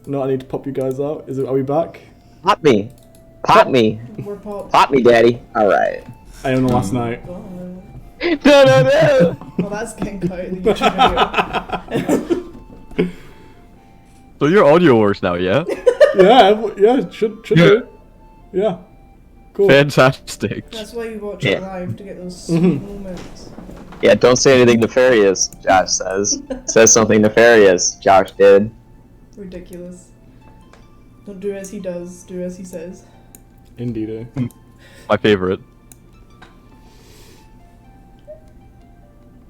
No, I need to pop you guys out. Are we back? Pop me. Pop me. We're popped. Pop me, daddy. Alright. I owned the last night. Oh, No. well, that's getting cut in the YouTube video. So your audio works now, yeah? yeah, should do. Yeah. Cool. Fantastic. That's why you watch it live, to get those sweet moments. Yeah, don't say anything nefarious, Josh says. Says something nefarious, Josh did. Ridiculous. Don't do as he does, do as he says. Indeed. My favorite.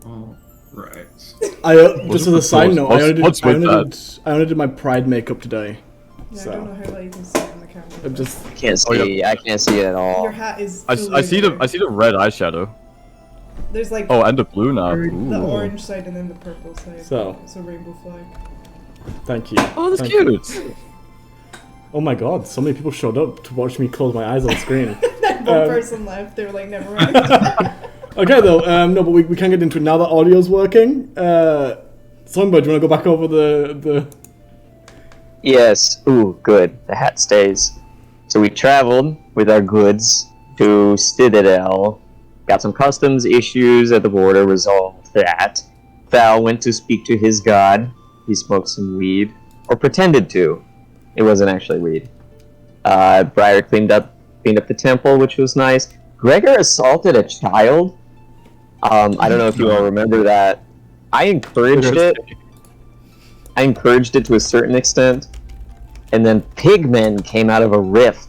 All right. Just as a side note, I what's only did my pride makeup today. Yeah, So. I don't know how that even sit on the camera. I'm just I can't see. I can't see it at all. Your hat is. I see the red eyeshadow. There's like Oh, and the blue now. the Ooh. orange side and then the purple side. So. It's a rainbow flag. thank you. Oh, that's Thank cute. you. Oh my god, so many people showed up to watch me close my eyes on screen. One person left. They were like, never mind. Okay though, no, but we can get into it now that audio's working. Songbird, do you want to go back over the... Yes. Ooh, good. The hat stays. So we traveled with our goods to Citadel. Got some customs issues at the border, resolved that. Val went to speak to his god. He smoked some weed. Or pretended to. It wasn't actually weed. Briar cleaned up the temple, which was nice. Gregor assaulted a child. I don't know if you all remember that. I encouraged it. I encouraged it to a certain extent. And then pigmen came out of a rift.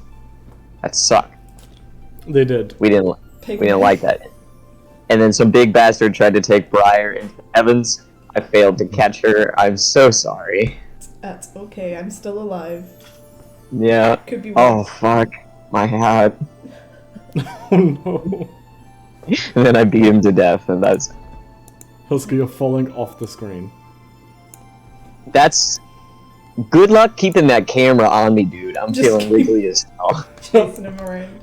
That sucked. They did. We didn't like that. And then some big bastard tried to take Briar into the heavens. I failed to catch her. I'm so sorry. That's okay. I'm still alive. Yeah. Could be Oh worse. fuck. My hat. Oh no. And then I beat him to death, and Husky, you're falling off the screen. that's good luck keeping that camera on me, dude. I'm Just feeling keep- wiggly as hell. Chasing him around.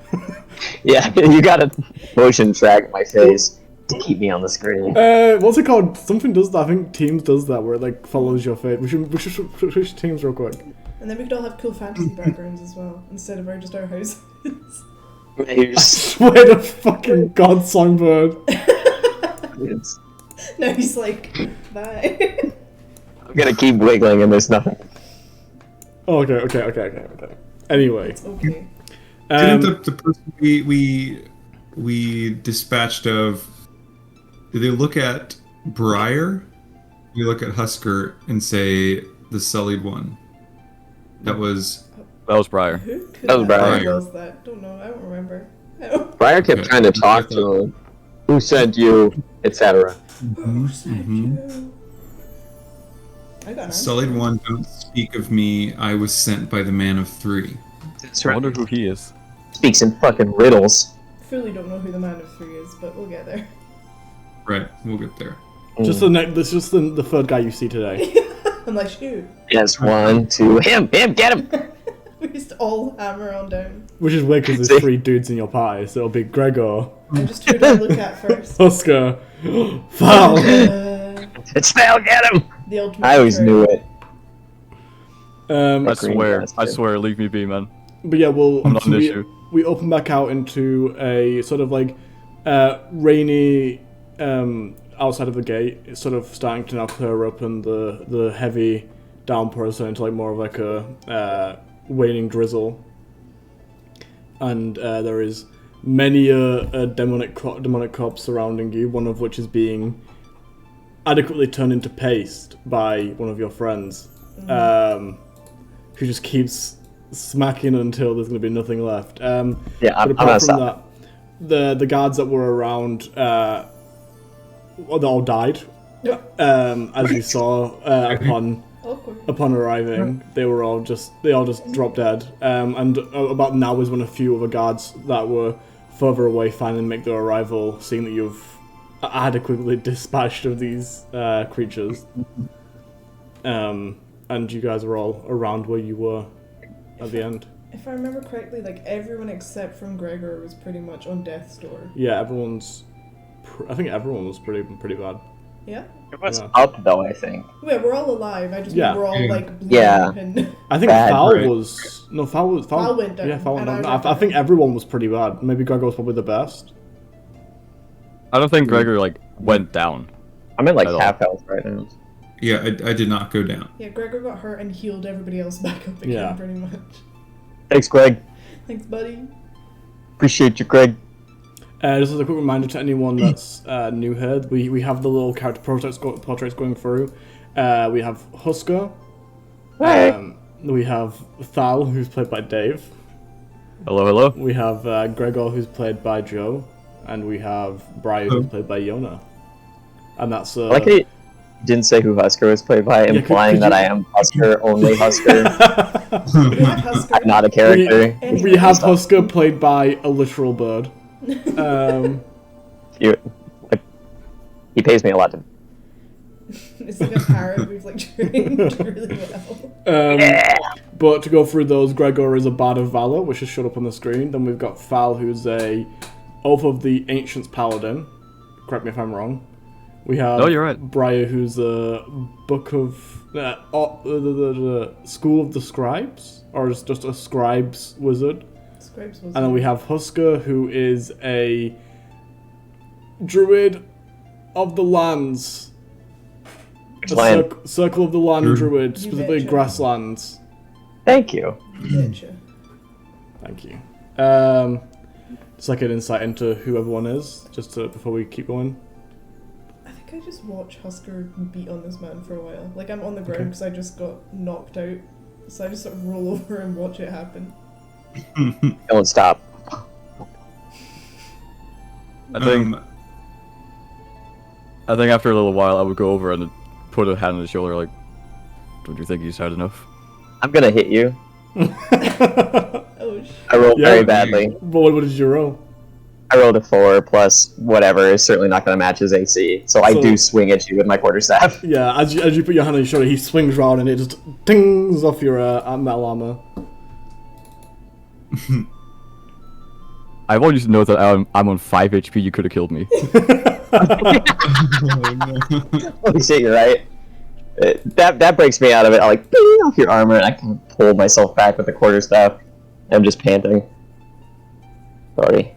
Yeah, you gotta motion track my face to keep me on the screen. What's it called? Something does that. I think Teams does that, where it like follows your face. We should switch Teams real quick. And then we could all have cool fantasy backgrounds as well, instead of just our houses. You're I swear to fucking God, Songbird. Now he's like, bye. I'm gonna keep wiggling and there's nothing. Oh, okay. Anyway. It's okay. Didn't the person we dispatched of, did they look at Briar? You look at Husker and say the sullied one. That was Briar. Who could That was Briar. Who was that? Don't know. I don't remember. Briar kept trying to talk to him. Who sent you, etc. I got an sullied one. Don't speak of me. I was sent by the man of three. That's I right. wonder who he is. Speaks in fucking riddles. Fully don't know who the man of three is, but we'll get there. Right, we'll get there. Just this is just the third guy you see today. I'm like, shoot. Yes, 1, 2, him, get him! We just all hammer on down. Which is weird because there's 3 dudes in your party, so it'll be Gregor, I just who to look at first. Husker, Val. It's Val, get him! The ultimate. I always knew it. Um, I Green swear, bastard. leave me be, man. but yeah, I'm not an issue. we open back out into a sort of like rainy outside of the gate. It's sort of starting to now clear up, and the heavy downpour is turning into like more of like a waning drizzle. And there is many a demonic corpse surrounding you, one of which is being adequately turned into paste by one of your friends, who just keeps smacking until there's going to be nothing left. Yeah, but I'm apart not from stopping. that, the guards that were around, they all died. As you saw upon arriving, they all just dropped dead. And about now is when a few other guards that were further away finally make their arrival, seeing that you've adequately dispatched of these creatures. And you guys are all around where you were at the end. If I remember correctly, like everyone except from Gregor was pretty much on death's door. Yeah, I think everyone was pretty bad. Yeah. It was Yeah. up though, I think. Yeah, we're all alive. I just Yeah. mean we're all like bleeding Yeah. and I think Bad, Foul right? was no Foul. Foul went down, Yeah, Foul went and down. I went I think down. everyone was pretty bad. Maybe Gregor was probably the best. I don't think Gregor like went down. I'm in like At all. half health right now. Yeah, I did not go down. yeah, Gregor got hurt and healed everybody else back up again, Yeah. pretty much. Thanks, Greg. Thanks, buddy. Appreciate you, Greg. Just as a quick reminder to anyone that's new here, we have the little character portraits going through. We have Husker. Hey. We have Thal, who's played by Dave. Hello, hello. We have Gregor, who's played by Joe. And we have Brian, who's played by Yona. And that's... I like it. Didn't say who Husker was played by, could implying that you- I am Husker, only Husker. We have Husker. I'm not a character. we have Husker played by a literal bird. He pays me a lot to. It's like a parrot we've like trained really well. But to go through those, Gregor is a Bard of Valor, which is showed up on the screen. Then we've got Fal, who's a Oath of the Ancients Paladin. Correct me if I'm wrong. We have No, you're right. Briar, who's a Book of... the School of the Scribes? Or is just a Scribes wizard. Scribes was And then we have Husker, who is a Druid of the Lands. Which A land? Circle of the Land Druid. Druid, You specifically betcha. grasslands. Thank you. Betcha. Thank you. Just like an insight into who everyone is, just before we keep going. I think I just watch Husker beat on this man for a while. Like I'm on the ground because I just got knocked out, so I just sort of roll over and watch it happen. Don't stop. I think after a little while I would go over and put a hand on his shoulder like, don't you think he's hard enough? I'm gonna hit you. Oh shit. I rolled Yeah. very badly. But what did you roll? I rolled a 4 plus whatever is certainly not gonna match his AC. So I So- do swing at you with my quarterstaff. Yeah, as you put your hand on his shoulder, he swings around and it just dings off your metal armor. I want you to know that I'm on 5 HP, you could have killed me. Holy shit, you're right. That breaks me out of it. I like bing off your armor, and I can pull myself back with the quarterstaff. I'm just panting. Sorry.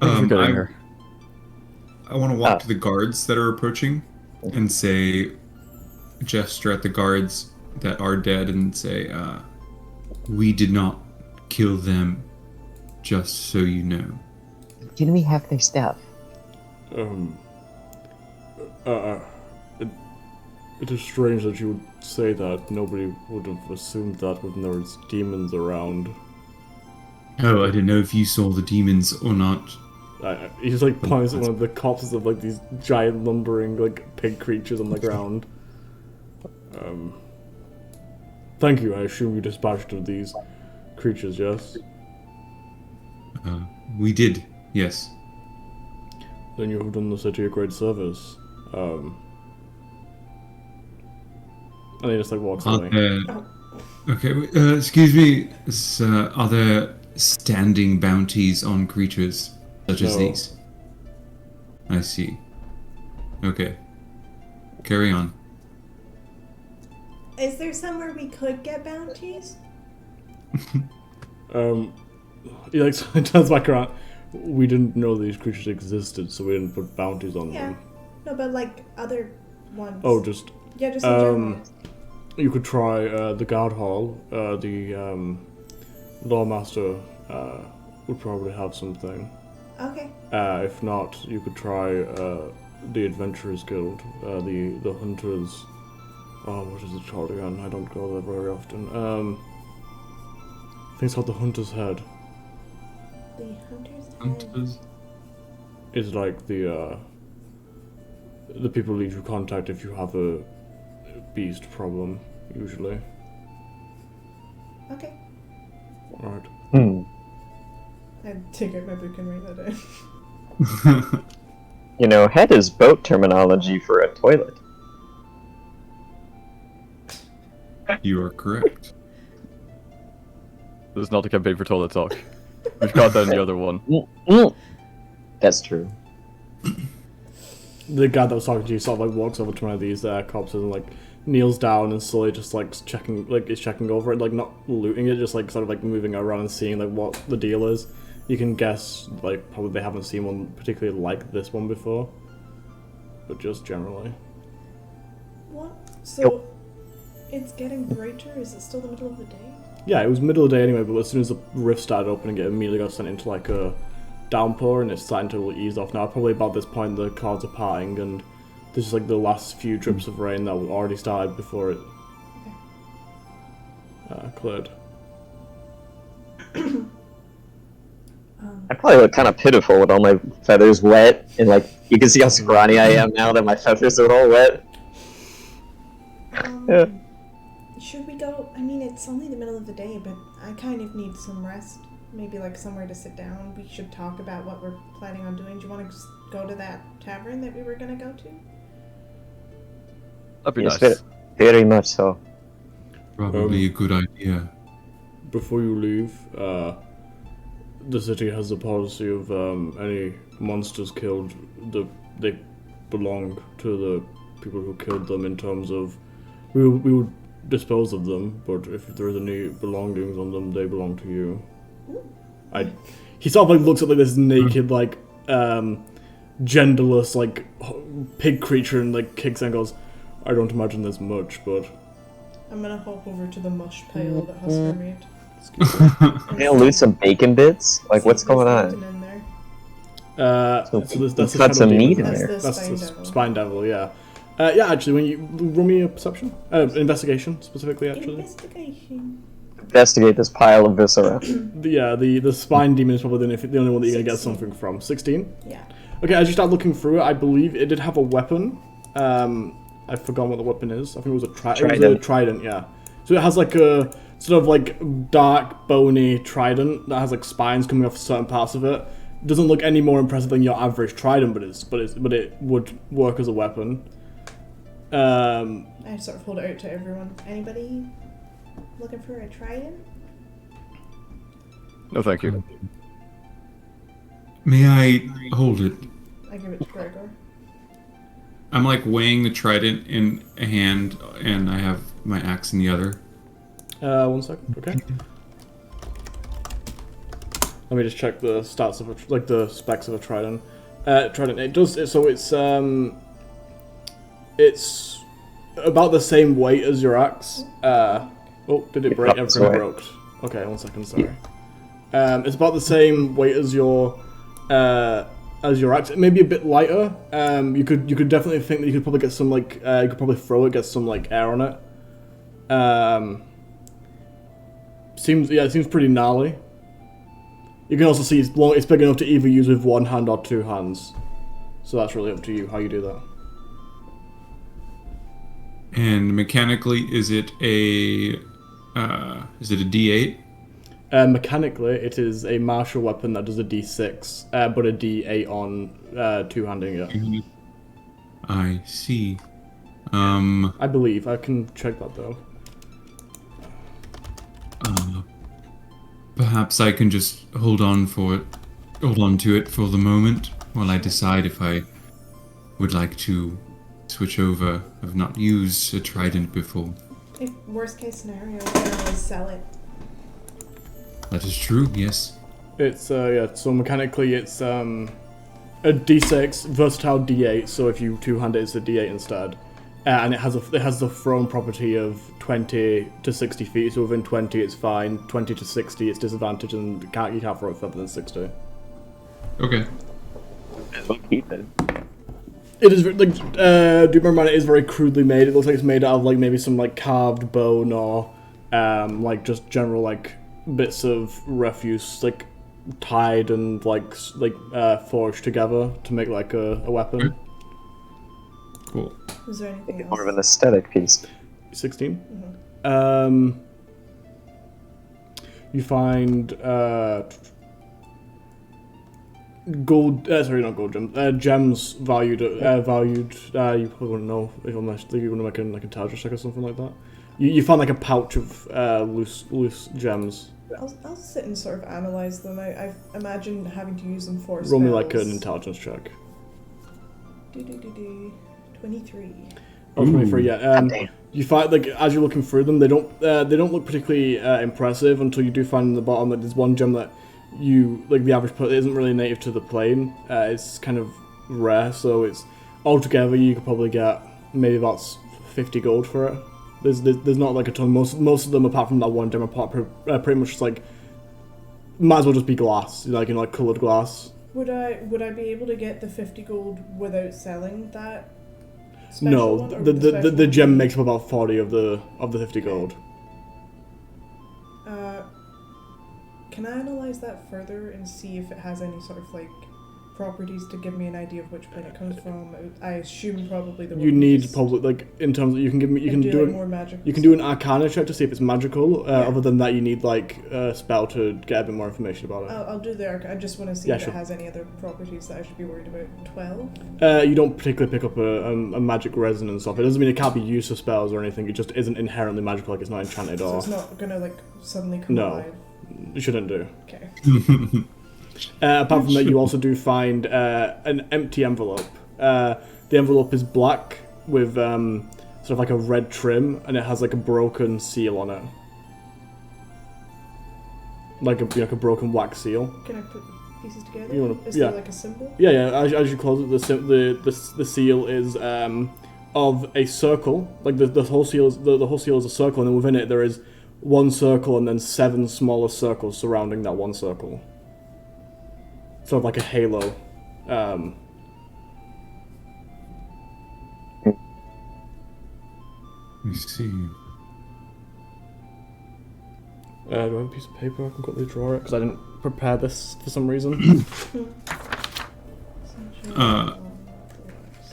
Thanks for getting here. I want to walk to the guards that are approaching and say, gesture at the guards that are dead and say, we did not kill them, just so you know. Can we have their stuff? It is strange that you would say that. Nobody would have assumed that when there was demons around. Oh, I didn't know if you saw the demons or not. He's like points at one of the corpses of like these giant lumbering like pig creatures on the ground. Thank you. I assume you dispatched of these creatures, yes? We did, yes. Then you have done the city a great service. And he just like walks away. Okay, excuse me. Are there standing bounties on creatures such as No. these? I see. Okay. Carry on. Is there somewhere we could get bounties? He like turns back around. We didn't know these creatures existed, so we didn't put bounties on Yeah. them. No, but like other ones. Oh, just yeah, just in general. you could try the guard hall. The lawmaster would probably have something. Okay. If not, you could try the adventurers guild. The hunters. Oh, what is it called again? I don't go there very often. I think it's called the hunter's head. The hunter's head. Hunters? It's like the people lead you contact if you have a beast problem, usually. Okay. Alright. I take out my book and write that down. You know, head is boat terminology for a toilet. You are correct. This is not a campaign for toilet talk. We've got that in the other one. That's true. The guy that was talking to you sort of like walks over to one of these corpses and like kneels down and slowly just like is checking over it, like not looting it, just like sort of like moving around and seeing like what the deal is. You can guess like probably they haven't seen one particularly like this one before, but just generally. What? So, it's getting brighter? Is it still the middle of the day? Yeah, it was middle of the day anyway, but as soon as the rift started opening, it immediately got sent into like a downpour, and it's starting to ease off now. Probably about this point, the clouds are parting, and this is like the last few drips of rain that already started before it cleared. I probably look kind of pitiful with all my feathers wet, and like you can see how scrawny I am now that my feathers are all wet. Yeah. Should we go? I mean, it's only the middle of the day, but I kind of need some rest. Maybe like somewhere to sit down. We should talk about what we're planning on doing. Do you want to just go to that tavern that we were going to go to? That'd be Yes, nice. very much so. Probably a good idea. Before you leave, the city has a policy of any monsters killed, they belong to the people who killed them. In terms of, we would dispose of them, but if there is any belongings on them, they belong to you. He sort of like looks at like this naked like genderless like pig creature and like kicks and goes, I don't imagine there's much, but I'm gonna hop over to the mush pile that Husker made. I'll lose some bacon bits. Like, what's going on? In there. that's cut the some shadow meat demon. in there. That's the That's the spine devil. spine devil, yeah. Yeah, actually, when you roll me a perception, investigation specifically, actually. Investigation. Investigate this pile of viscera. The spine demon is probably the only one that you're gonna get 16. something from. 16. Yeah. Okay, as you start looking through it, I believe it did have a weapon. I've forgotten what the weapon is. I think it was a trident. It was a trident, yeah. So it has like a sort of like dark, bony trident that has like spines coming off certain parts of it. Doesn't look any more impressive than your average trident, but it would work as a weapon. I sort of hold it out to everyone. Anybody looking for a trident? No, thank you. May I hold it? I give it to Gregor. I'm like weighing the trident in a hand, and I have my axe in the other. 1 second, okay. Let me just check the stats of the specs of a trident. Trident. It does. So it's about the same weight as your axe. Oh, did it break? Everything Sorry. broke. Okay, 1 second. Sorry. It's about the same weight as your axe. It may be a bit lighter. You could definitely think that you could probably get some like you could probably throw it, get some like air on it. It seems pretty gnarly. You can also see it's big enough to either use with one hand or two hands. So that's really up to you how you do that. And mechanically, is it a D8? Mechanically, it is a martial weapon that does a D6, but a D8 on two-handing it. I see. I believe. I can check that though. Perhaps I can just hold on to it for the moment while I decide if I would like to switch over. I've not used a trident before. If worst case scenario, we can always sell it. That is true, yes. It's yeah. So mechanically, it's a D6 versatile D8. So if you two-hand it, it's a D8 instead. And it has the thrown property of 20 to 60 feet. So within 20, it's fine. 20 to 60, it's disadvantage, and you can't throw it further than 60. Okay. We'll keep it. It is like do remember it is very crudely made. It looks like it's made out of like maybe some like carved bone or like just general like bits of refuse like tied and like forged together to make like a weapon. Cool. Is there anything else? More of an aesthetic piece. 16. Mm-hmm. You find gold. Sorry, not gold gems. Gems valued. You probably wouldn't know if unless you want to make an like a intelligence check or something like that. You find like a pouch of loose gems. I'll sit and sort of analyze them. I imagine having to use them for Roll me like an spells. intelligence check. 23. Oh, 23, yeah. Damn. You find like as you're looking through them, they don't look particularly impressive until you do find in the bottom that there's one gem that you like the average person isn't really native to the plane. It's kind of rare, so it's altogether you could probably get maybe about 50 gold for it. There's not like a ton. Most of them, apart from that one gem, are pretty much just like might as well just be glass, like like colored glass. Would I be able to get the 50 gold without selling that? Special No, one, or the would special the gem be- makes up about 40 of the 50 gold. Can I analyze that further and see if it has any sort of like properties to give me an idea of which plane it comes from? I assume probably the one You need just- probably like in terms of you can do do like it. more magical. You can do an Arcana check to see if it's magical. Yeah. Other than that, you need like a spell to get a bit more information about it. I'll do the arc. I just want to see Yeah, if sure. it has any other properties that I should be worried about. 12. You don't particularly pick up a magic resonance off it. It doesn't mean it can't be used for spells or anything. It just isn't inherently magical, like it's not enchanted So or. it's not gonna like suddenly come No. alive. You shouldn't do. Okay. Apart from that, you also do find an empty envelope. The envelope is black with sort of like a red trim, and it has like a broken seal on it, like a broken wax seal. Can I put pieces together? You wanna- Is yeah. there like a symbol? Yeah. As you close it, the seal is of a circle. Like the whole seal is the whole seal is a circle, and then within it there is one circle and then 7 smaller circles surrounding that one circle. Sort of like a halo. Let me see. Do I have a piece of paper I can quickly draw it? Because I didn't prepare this for some reason.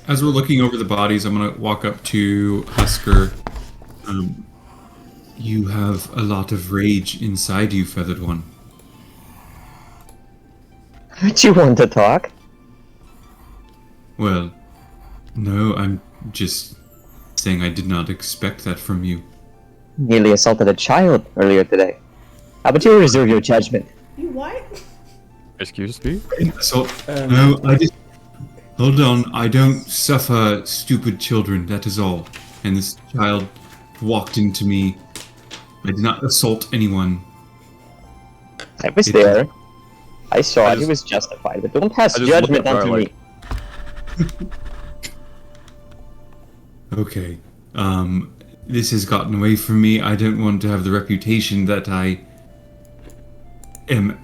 As we're looking over the bodies, I'm gonna walk up to Husker. You have a lot of rage inside you, Feathered One. Don't you want to talk? Well, no, I'm just saying I did not expect that from you. Nearly assaulted a child earlier today. How about you reserve your judgment? You what? Excuse me? So, no, I just... Hold on, I don't suffer stupid children, that is all. And this child walked into me. I did not assault anyone. I was It- there. I saw I it. He just- was justified, but don't pass I just looked judgment at her onto like- me. Okay, this has gotten away from me. I don't want to have the reputation that I am,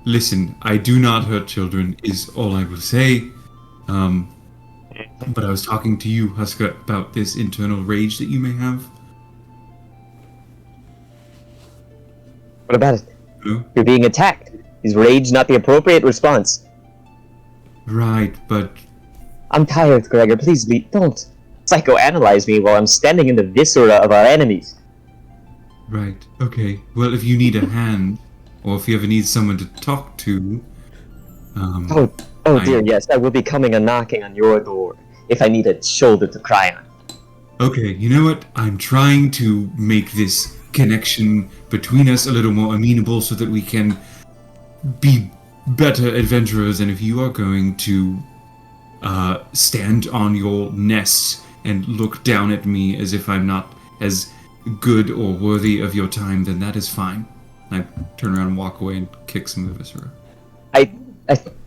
Listen, I do not hurt children, is all I will say. But I was talking to you, Husker, about this internal rage that you may have. What about it? No? You're being attacked. Is rage not the appropriate response? Right, but I'm tired, Gregor. Please don't psychoanalyze me while I'm standing in the viscera of our enemies. right, okay. Well, if you need a hand, or if you ever need someone to talk to, Oh I- dear, yes, I will be coming and knocking on your door if I need a shoulder to cry on. Okay, you know what? I'm trying to make this connection between us a little more amenable so that we can be better adventurers. And if you are going to stand on your nest and look down at me as if I'm not as good or worthy of your time, then that is fine. I turn around and walk away and kick some of Viscera.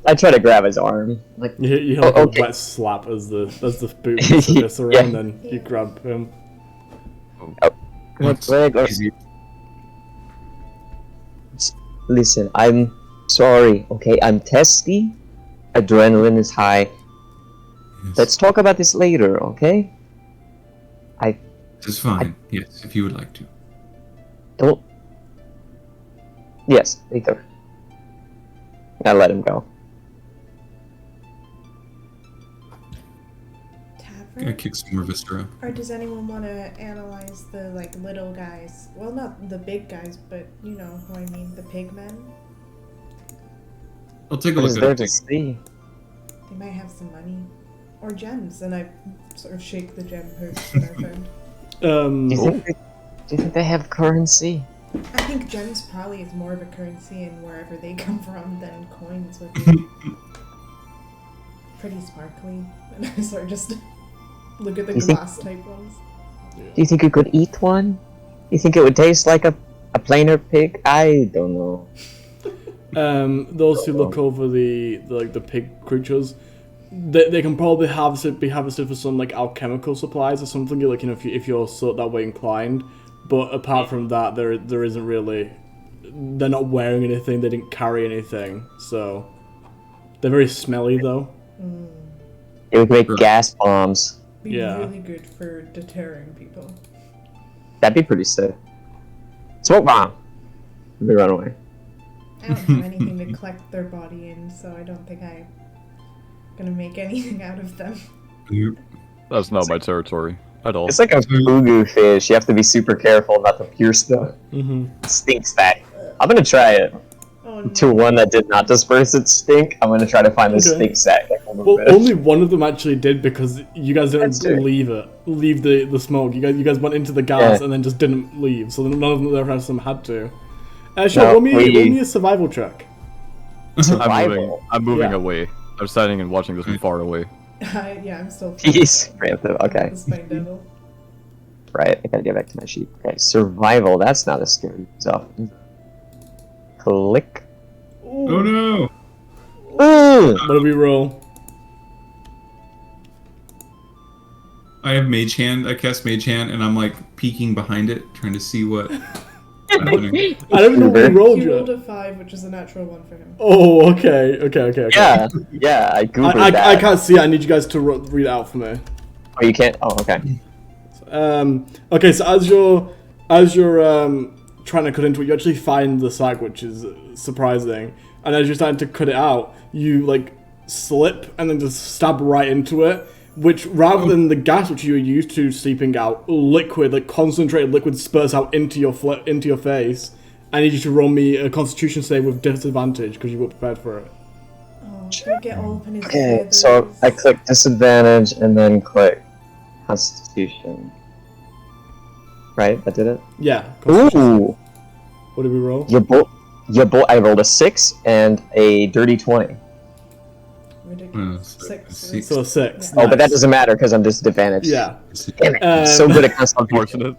I try to grab his arm. Like, You have like okay. a wet slap as the boot hits the viscera, Yeah. and then you grab him. What's Gregor, easy? listen, I'm sorry, okay? I'm testy. Adrenaline is high. Yes. Let's talk about this later, okay? This is fine. Yes, if you would like to. Don't. Yes, later. I let him go. I Tavern? kick some more Viscera. Or does anyone want to analyze the like little guys? Well, not the big guys, but you know who I mean, the pigmen. I'll take a What is look there at to it. see? They might have some money. Or gems, and I sort of shake the gem purse that I found. Do you think they have currency? I think gems probably is more of a currency in wherever they come from than coins would be. Pretty sparkly. And I sort of just look at the glass type ones. Do you think you could eat one? Do you think it would taste like a plainer pig? I don't know. Those who look over the pig creatures, they can probably be harvested for some like alchemical supplies or something. Like, you know, if you're so that way inclined. But apart from that, there isn't really. They're not wearing anything. They didn't carry anything. So they're very smelly though. It would make gas bombs. Be Yeah. really good for deterring people. That'd be pretty sick. Smoke bomb. Let me run away. I don't have anything to collect their body in, so I don't think I'm gonna make anything out of them. That's not my territory at all. It's like a fugu fish. You have to be super careful not to pierce them. Mm-hmm. It stinks that. I'm gonna try it. Oh no. To one that did not disperse its stink, I'm gonna try to find the stink sack. Well, only one of them actually did because you guys didn't That's true. leave the smoke. You guys went into the gas and then just didn't leave. So none of the rest of them had to. Sure, No, roll me a survival check. Survival. I'm moving Yeah. away. I'm standing and watching this from far away. Yeah, I'm still. Peace. Preemptive. Okay. The spine devil. Right. I gotta get back to my sheet. Okay. Survival. That's not as scary stuff. Click. Oh no! Ooh. What do we roll? I have Mage Hand. I cast Mage Hand, and I'm like peeking behind it, trying to see what. happening. I don't know what we rolled He rolled yet. a 5, which is a natural 1 for him. Oh, okay. Yeah. Yeah. I googled I that. can't see it. I need you guys to read it out for me. Oh, you can't. Oh, okay. Okay, so as you're trying to cut into it, you actually find the sack, which is surprising. And as you're starting to cut it out, you like slip and then just stab right into it. Which, rather than the gas which you were used to seeping out, liquid, like concentrated liquid, spurts out into your face. I need you to roll me a Constitution save with disadvantage because you were prepared for it. Oh, should I get all up in his Okay. feathers? So I click disadvantage and then click Constitution. Right. I did it. Yeah. Constitution. Ooh. What did we roll? I rolled a 6 and a dirty 20. Ridiculous. Oh, 6. six. So 6. Oh, but that Nice. doesn't matter because I'm disadvantaged. Yeah. Damn it. I'm so good at Constitution. Unfortunate.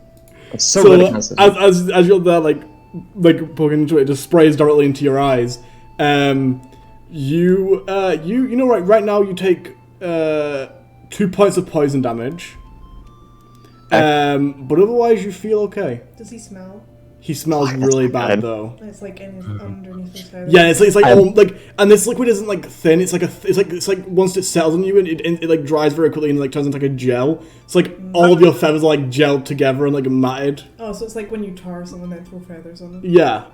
I'm so good at Constitution. as you're there, like poking into it, it just sprays directly into your eyes. You know, right now you take 2 points of poison damage. But otherwise you feel okay. Does he smell? He smells Fuck, really that's bad bad. though. It's like in his, underneath his feathers. Yeah, it's like and this liquid isn't like thin. It's like once it settles on you and it like dries very quickly and like turns into like a gel. It's like all of your feathers are like gelled together and like matted. Oh, so it's like when you tar someone and throw feathers on them. Yeah.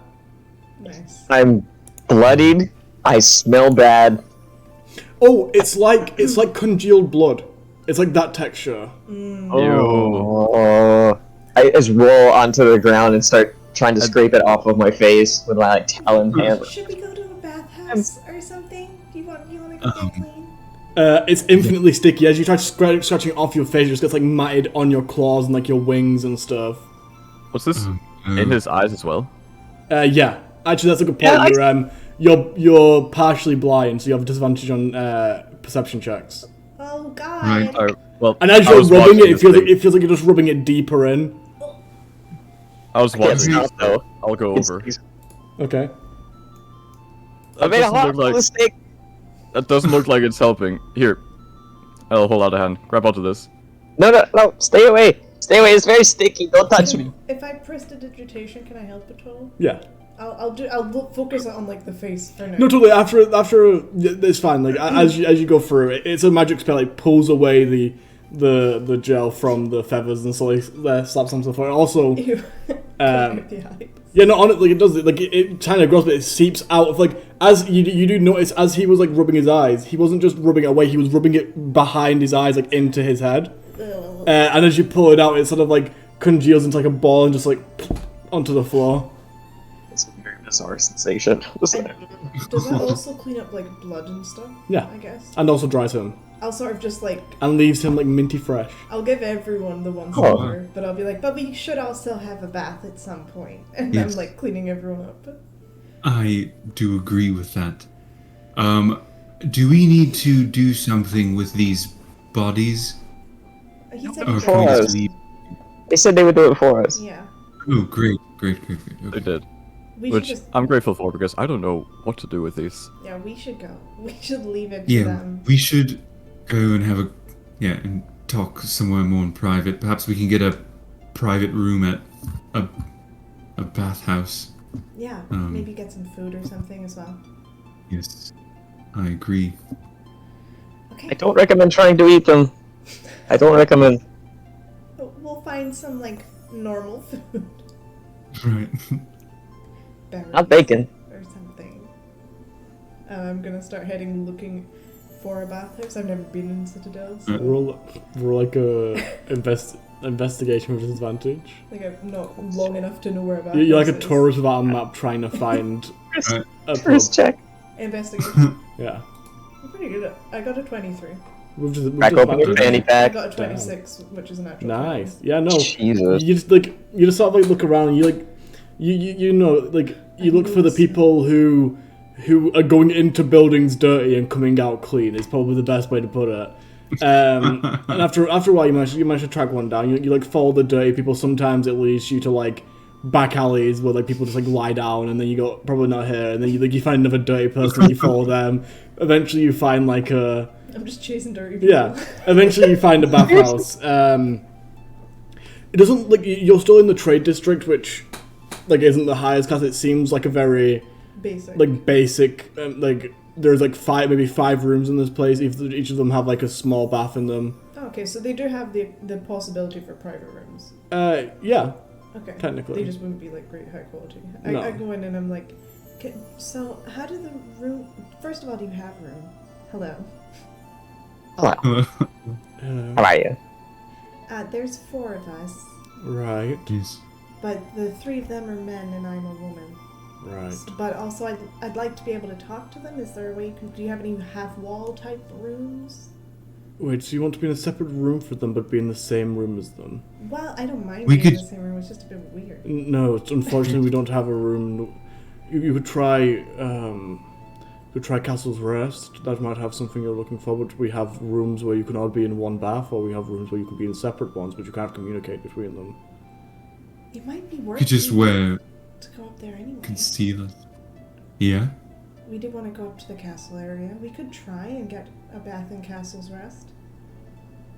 Nice. I'm bloodied. I smell bad. Oh, it's like congealed blood. It's like that texture. Oh. I just roll onto the ground and start trying to scrape it off of my face with my like talon hand. Should we go to a bathhouse or something? Do you want to go get clean? It's infinitely sticky. As you try scratching off your face, it just gets like matted on your claws and like your wings and stuff. What's this? In his eyes as well? Yeah. Actually, that's a good point. You're partially blind, so you have a disadvantage on perception checks. Oh God. Right. Alright, well, And as I you're was rubbing watching it, this thing. it feels like you're just rubbing it deeper in. I was I can't watching stop this though. thing. I'll go over. Okay. I made a doesn't look horrible like- mistake. That doesn't look like it's helping. Here. I'll hold out a hand. Grab onto this. No, stay away. Stay away, it's very sticky. Don't touch me. If I press the digitation, can I help at all? Yeah. I'll focus on like the face for now. No, totally. After it's fine. Like as you go through it, it's a magic spell. It pulls away the gel from the feathers and slowly slaps onto the floor. Also, Ew. The eyes. yeah, no, honestly, it does. Like it kind of grows, but it seeps out of like as you do notice as he was like rubbing his eyes, he wasn't just rubbing it away. He was rubbing it behind his eyes, like into his head. And as you pull it out, it sort of like congeals into like a ball and just like onto the floor. It's a very bizarre sensation. Does that also clean up like blood and stuff? Yeah. I guess. And also dries him. I'll sort of just like and leaves him like minty fresh. I'll give everyone the once Oh. over, but I'll be like, but we should all still have a bath at some point, and Yes. I'm like cleaning everyone up. I do agree with that. Do we need to do something with these bodies? He said Or he can we Pause. just leave? They said they would do it for us. Yeah, Oh, great. They Okay. did. we Which should just. I'm grateful for because I don't know what to do with these. Yeah, we should go. We should leave it to Yeah, them. we should go and have and talk somewhere more in private. Perhaps we can get a private room at a bathhouse. Yeah, Um, maybe get some food or something as well. Yes, I agree. Okay. I don't recommend trying to eat them. I don't recommend. We'll find some like normal food. Right. Berries Not bacon. or something. I'm gonna start heading looking for a bathhouse. I've never been in Citadel, so Roll like a investigation with disadvantage. like I'm not long enough to know where a bathhouse You're like a is. tourist without a map trying to find Right. a First pub. check. Investigation. Yeah. I'm pretty good at. I got a 23. With Crack open your disadvantage. fanny I pack. got a 26, which is a natural. Nice. 20. Yeah, no. Jesus. You just sort of like look around and you like you know like you look for the people who are going into buildings dirty and coming out clean is probably the best way to put it. And after a while you manage to track one down. You like follow the dirty people. Sometimes it leads you to like back alleys where like people just like lie down, and then you go probably not here, and then you find another dirty person. You follow them. Eventually you find like a I'm just chasing dirty people. yeah. Eventually, you find a bathhouse. It doesn't like you're still in the trade district, which like isn't the highest class. It seems like a very Basic. like basic. Like there's like maybe five rooms in this place. Each of them have like a small bath in them. Okay, so they do have the possibility for private rooms. Yeah. Okay. Technically. They just wouldn't be like great high quality. No. I go in and I'm like, so how do the room? First of all, do you have room? Hello. Hello. How are you? There's 4 of us, Right. Yes. but the 3 of them are men and I'm a woman. Right. But also, I'd like to be able to talk to them. Is there a way you can? Do you have any half wall type rooms? Wait. So you want to be in a separate room for them, but be in the same room as them? Well, I don't mind We being in could- the same room. It's just a bit weird. No. Unfortunately, we don't have a room. You could try. Could try Castle's Rest. That might have something you're looking for. But we have rooms where you can all be in one bath, or we have rooms where you can be in separate ones, but you can't communicate between them. It might be worth Could just it wear to go up there anyway. concealer. Yeah. We do want to go up to the castle area. We could try and get a bath in Castle's Rest.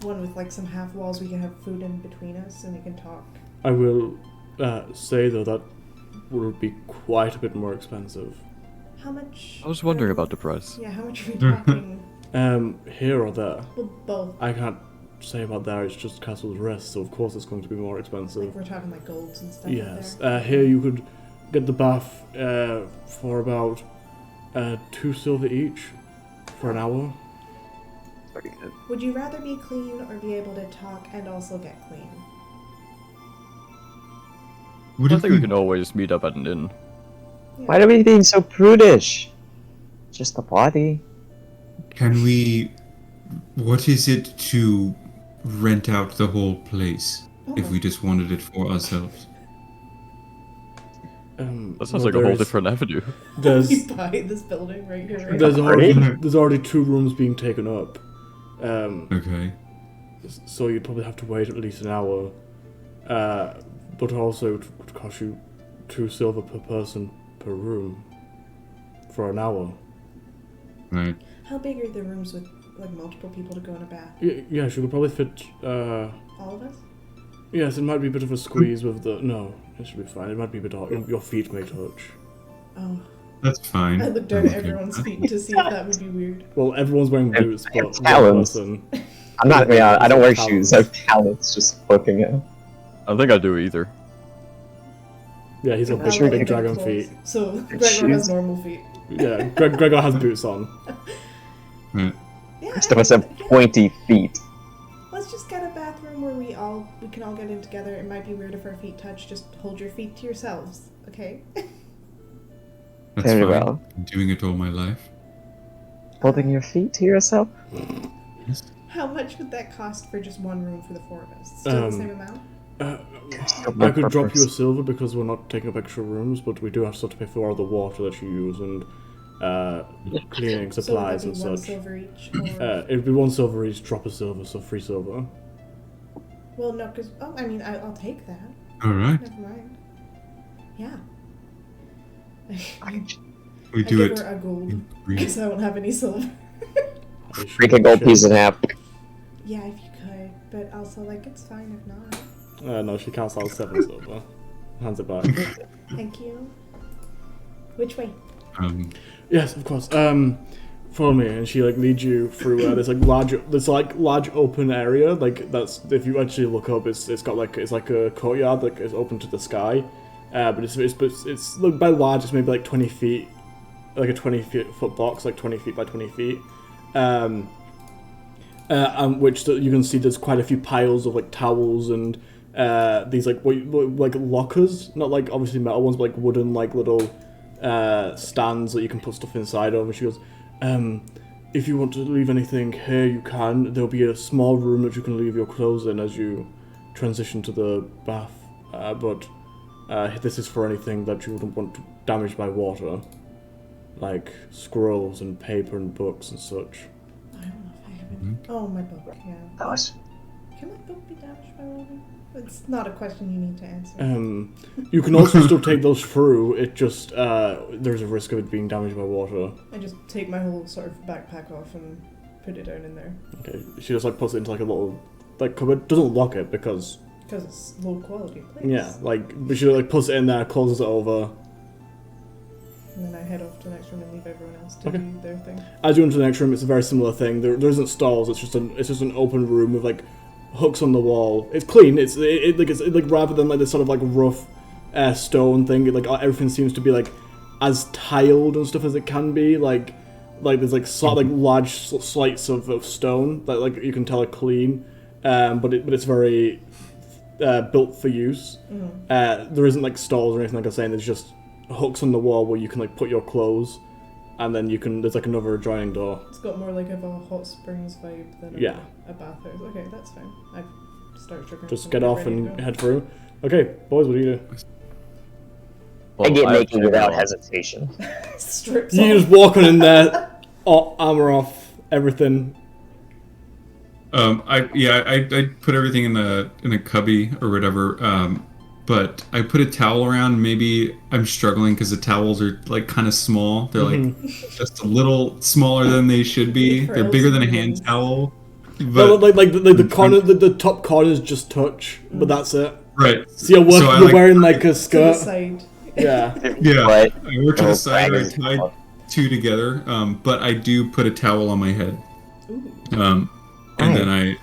One with like some half walls. We can have food in between us and we can talk. I will say though that will be quite a bit more expensive. How much? I was wondering about the price. Yeah, how much are we talking? Here or there. Well, both. I can't say about there. It's just Castle's Rest, so of course it's going to be more expensive. Like we're talking like golds and stuff. Yes. Up there. Here you could get the bath for about 2 silver each for an hour. Very good. Would you rather be clean or be able to talk and also get clean? What I if think we we can always meet up at an inn. Yeah. Why are we being so prudish? Just the body. can we? What is it to rent out the whole place if we just wanted it for ourselves? That sounds like a whole different avenue. There's We buy this building right here. Right? there's Already? already 2 rooms being taken up. Okay. So you'd probably have to wait at least an hour. But also it would cost you 2 silver per person per room for an hour. Right. How big are the rooms with like multiple people to go in a bath? Yes, you could probably fit. All of us? Yes, it might be a bit of a squeeze with the. No, it should be fine. It might be a bit hot. Your feet may touch. Oh, That's fine. I looked down at everyone's feet to see if that would be weird. Well, everyone's wearing boots, but one talons. person. I'm not. Yeah, I don't wear Talons. shoes. I have talents just looking at. I don't think I do either. Yeah, he's got I big, like big big dragon clothes. feet. So Gregor has shoes. normal feet. Yeah, Gregor has boots on. Right. Yeah, Most of us have pointy feet. Let's just get a bathroom where we can all get in together. It might be weird if our feet touch. Just hold your feet to yourselves, okay? That's Very fine. well. I'm doing it all my life. Holding your feet to yourself. How much would that cost for just one room for the 4 of us? Still the same amount? I could drop you a silver because we're not taking up extra rooms, but we do have to pay for all the water that you use and cleaning supplies so and would that be 1 such. silver each? Or... It'd be 1 silver each, drop a silver, so 3 silver. Well, no, because... Oh, I mean, I'll take that. Alright. Never mind. Yeah. We I do give it. her a gold, in green. because I don't have any silver. Break a gold piece in half. Yeah, if you could, but also, like, it's fine if not. No, she counts out 7 silver. Hands it back. Thank you. Which way? Yes, of course. Follow me, and she like leads you through this large open area. Like that's if you actually look up, it's like a courtyard that is open to the sky. But it's look by large, it's maybe like 20 feet, like a 20-foot box, like 20 feet by 20 feet. Which you can see there's quite a few piles of like towels and these like lockers, not like obviously metal ones, but like wooden like little stands that you can put stuff inside of. And she goes, if you want to leave anything here, you can. There'll be a small room that you can leave your clothes in as you transition to the bath. But this is for anything that you wouldn't want damaged by water, like scrolls and paper and books and such. I don't know if I have any. Oh, my book, yeah. Nice. Can my book be damaged by water? It's not a question you need to answer. You can also still take those through. It just there's a risk of it being damaged by water. I just take my whole sort of backpack off and put it down in there. Okay, she just like puts it into like a little like cupboard. Doesn't lock it because it's low quality place. yeah, but she like puts it in there, closes it over. And then I head off to the next room and leave everyone else to do their thing. As you enter the next room, it's a very similar thing. There isn't stalls. It's just an open room with like hooks on the wall. It's clean. It's like rather than like this sort of like rough stone thing. Like everything seems to be like as tiled and stuff as it can be. Like there's like large slices of stone that like you can tell are clean. But it's very built for use. There isn't like stalls or anything like I was saying. There's just hooks on the wall where you can like put your clothes, and then there's like another adjoining door. It's got more like of a hot springs vibe than a bathhouse. Okay, that's fine. I start tripping. Just get off and head through. Okay, boys, what do you do? I get have naked to, without hesitation. Strips You off. just walk on in there, armor off, everything. I put everything in a cubby or whatever. But I put a towel around. Maybe I'm struggling because the towels are like kind of small. They're like just a little smaller than they should be. They're bigger than a hand towel. But like the corner, the top corners just touch, but that's it. right. So you're wearing like a To the skirt. side. Yeah. Yeah, But I work to the Oh, side. I braggers. tied 2 together. But I do put a towel on my head. And then I,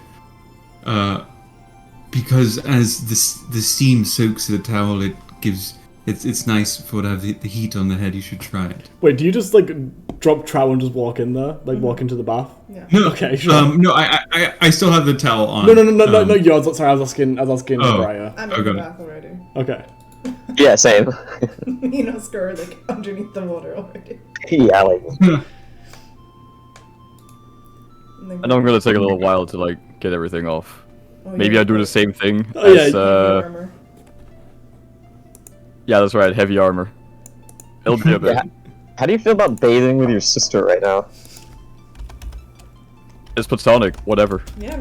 because as the steam soaks the towel, it's nice for to have the heat on the head. You should try it. Wait, do you just like drop trowel and just walk in there, like walk into the bath? Yeah. No, Okay, sure. no, I still have the towel on. No, yours. Sorry, I was asking Briar. I'm Oh, in the got it. bath already. Okay. Yeah, same. Skirt like underneath the water already. Yeah, like I know I'm gonna take a little while to like get everything off. Oh, Maybe I do the same thing Oh, yeah, as armor. yeah, that's right, heavy armor. It'll be a bit. Yeah. How do you feel about bathing with your sister right now? It's platonic, whatever. Yeah,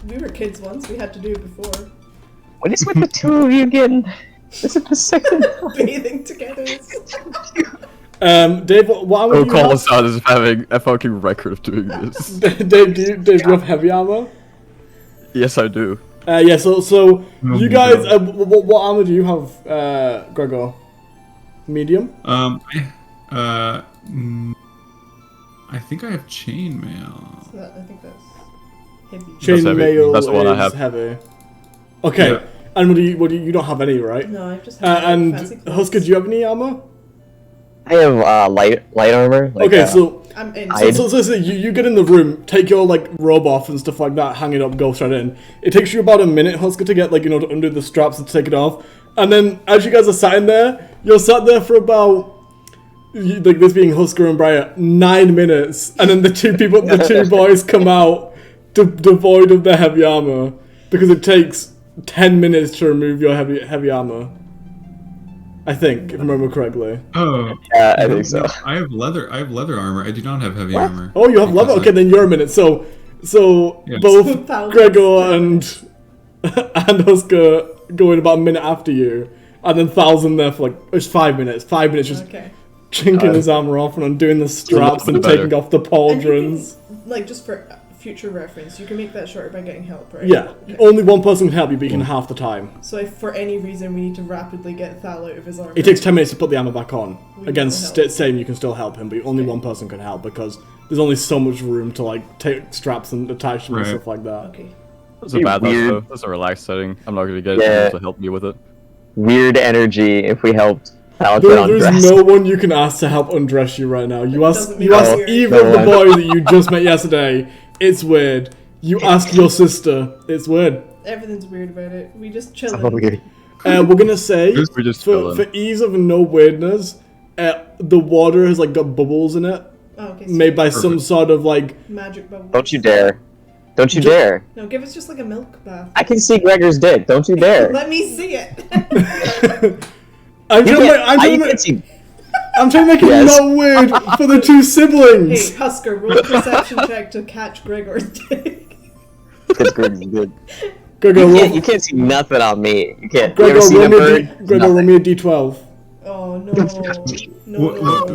we were kids once. We had to do it before. What is with the 2 of you again? This is the second. Bathing together. Dave, what armor Go do you call have? us out as having a fucking record of doing this. Dave, do you have heavy armor? Yes, I do. Yeah. So Oh you my guys, God. what armor do you have, Gregor? Medium. I think I have chainmail. So I think that's heavy. That's heavy. Chainmail That's the one I is have. heavy. Okay. Yeah. And what do you don't have any, right? No, I've just had And fancy clothes. Husker, do you have any armor? I have light armor. Like, Okay, so I'm in. So you get in the room, take your like robe off and stuff like that, hang it up, go straight in. It takes you about a minute, Husker, to get like to undo the straps and take it off. And then as you guys are sat in there, you're sat there for about like this being Husker and Briar 9 minutes, and then the two boys come out, devoid of the heavy armor because it takes 10 minutes to remove your heavy armor. I think, if I remember correctly. Oh, Yeah, I think so. no, I have leather armor. I do not have heavy armor. Oh, you have leather? Okay, then you're a minute. So Yes. both Thousands. Gregor and Husker go in about a minute after you, and then Thousand there for like, it's 5 minutes. 5 minutes just Okay. chinking his armor off and undoing the straps bit and better. taking off the And you pauldrons. can, like, just for future reference, you can make that shorter by getting help, right? Yeah, Okay. only one person can help you, but you can half the time. So if for any reason we need to rapidly get Thal out of his armor, It takes 10 minutes to put the armor back on. We Again, will help. same, you can still help him, but only one person can help because there's only so much room to like take straps and attach them and Right. stuff like that. Okay. That's a bad Weird. though. That's a relaxed setting. I'm not gonna get Yeah. people to help me with it. Weird energy if we helped Alex get There's undressed. no one you can ask to help undress you right now. You ask doesn't you make ask it weird. either of No the one. boys that you just met yesterday. It's weird. You ask your sister. It's weird. Everything's weird about it. We just chill. So weird. We're gonna say We're just for chilling. ease of no weirdness, the water has like got bubbles in it, Oh, okay. So made by some sort of like. magic bubbles. Don't you dare. Don't you dare. No, give us just like a milk bath. I can see Gregor's dick. Don't you dare. Let me see it. You can't see. I'm trying to make it Yes. not weird for the two Hey, siblings. Husker, roll a perception check to catch Gregor's dick. Because Gregor's good. Gregor, You can't see nothing on me. You can't. You Gregor, ever seen a roll me a bird? D- Gregor, roll me a D12. Oh no. No.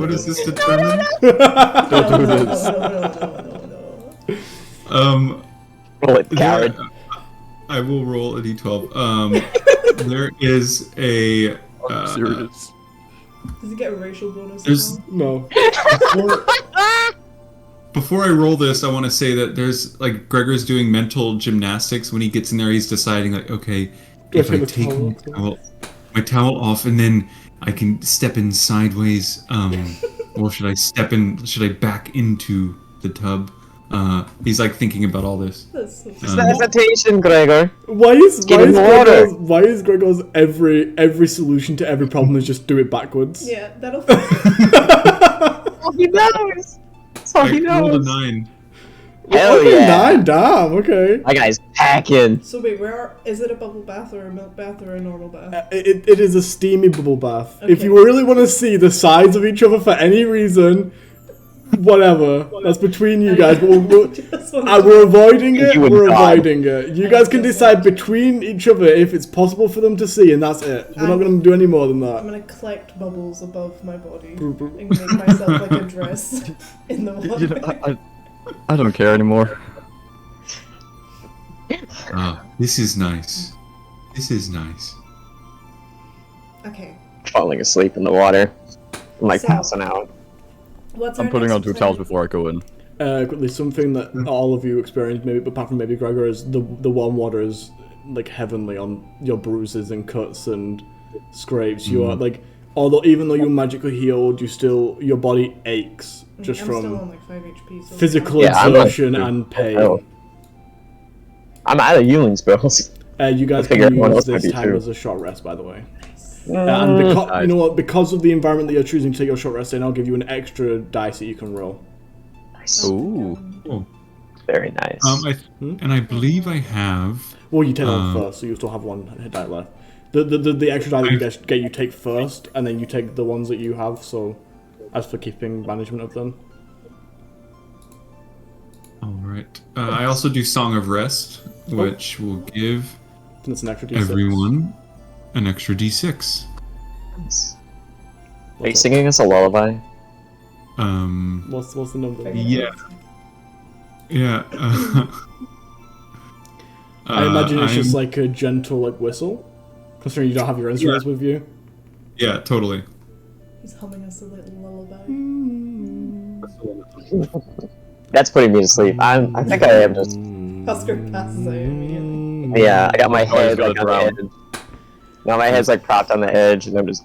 What does this determine? Don't do this. No. Roll it, coward. I will roll a d12. There is a. I'm serious. Does he get a racial bonus? There's- as well? No. Before I roll this, I want to say that there's like Gregor's doing mental gymnastics when he gets in there. He's deciding like, okay, if I take my towel off and then I can step in sideways, or should I step in? Should I back into the tub? He's like thinking about all this. That's so It's the hesitation, Gregor. Why is Get in the water. Gregor's every solution to every problem is just do it backwards? Yeah, that'll fix it. All he knows. That's all I he rolled a knows. 9. Hell Okay, yeah. 9, damn, okay. That guy's packing. So wait, is it a bubble bath or a milk bath or a normal bath? It is a steamy bubble bath. If Okay. you really want to see the sides of each other for any reason, whatever, that's between you guys. But Just wanted to- we're avoiding it. You would We're not. avoiding it. You guys can decide between each other if it's possible for them to see, and that's it. We're not going to do any more than I'm that. gonna collect bubbles above my body and make myself like a dress in the water. You know, I don't care anymore. This is nice. This is nice. Okay. Falling asleep in the water. I'm like So- passing out. What's I'm our putting next on 2 plan? towels before I go in. Quickly, something that all of you experienced, maybe apart from maybe Gregor, is the warm water is like heavenly on your bruises and cuts and scrapes. You are like, although even though you're magically healed, your body aches just I'm from still on like 5 HP. So physical Yeah, I'm on exertion two. and pain. Oh. I'm out of healing spells. You guys I figure can everyone use else would this be time too. as a short rest, by the way. And because, you know what, because of the environment that you're choosing to take your short rest in, I'll give you an extra dice that you can roll. Nice. Ooh. Very nice. And I believe I have. Well, you take that one first, so you still have one hit die left. The extra die that you get you take first, and then you take the ones that you have. So, as for keeping management of them, All right. I also do Song of Rest, which will give then it's an extra d6. everyone an extra d6. Nice. Are you singing us a lullaby? What's the number? Yeah. Yeah. I imagine it's just I'm- like a gentle like whistle, considering you don't have your instruments with you. Yeah, totally. He's humming us a little lullaby. That's putting me to sleep. I think I am just. Husker passes out immediately. Yeah, I got my Oh, he's head gonna like on the drown. edge. Now my head's like propped on the edge, and I'm just.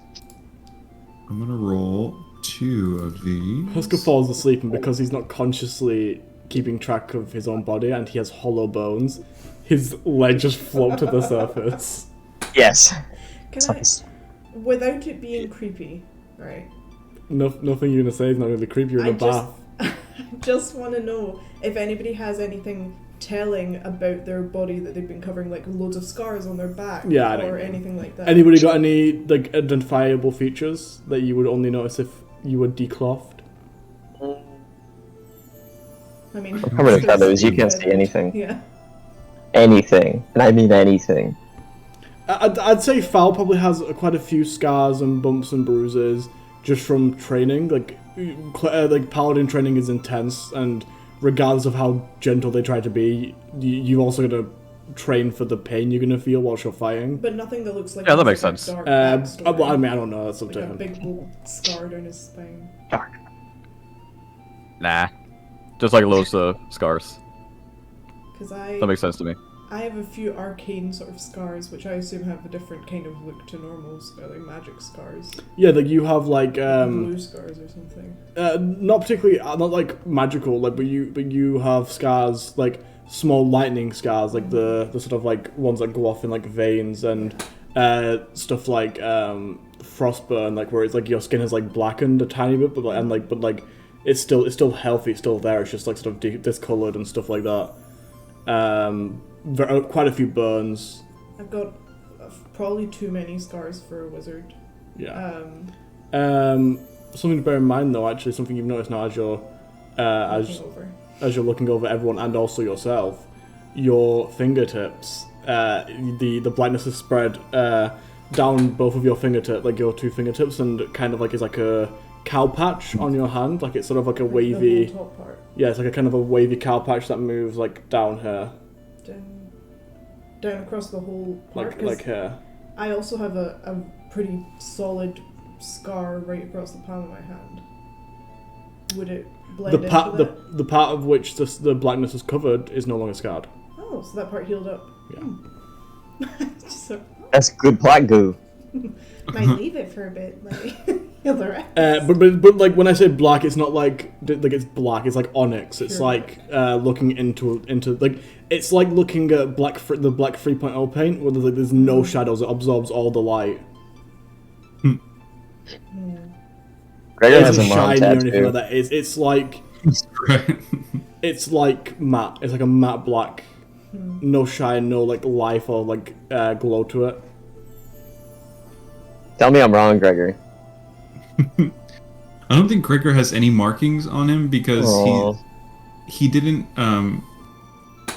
I'm gonna roll 2 of these. Husker falls asleep, and because he's not consciously keeping track of his own body and he has hollow bones, his legs just float to the surface. Yes. Can I, without it being creepy, right? Nothing you're gonna say is not really creepy. You're in a bath. I just want to know if anybody has anything telling about their body that they've been covering like loads of scars on their back Yeah, I know or what you mean. anything like that. Anybody got any like identifiable features that you would only notice if you were declothed? I mean, Covered in still feathers, you skin can't see feathered. anything. Yeah. Anything, and I mean anything. I'd say Foul probably has quite a few scars and bumps and bruises just from training. Like paladin training is intense, and regardless of how gentle they try to be, you also gotta train for the pain you're gonna feel whilst you're fighting. But nothing that looks like Yeah, that it's makes like a sense. dark Well, I backstory. mean, I don't know. That's up Like to a him. big bold scar down his spine. Nah. Just like loads of scars. Because That makes sense to me. I have a few arcane sort of scars, which I assume have a different kind of look to normals, or like magic scars, Yeah, like you have like blue scars or something. not particularly not like magical, like but you have scars like small lightning scars, like the sort of like ones that go off in like veins and stuff like frostburn, like where it's like your skin is like blackened a tiny bit, but like it's still healthy, it's still there. It's just like sort of discolored and stuff like that. Quite a few burns. I've got probably too many scars for a wizard. Yeah. Something to bear in mind though, actually, something you've noticed now as you're Looking over. as you're looking over everyone and also yourself, your fingertips, the blackness is spread down both of your fingertips, like your two fingertips, and kind of like is like a cow patch on your hand, like it's sort of like a Like wavy. the whole top part. Yeah, it's like a kind of a wavy cow patch that moves like down here, Down across the whole part. like 'cause here. I also have a pretty solid scar right across the palm of my hand. Would it blend The part into that? the part of which the blackness is covered is no longer scarred. Oh, so that part healed up. Yeah. Just so, That's good black goo. might leave it for a bit. Let me heal the rest. But like when I say black, it's not like it's black. It's like onyx. It's Pure like looking into like it's like looking at the black 3.0 paint where there's no shadows. It absorbs all the light. Gregor It has a doesn't mom shine or anything tattoo. like that. It's like Right. it's like matte. It's like a matte black. No shine, no like life or like glow to it. Tell me I'm wrong, Gregor. I don't think Gregor has any markings on him because Aw. he didn't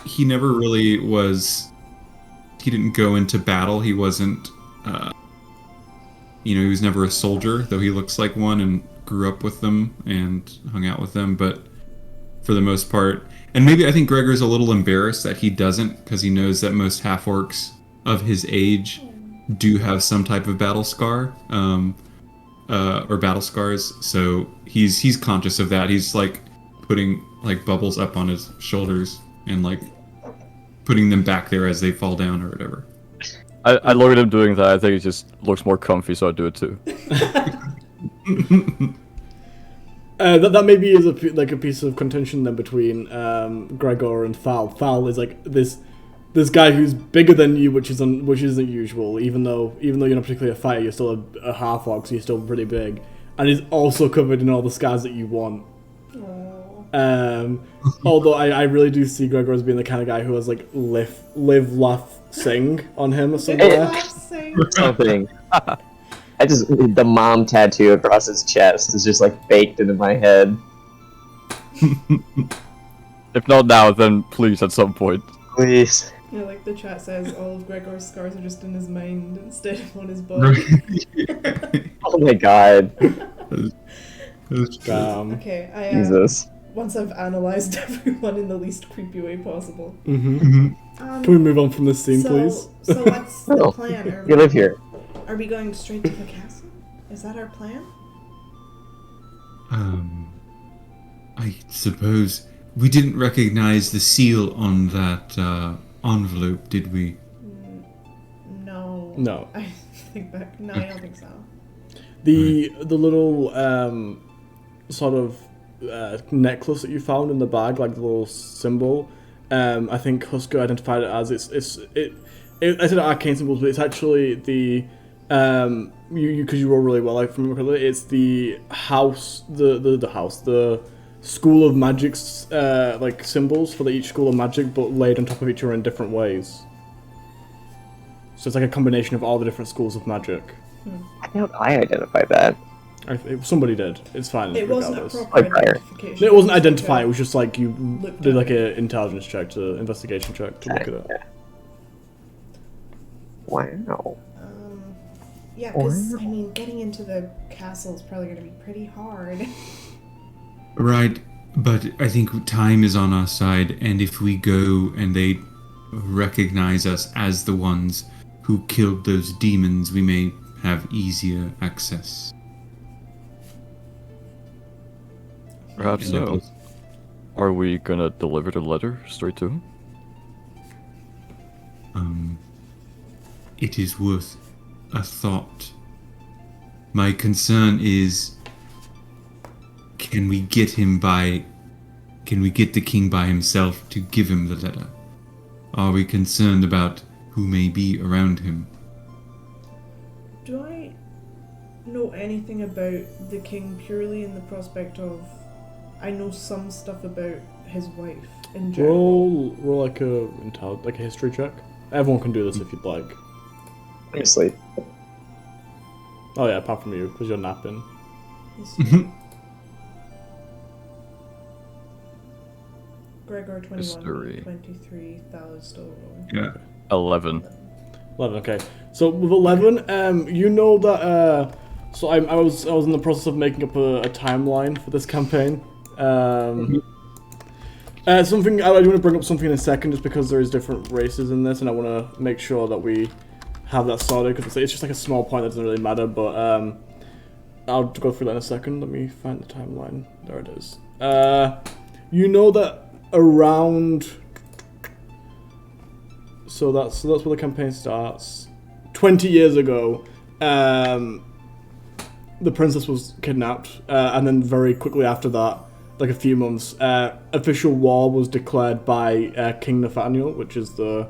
he never really was, he didn't go into battle. He wasn't he was never a soldier, though he looks like one and grew up with them and hung out with them, but for the most part, and maybe I think Gregor's a little embarrassed that he doesn't, because he knows that most half-orcs of his age do have some type of battle scar, or battle scars, so he's conscious of that. He's like putting like bubbles up on his shoulders and like putting them back there as they fall down or whatever. I look at him doing that. I think it just looks more comfy, so I do it too. That maybe is a piece of contention then between Gregor and Foul. Foul is like this guy who's bigger than you, which isn't usual. Even though you're not particularly a fighter, you're still a half orc, so you're still pretty big, and he's also covered in all the scars that you want. Although I really do see Gregor as being the kind of guy who has like live, laugh, sing on him or somewhere. Something. The mom tattoo across his chest is just like baked into my head. If not now, then please at some point. Please. Yeah, like the chat says, all of Gregor's scars are just in his mind instead of on his body. Oh my god. Okay, I Jesus. once I've analysed everyone in the least creepy way possible. Can we move on from this scene, please? So what's the Oh, plan? you live here. Are we going straight to the castle? Is that our plan? I suppose we didn't recognize the seal on that envelope, did we? No. No. I think back. No, I don't think so. The little sort of necklace that you found in the bag, like the little symbol. I think Husker identified it as I said arcane symbols, but it's actually the because you roll really well. Like from correctly, it's the house, the school of magic's like symbols for each school of magic, but laid on top of each other in different ways. So it's like a combination of all the different schools of magic. I doubt I identified that. Somebody did. It's fine. It wasn't a regardless. proper Like fire. identification. It wasn't It was identify. like It was just like you Looked did at like it. an intelligence check, to investigation check to look at it. Wow. yeah, because, I mean, getting into the castle is probably going to be pretty hard. Right, but I think time is on our side, and if we go and they recognize us as the ones who killed those demons, we may have easier access. Perhaps so. Are we gonna deliver the letter straight to him? It is worth a thought. My concern is, can we get the king by himself to give him the letter? Are we concerned about who may be around him? Do I know anything about the king purely in the prospect of I know some stuff about his wife in general? Roll like a history check. Everyone can do this if you'd like. Honestly. Oh yeah, apart from you, because you're napping. Gregor 21, History. 23, Thal is still rolling. Yeah. 11. 11. Okay. So with 11, you know that. So I was in the process of making up a timeline for this campaign. Something I want to bring up something in a second, just because there is different races in this, and I want to make sure that we have that sorted, because it's just like a small point that doesn't really matter. But I'll go through that in a second. Let me find the timeline. There it is. You know that around. So that's where the campaign starts. 20 years ago, the princess was kidnapped, and then very quickly after that, like a few months, official war was declared by King Nathaniel, which is the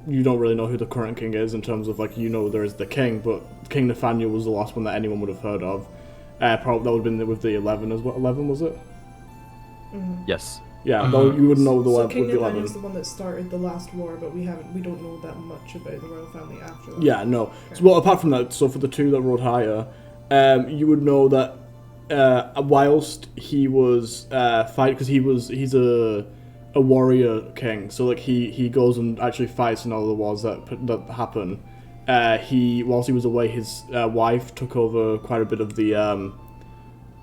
you don't really know who the current king is in terms of, like, you know there is the king, but King Nathaniel was the last one that anyone would have heard of. Probably that would have been with the 11 as well. 11 was it? Yes. Yeah, though you would know the So with King the 11. Nathaniel's the one that started the last war, but we don't know that much about the royal family after that. Yeah, no. Okay. So, well, apart from that, so for the two that rolled higher, you would know that whilst he was fight, because he's a warrior king, so like he goes and actually fights in all the wars that happen. Whilst he was away, his wife took over quite a bit of the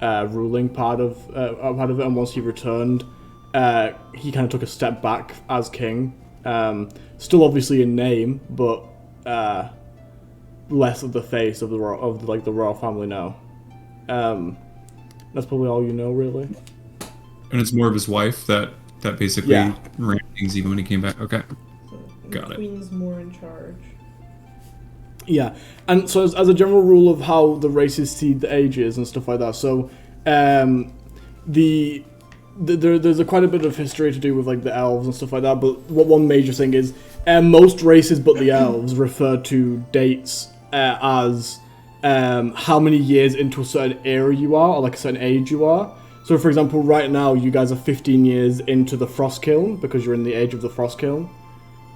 ruling part of it, and once he returned, he kind of took a step back as king. Still obviously in name, but less of the face of the royal family now. That's probably all you know, really. And it's more of his wife that basically Yeah. ran things even when he came back. Okay. So Got the it. queen's more in charge. Yeah, and so as a general rule of how the races see the ages and stuff like that, so there's quite a bit of history to do with like the elves and stuff like that, but one major thing is most races but the elves refer to dates as how many years into a certain era you are, or like a certain age you are. So for example, right now you guys are 15 years into the Frost Kiln, because you're in the age of the Frost Kiln.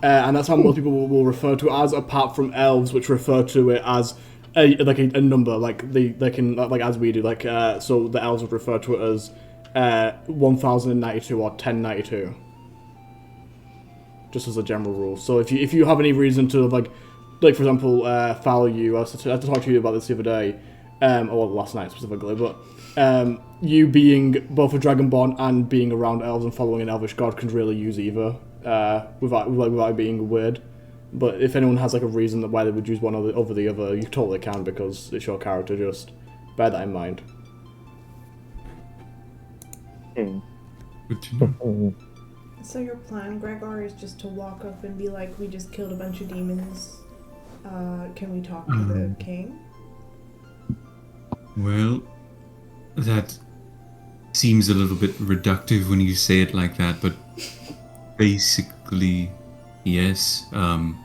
And that's how most people will refer to it as, apart from elves, which refer to it as a number, like as we do, so the elves would refer to it as 1092 or 1092, just as a general rule. So if you have any reason to like for example, follow you, I had to talk to you about this the other day, or last night specifically, but you being both a dragonborn and being around elves and following an elvish god can really use either. Without it being weird, but if anyone has like a reason that why they would use one over the other, you totally can, because it's your character. Just bear that in mind. Good to know. So your plan, Gregor, is just to walk up and be like, "We just killed a bunch of demons. Can we talk to the king?" Well, that seems a little bit reductive when you say it like that, but basically, yes. Don't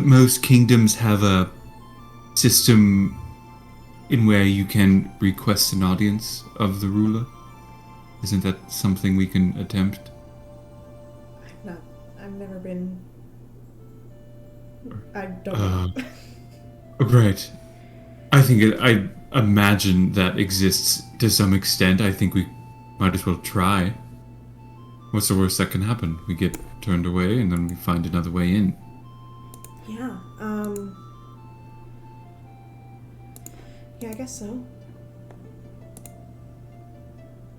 most kingdoms have a system in where you can request an audience of the ruler? Isn't that something we can attempt? I've never been. I don't know. Right. I imagine that exists to some extent. I think we might as well try. What's the worst that can happen? We get turned away and then we find another way in. Yeah, yeah, I guess so.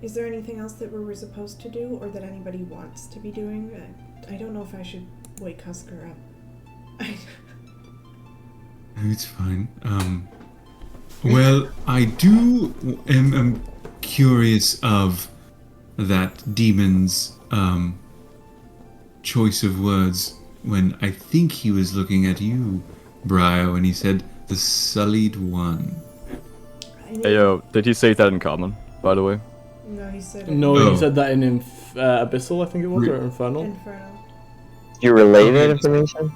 Is there anything else that we were supposed to do or that anybody wants to be doing? I don't know if I should wake Husker up. It's fine. Well, I am curious of that demon's choice of words when I think he was looking at you, Brio, and he said the Sullied One. Hey, yo, did he say that in common, by the way? No, he said No, Oh. he said that in Abyssal, I think it was, or Infernal. Infernal. You relay that Okay. information?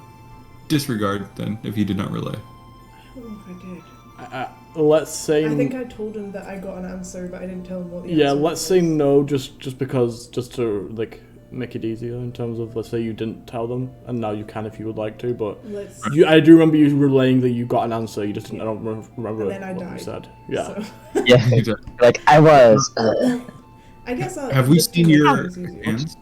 Disregard then if you did not relay. I don't know if I did. Let's say. I think I told him that I got an answer, but I didn't tell him what the Yeah, answer let's was. say no, just because, just to like make it easier in terms of, let's say you didn't tell them, and now you can if you would like to, but Let's. I do remember you relaying that you got an answer. You just didn't. I don't remember And then I what you died. said. Yeah. So. Yeah. You did. Like, I was. I guess I'll. Have we just seen do it your as easier. hands?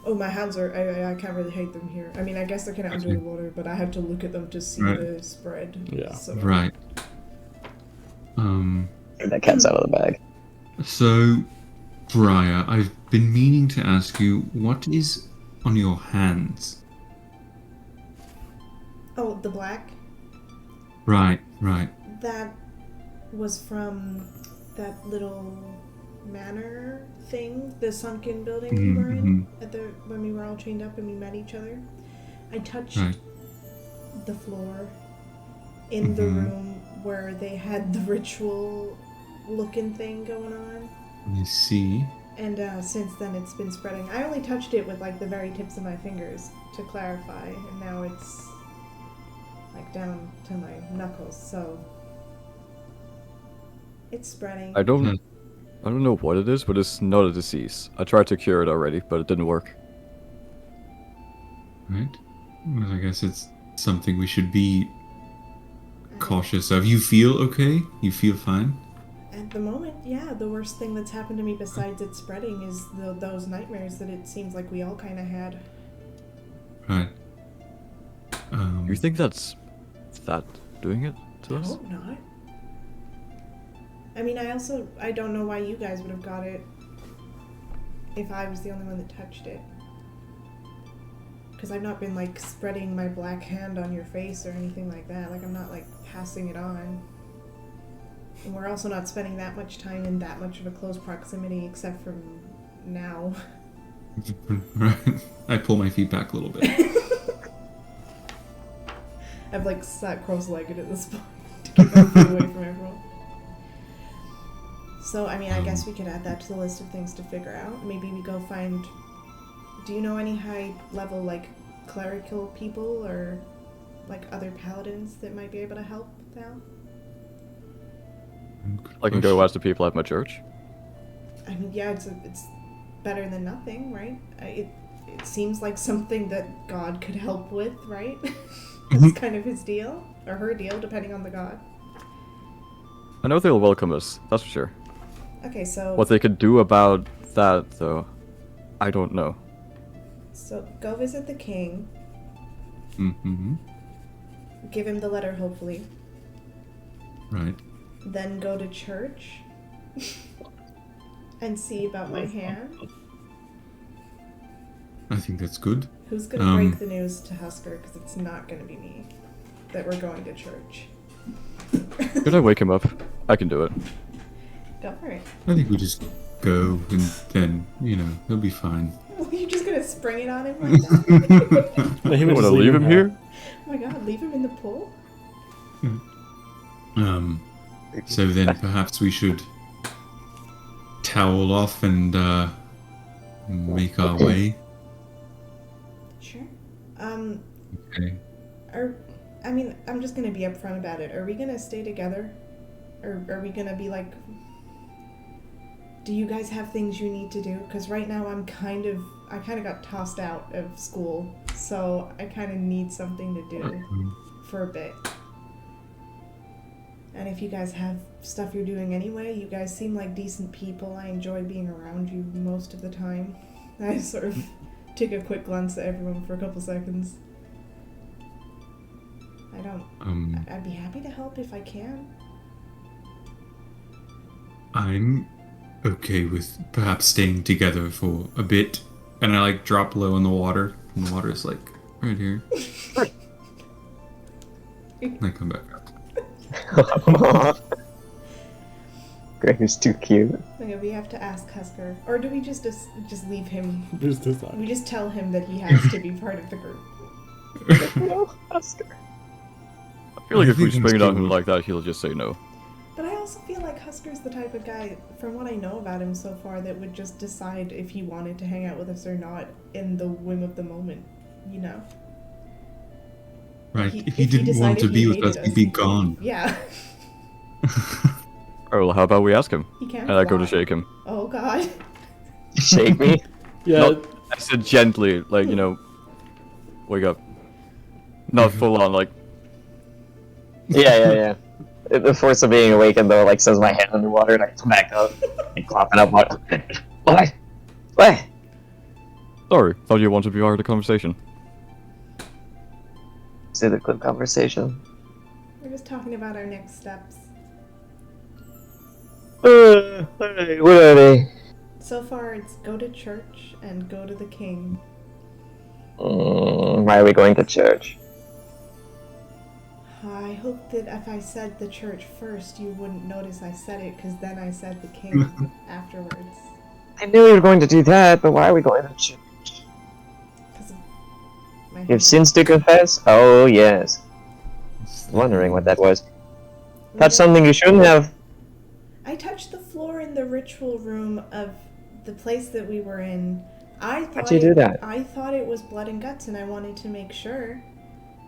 Oh, my hands are. I can't really hate them here. I mean, I guess they're kind of under the water, but I have to look at them to see Right. the spread. Yeah. So. Right. That cat's out of the bag. So, Briar, I've been meaning to ask you, what is on your hands? Oh, the black. Right. That was from that little manor thing, the sunken building we were in at the when we were all chained up and we met each other. I touched Right. the floor in the room where they had the ritual looking thing going on. You see. And since then it's been spreading. I only touched it with like the very tips of my fingers to clarify, and now it's like down to my knuckles, so it's spreading. I don't know what it is, but it's not a disease. I tried to cure it already, but it didn't work. Right. Well, I guess it's something we should be cautious of. You feel okay? You feel fine? At the moment, yeah, the worst thing that's happened to me besides it spreading is those nightmares that it seems like we all kind of had. Right. You think that's that doing it to I us? hope not. I mean, I don't know why you guys would have got it if I was the only one that touched it. Because I've not been, like, spreading my black hand on your face or anything like that. Like, I'm not, like, passing it on. And we're also not spending that much time in that much of a close proximity, except for now. Right. I pull my feet back a little bit. I've, like, sat cross-legged at this point to keep my feet away from everyone. So, I mean, I guess we could add that to the list of things to figure out. Maybe we go find... Do you know any high-level, like, clerical people or, like, other paladins that might be able to help now? I can go ask the people at my church. I mean, yeah, it's better than nothing, right? It seems like something that God could help with, right? It's kind of his deal, or her deal, depending on the god. I know they'll welcome us, that's for sure. Okay, so... What they could do about that, though, I don't know. So, go visit the king. Mm-hmm. Give him the letter, hopefully. Right. Then go to church. And see about my hand. I think that's good. Who's gonna break the news to Husker? Because it's not gonna be me. That we're going to church. Could I wake him up? I can do it. Go for it. I think we just go and then, he'll be fine. You're just gonna spring it on him like that? You want to leave him here? Oh my god, leave him in the pool? So then perhaps we should towel off and make our way. Sure. Okay. I'm just gonna be upfront about it. Are we gonna stay together? Or are we gonna be like, do you guys have things you need to do? Because right now I kind of got tossed out of school, so I kind of need something to do for a bit. And if you guys have stuff you're doing anyway, you guys seem like decent people. I enjoy being around you most of the time. I sort of took a quick glance at everyone for a couple seconds. I'd be happy to help if I can. I'm okay with perhaps staying together for a bit. And I like drop low in the water. And the water's like right here. And I come back up. Greg is too cute. Okay, we have to ask Husker. Or do we just leave him? Just decide. We just tell him that he has to be part of the group. No, Husker. I feel like I if we think spring it on that's him like that, he'll just say no. But I also feel like Husker's the type of guy, from what I know about him so far, that would just decide if he wanted to hang out with us or not in the whim of the moment, you know? Right. If he didn't want to be with us, he'd be gone. Yeah. Oh, well, how about we ask him? He can't And I go to fly. shake him. Oh god. Shake me. Yeah. Not- I said gently, like, wake up. Not full on, like, Yeah. The force of being awakened, though, like, says my head underwater, and I come back up, and clopping up. What? sorry, thought you wanted to be part of the conversation. Is it a good conversation? We're just talking about our next steps. Alright, what are they? So far, it's go to church and go to the king. Why are we going to church? I hope that if I said the church first, you wouldn't notice I said it, because then I said the king afterwards. I knew you were going to do that, but why are we going to church? Because of my You have sins to confess? Oh, yes. Wondering what that was. Touch something you shouldn't have. I touched the floor in the ritual room of the place that we were in. How'd you do that? I thought it was blood and guts, and I wanted to make sure.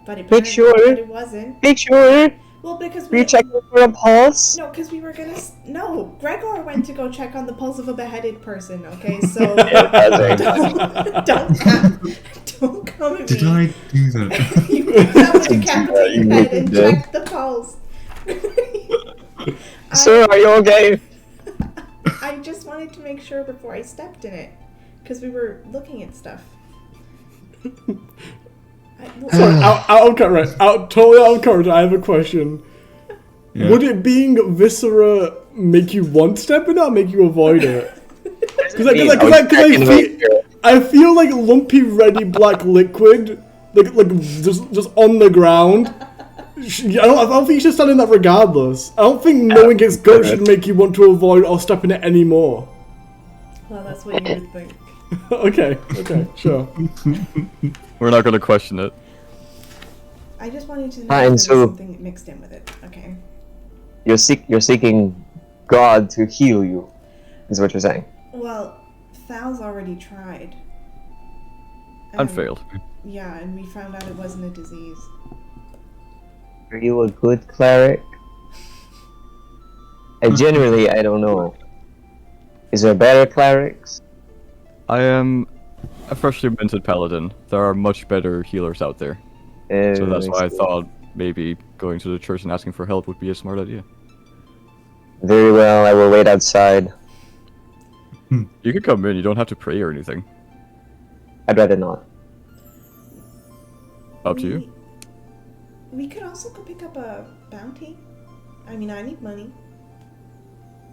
But Make sure? but it wasn't. Make sure. Well, because Were you checking for a pulse? No, because we were gonna. No, Gregor went to go check on the pulse of a beheaded person. Okay, so don't come at Did me. I do that? You picked up a decapitated You head and did. checked the pulse. Sir, are you okay? I just wanted to make sure before I stepped in it, because we were looking at stuff. Sorry, totally out of character, I have a question. Yeah. Would it being viscera make you want to step in it or make you avoid it? I feel like lumpy, reddy black liquid, like just on the ground. I don't think you should stand in that regardless. I don't think knowing it's good should make you want to avoid or step in it anymore. Well, that's what you would think. Okay, sure. We're not going to question it. I just wanted to know Fine, if there was so- something mixed in with it. Okay. You're seeking God to heal you, is what you're saying. Well, Thal's already tried. And failed. Yeah, and we found out it wasn't a disease. Are you a good cleric? I don't know. Is there better clerics? I am a freshly minted paladin. There are much better healers out there. So that's why I thought maybe going to the church and asking for help would be a smart idea. Very well, I will wait outside. You can come in, you don't have to pray or anything. I'd rather not. Up to you. We could also go pick up a bounty. I mean, I need money.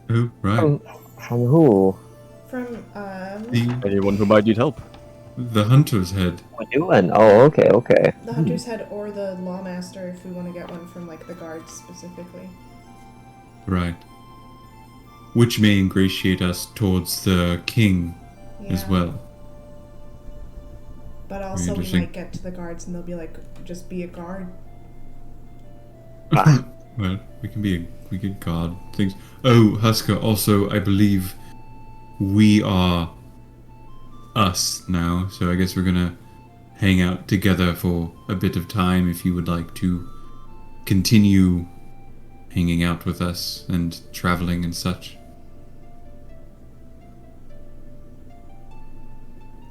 Oh, right. From who? From, Anyone who might need help. The hunter's head. What you doing? Oh, okay. the Hunter's Head or the Lawmaster if we want to get one from, like, the guards specifically. Right. Which may ingratiate us towards the king as Yeah. well. But also we interesting. might get to the guards and they'll be like, just be a guard. Well, we can guard things. Oh, Husker, also, I believe we are us now, so I guess we're gonna hang out together for a bit of time if you would like to continue hanging out with us and traveling and such.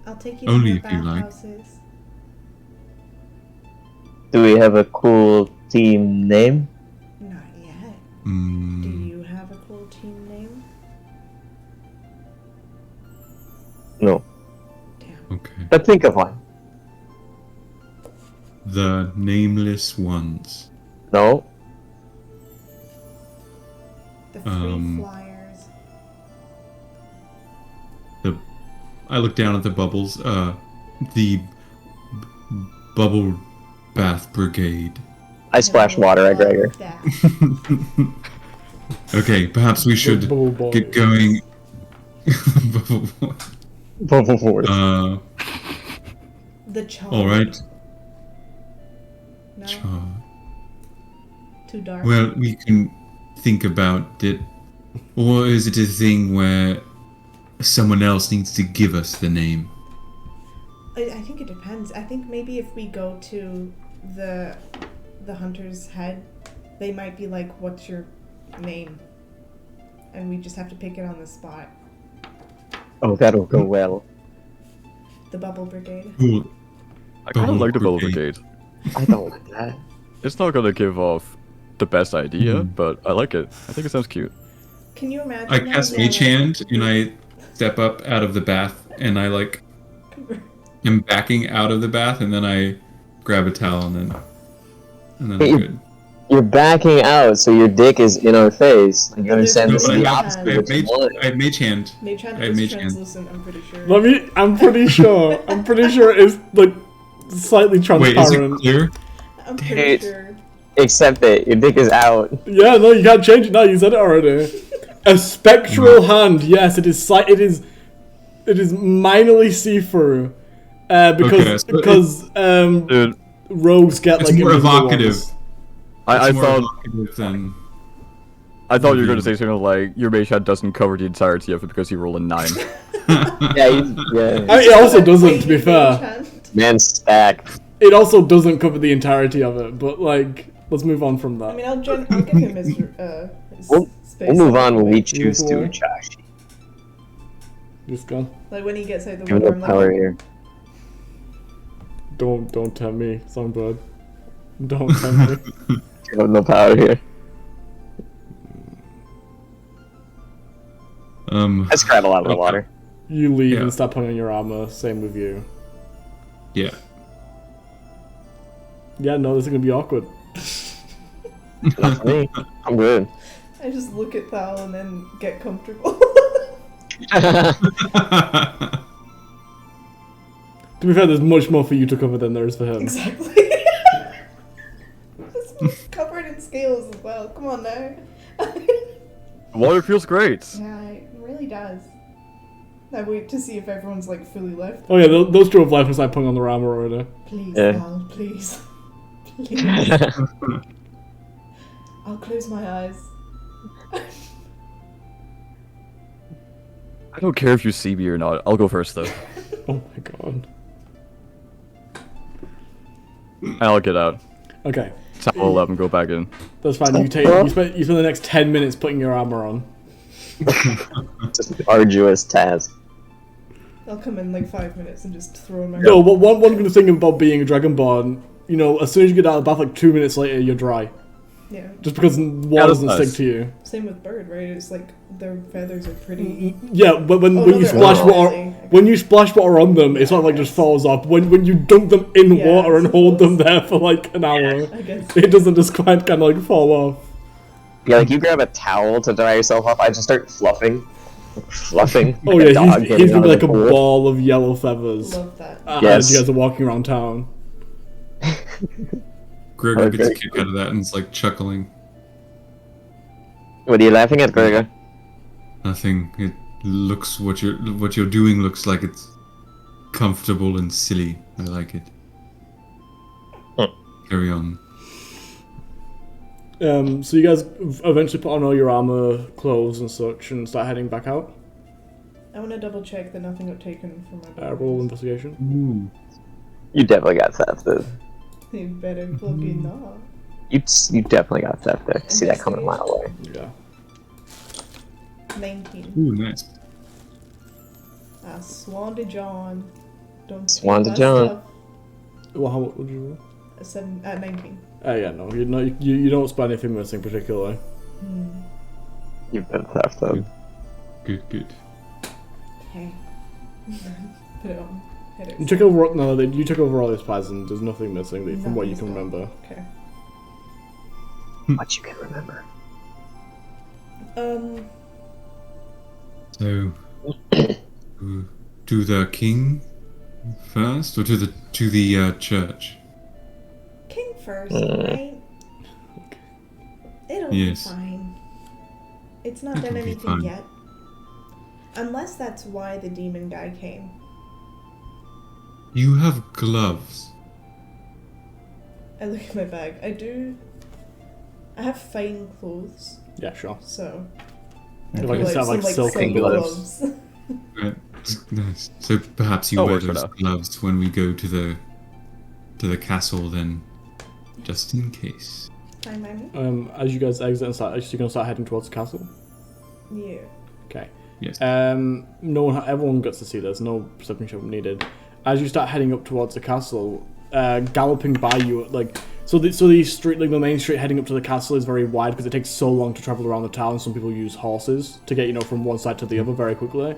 I'll take you Only to the if you like. bathhouses. Do we have a cool team name? Not yet. Do Mm, you have a cool team name? No. Damn. okay. But think of one. The Nameless Ones. No. The Three Flyers. I look down at the bubbles. The Bubble Bath Brigade. I splash water at Gregor. That. Okay, perhaps we should Bubble boy. get going. Bubble Boy. Bubble Force. The Charm. All right. No, too dark. Well, we can think about it. Or is it a thing where someone else needs to give us the name? I think it depends. I think maybe if we go to the hunter's head, they might be like, "What's your name?" And we just have to pick it on the spot. Oh, that'll go well. The Bubble Brigade. Cool. I kind of Bubble like the Bubble Brigade. Brigade. I don't like that. It's not gonna give off the best idea, Mhm. but I like it. I think it sounds cute. Can you imagine? I that? cast Yeah, Mage Hand and I step up out of the bath and I am backing out of the bath and then I grab a towel and then I'm good. You're backing out, so your dick is in our face. Like, you understand? No, This is but the I opposite have of what you want. Mage Hand. Mage Hand I have is Mage Hand. translucent, I'm pretty sure. I'm pretty sure. I'm pretty sure it's like slightly Wait, transparent. is it clear? I'm pretty Dude. sure. Accept it. Your dick is out. Yeah, no, you can't change it now. You said it already. A spectral hand. Yes, it is. It is minorly see-through. Okay, so Because Dude, rogues get It's like more invisible evocative. ones. I It's more thought evocative than... you were gonna say something like your mage hand doesn't cover the entirety of it because you roll a 9. Yeah, yeah. I mean, it also doesn't, to be Mage fair. Hand. Man, stack. It also doesn't cover the entirety of it. But like, let's move on from I that. mean, I'll give him his We'll space. We'll move on when we choose Move to, away. Josh. Just go. Like when he gets out the Give window, him I'm the power like, here. Don't tempt me, Songbird. Don't tempt me. Give him the power here. I scrap a lot of the water. You leave Yeah. and start putting on your armor. Same with you. Yeah. Yeah, no, this is gonna be awkward. Not for me. I'm good. I just look at Thal and then get comfortable. To be fair, there's much more for you to cover than there is for him. Exactly. It's covered in scales as well. Come on now. Water feels great. Yeah, it really does. I wait to see if everyone's like fully left. Oh yeah, those two have left and start putting on their armor already. Please, Yeah. Thal, please. Please. I'll close my eyes. I don't care if you see me or not. I'll go first though. Oh my god. I'll get out. Okay, Towel 11, go back in. that's fine. You spend the next 10 minutes putting your armor on. Just an arduous task. I'll come in like 5 minutes and just throw in my. No, but one good thing about being a dragonborn, you know, as soon as you get out of the bath, like 2 minutes later, you're dry. Yeah. Just because water doesn't that's stick nice. to you. Same with bird, right? It's like their feathers are pretty. Yeah, but when Oh, you no, they're splash all water, really- when you splash water on them, it's not like just falls off. When you dunk them in Yeah, water and I hold them suppose. there for like an hour, I guess. it doesn't just kind of like fall off. Yeah, like you grab a towel to dry yourself off, I just start fluffing. Fluffing. Oh like a yeah, dog he's getting gonna be out like of a the pool. ball of yellow feathers Love that. Yes. as you guys are walking around town. Gregor gets a Okay. kick out of that and is like chuckling. What are you laughing at, Gregor? Nothing. It looks what you're doing looks like it's comfortable and silly. I like it. Carry on. So you guys eventually put on all your armor, clothes, and such, and start heading back out. I want to double check that nothing got taken from my body. Roll investigation. Ooh. You definitely got thefted. You better fucking not. You definitely got that there. See that coming a mile away. Yeah. 19. Ooh, nice. Swan to John. Don't Swan steal to my John. stuff. Well, how would you roll? 19. Yeah, no, you don't spot anything missing particularly. You've been theft though. Good. Okay. Put it on. Hit it. You took over all his pads and there's nothing missing from what you can Nothing's remember. Okay. What you can remember. So, to the king first, or to the church? King first, right? It'll Yes. be fine. It's not It'll done be anything fine. yet. Unless that's why the demon guy came. You have gloves. I look at my bag. I have fine clothes, Yeah, sure. so. If feel I can sound like silk silk gloves. Right. Nice. So perhaps you Oh, wear works for those now. gloves when we go to the castle, then, just in case. Fine by me? As you guys exit and start, you're gonna start heading towards the castle. Yeah. Okay. Yes. Everyone gets to see this. No perception check needed. As you start heading up towards the castle, galloping by you, like the street, like the main street heading up to the castle is very wide because it takes so long to travel around the town. Some people use horses to get from one side to the other very quickly.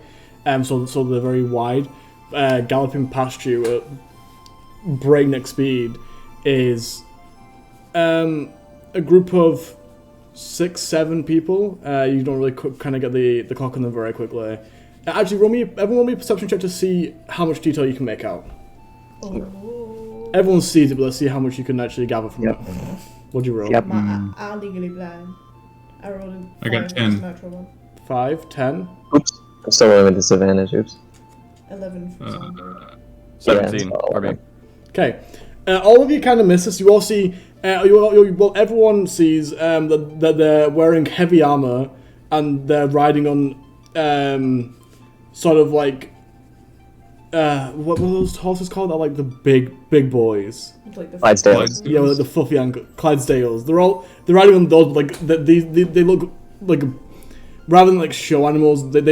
So they're very wide. Galloping past you at breakneck speed is a group of 6-7 people. You don't really kind of get the clock on them very quickly. Actually, everyone roll me a perception check to see how much detail you can make out. Oh. Everyone sees it, but let's see how much you can actually gather from Yep. it. What'd you roll? Yep. I'm legally blind. I rolled a I got 5, 10. it's a natural one. 5, 10. Oops. I'm still rolling with disadvantage. Oops. 11 for some. 17 Yeah, for me. Okay. All of you kind of miss this. You all see. Everyone sees that they're wearing heavy armor and they're riding on sort of like what were those horses called? They're like the big boys. Like the Clydesdales. Yeah, like the fluffy Clydesdales. They're riding on those, but like they look like, rather than like show animals, they're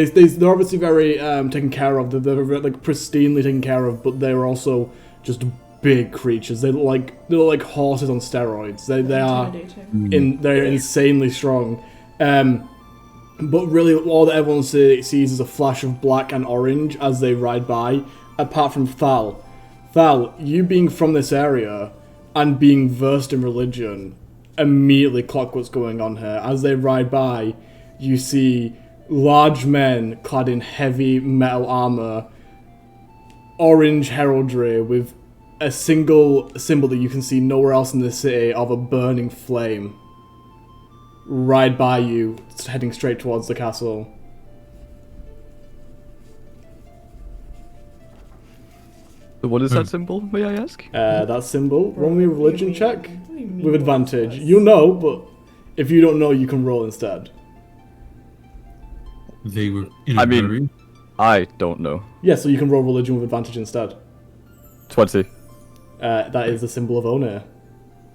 obviously very taken care of. They're like pristinely taken care of, but they're also just big creatures. They look like horses on steroids. They are they're insanely strong. But really, all that everyone sees is a flash of black and orange as they ride by, apart from Thal. Thal, you being from this area and being versed in religion, immediately clock what's going on here. As they ride by, you see large men clad in heavy metal armor, orange heraldry with a single symbol that you can see nowhere else in the city of a burning flame ride by you, heading straight towards the castle. So what is that symbol, may I ask? That symbol, roll me a religion check What do you mean, with advantage. what's You know, but if you don't know, you can roll instead. They were in a I mean- hurry. I don't know. Yeah, so you can roll religion with advantage instead. 20. That is the symbol of Onir.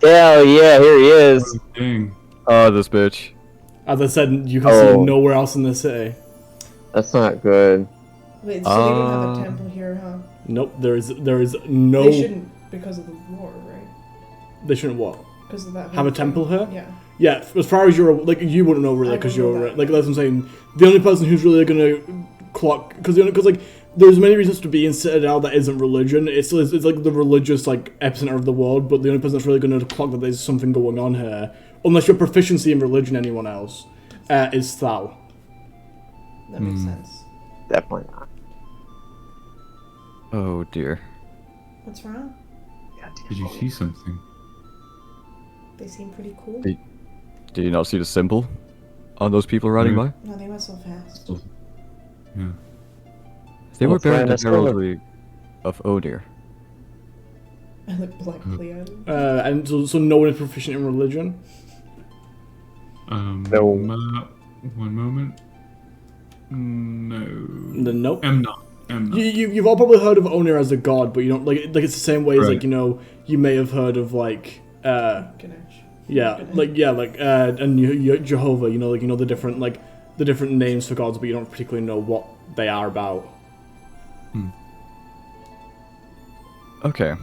Hell yeah, here he is. Oh, dang. Oh, this bitch. As I said, you can see Oh. nowhere else in the city. That's not good. Wait, so they don't have a temple here, huh? Nope, there is no. They shouldn't, because of the war, right? They shouldn't what? Because of that. Have whole a thing. temple here? Yeah. Yeah, as far as you're like, you wouldn't know really I because don't know you're that. like that's what I'm saying. The only person who's really gonna clock because like there's many reasons to be in Citadel that isn't religion. It's like the religious like epicenter of the world, but the only person that's really gonna clock that there's something going on here, unless your proficiency in religion, anyone else, is Thal. That makes sense. Definitely not. Oh dear. What's wrong? Did you see something? They seem pretty cool. Hey. Did you not see the symbol on those people riding by? No, they went so fast. Yeah. They Well, were bearing the that's cool. heraldry of Odir. I look blankly at him. And so no one is proficient in religion. No. One moment. No. Then nope. I'm not. You've all probably heard of Onir as a god, but you don't like it's the same way as like Right. you may have heard of like Ganesh. Yeah, and Jehovah. The different the different names for gods, but you don't particularly know what they are about. Okay.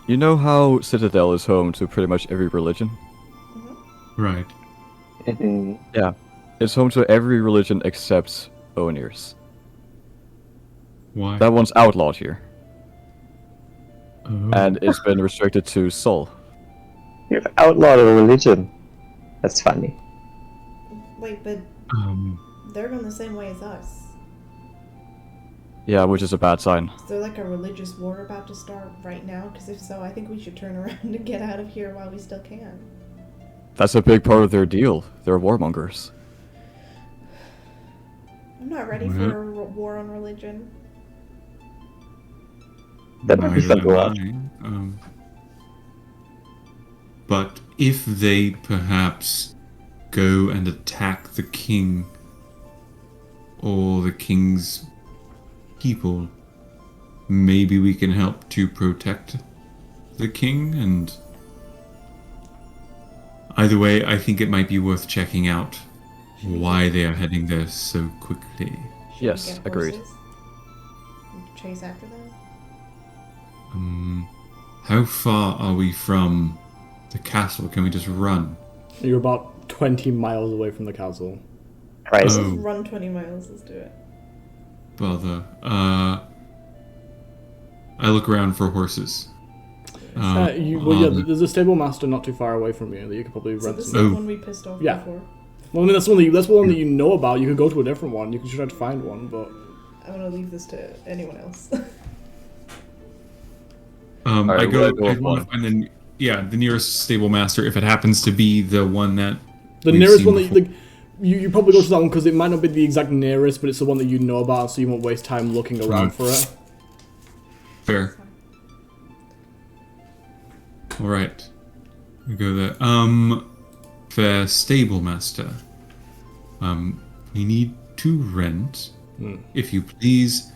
You know how Citadel is home to pretty much every religion? Right. Yeah. It's home to every religion except Onir's. Why? That one's outlawed here. Oh. And it's been restricted to Sol. You've outlawed a religion. That's funny. Wait, but they're going the same way as us. Yeah, which is a bad sign. Is there like a religious war about to start right now? Because if so, I think we should turn around and get out of here while we still can. That's a big part of their deal. They're warmongers. I'm not ready for a war on religion. That might be fun to watch. But if they perhaps go and attack the king or the king's people, maybe we can help to protect the king. And either way, I think it might be worth checking out why they are heading there so quickly. Should we Yes, get agreed. horses and chase after them? How far are we from the castle? Can we just run? You're about 20 miles away from the castle. Right. Let's Oh. just run 20 miles. Let's do it. Bother. I look around for horses. There's a Stablemaster not too far away from you that you could probably So rent this is some. the one we pissed off Yeah. before. Well, I mean, that's one that you know about. You could go to a different one. You could try to find one, but I'm gonna leave this to anyone else. Alright, I we'll go. go I with want to find the nearest stable master, if it happens to be the one that the we've nearest seen one that before. you probably go to that one because it might not be the exact nearest, but it's the one that you know about, so you won't waste time looking around for it. Fair. All right, we go there. Fair stable master. We need to rent, if you please.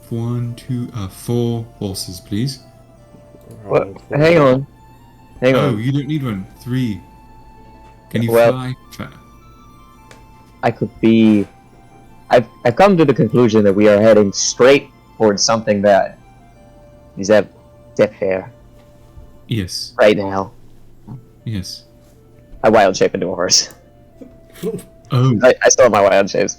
4 horses, please. What? Hang on. Hang Oh, on. you don't need one. 3. Can you Well- fly? I could be. I've come to the conclusion that we are heading straight towards something bad. Is that fair? Yes. Right now, Yes. I wild shape into a horse. Oh. I still have my wild shapes.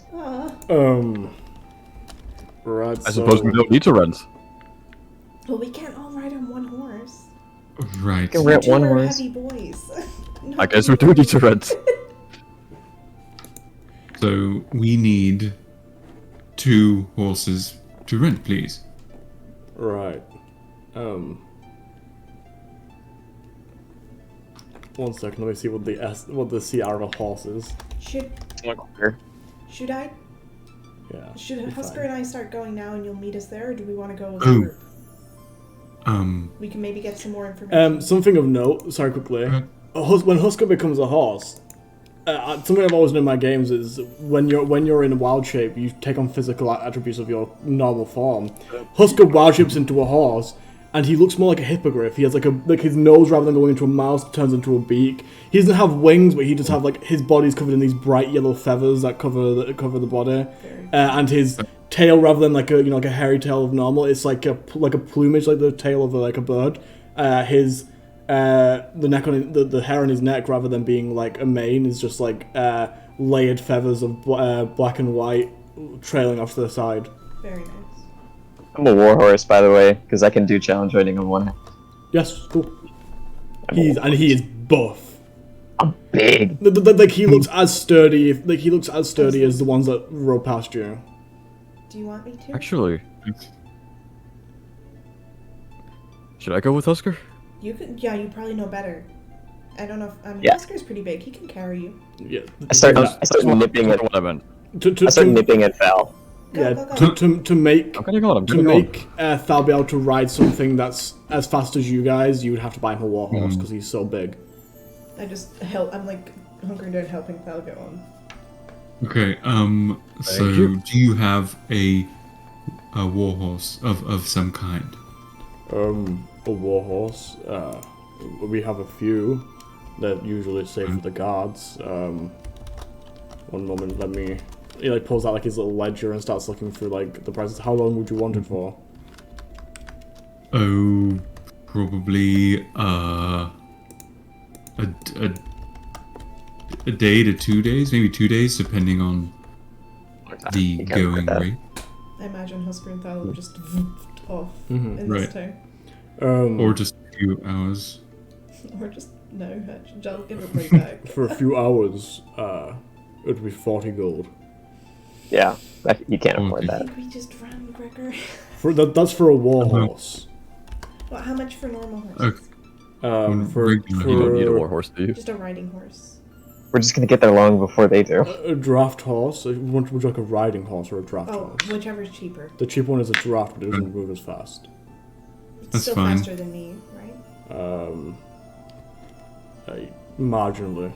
Right. I suppose we don't need to rent. Well, we can't all ride on one horse. Right. Can rent Two one are horse. heavy boys. I guess we do need to rent. So we need 2 horses to rent, please. Right. One second. Let me see what the CR of a horse is. Should I? Yeah. Should be Husker fine. and I start going now and you'll meet us there, or do we want to go as a Oh. group? We can maybe get some more information. Something of note. Sorry, quickly. Uh-huh. When Husker becomes a horse, something I've always known in my games is when you're in wild shape, you take on physical attributes of your normal form. Husker wild shapes into a horse, and he looks more like a hippogriff. He has like his nose, rather than going into a mouth, turns into a beak. He doesn't have wings, but he just have his body's covered in these bright yellow feathers that cover the body, and his tail, rather than like a hairy tail of normal, it's like a plumage, like the tail of a bird. The neck on the hair on his neck, rather than being like a mane, is just like layered feathers of black and white trailing off to the side. Very nice. I'm a warhorse, by the way, because I can do challenge rating on one hand. Yes, cool. He is buff. I'm big. Like he looks as sturdy. As the ones that rode past you. Do you want me to? Actually, should I go with Husker? You could. Yeah, you probably know better. I don't know if Yeah. Husker's pretty big. He can carry you. Yeah. I start That's nipping not at. what I meant. I start nipping at Val. Go, go, go. To make I'm gonna go on. I'm to gonna go on. make Thal be able to ride something that's as fast as you guys, you would have to buy him a warhorse because he's so big. I just help. I'm like hunkering down, helping Thal go on. Okay. So you. do you have a warhorse of some kind? A warhorse. We have a few that usually save for the guards. One moment, let me. He like pulls out like his little ledger and starts looking through like the prices. How long would you want it for? Oh, probably a day to 2 days, maybe 2 days, depending on the going rate. I imagine Husker and Thal will just off Mhm. in Right. this time. Or just a few hours. Or just, no, actually, I'll give it right back. For a few hours, it would be 40 gold. Yeah, you can't afford I that. think we just ran Gregor. That's for a war horse. Well, how much for normal horses? Okay. For Regular. You don't need a warhorse, do you? Just a riding horse. We're just gonna get there long before they do. a draft horse. Would you like a riding horse or a draft Oh, horse? whichever's cheaper. The cheap one is a draft, but it doesn't move as fast. It's That's still fine. faster than me, right? Marginally.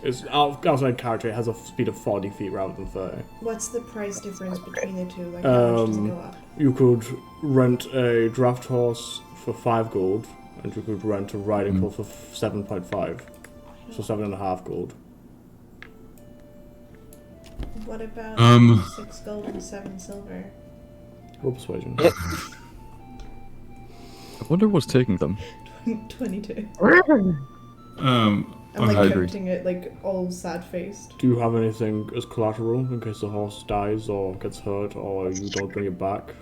It's outside character. It has a speed of 40 feet rather than 30. What's the price difference between the two? Like, how much does it go up? You could rent a draft horse for 5 gold, and you could rent a riding horse for 7.5. So 7.5 gold. What about 6 gold and 7 silver? Roll persuasion. I wonder what's taking them. 22. Um, I'm like I agree. counting it, like all sad faced. Do you have anything as collateral in case the horse dies or gets hurt or you don't bring it back?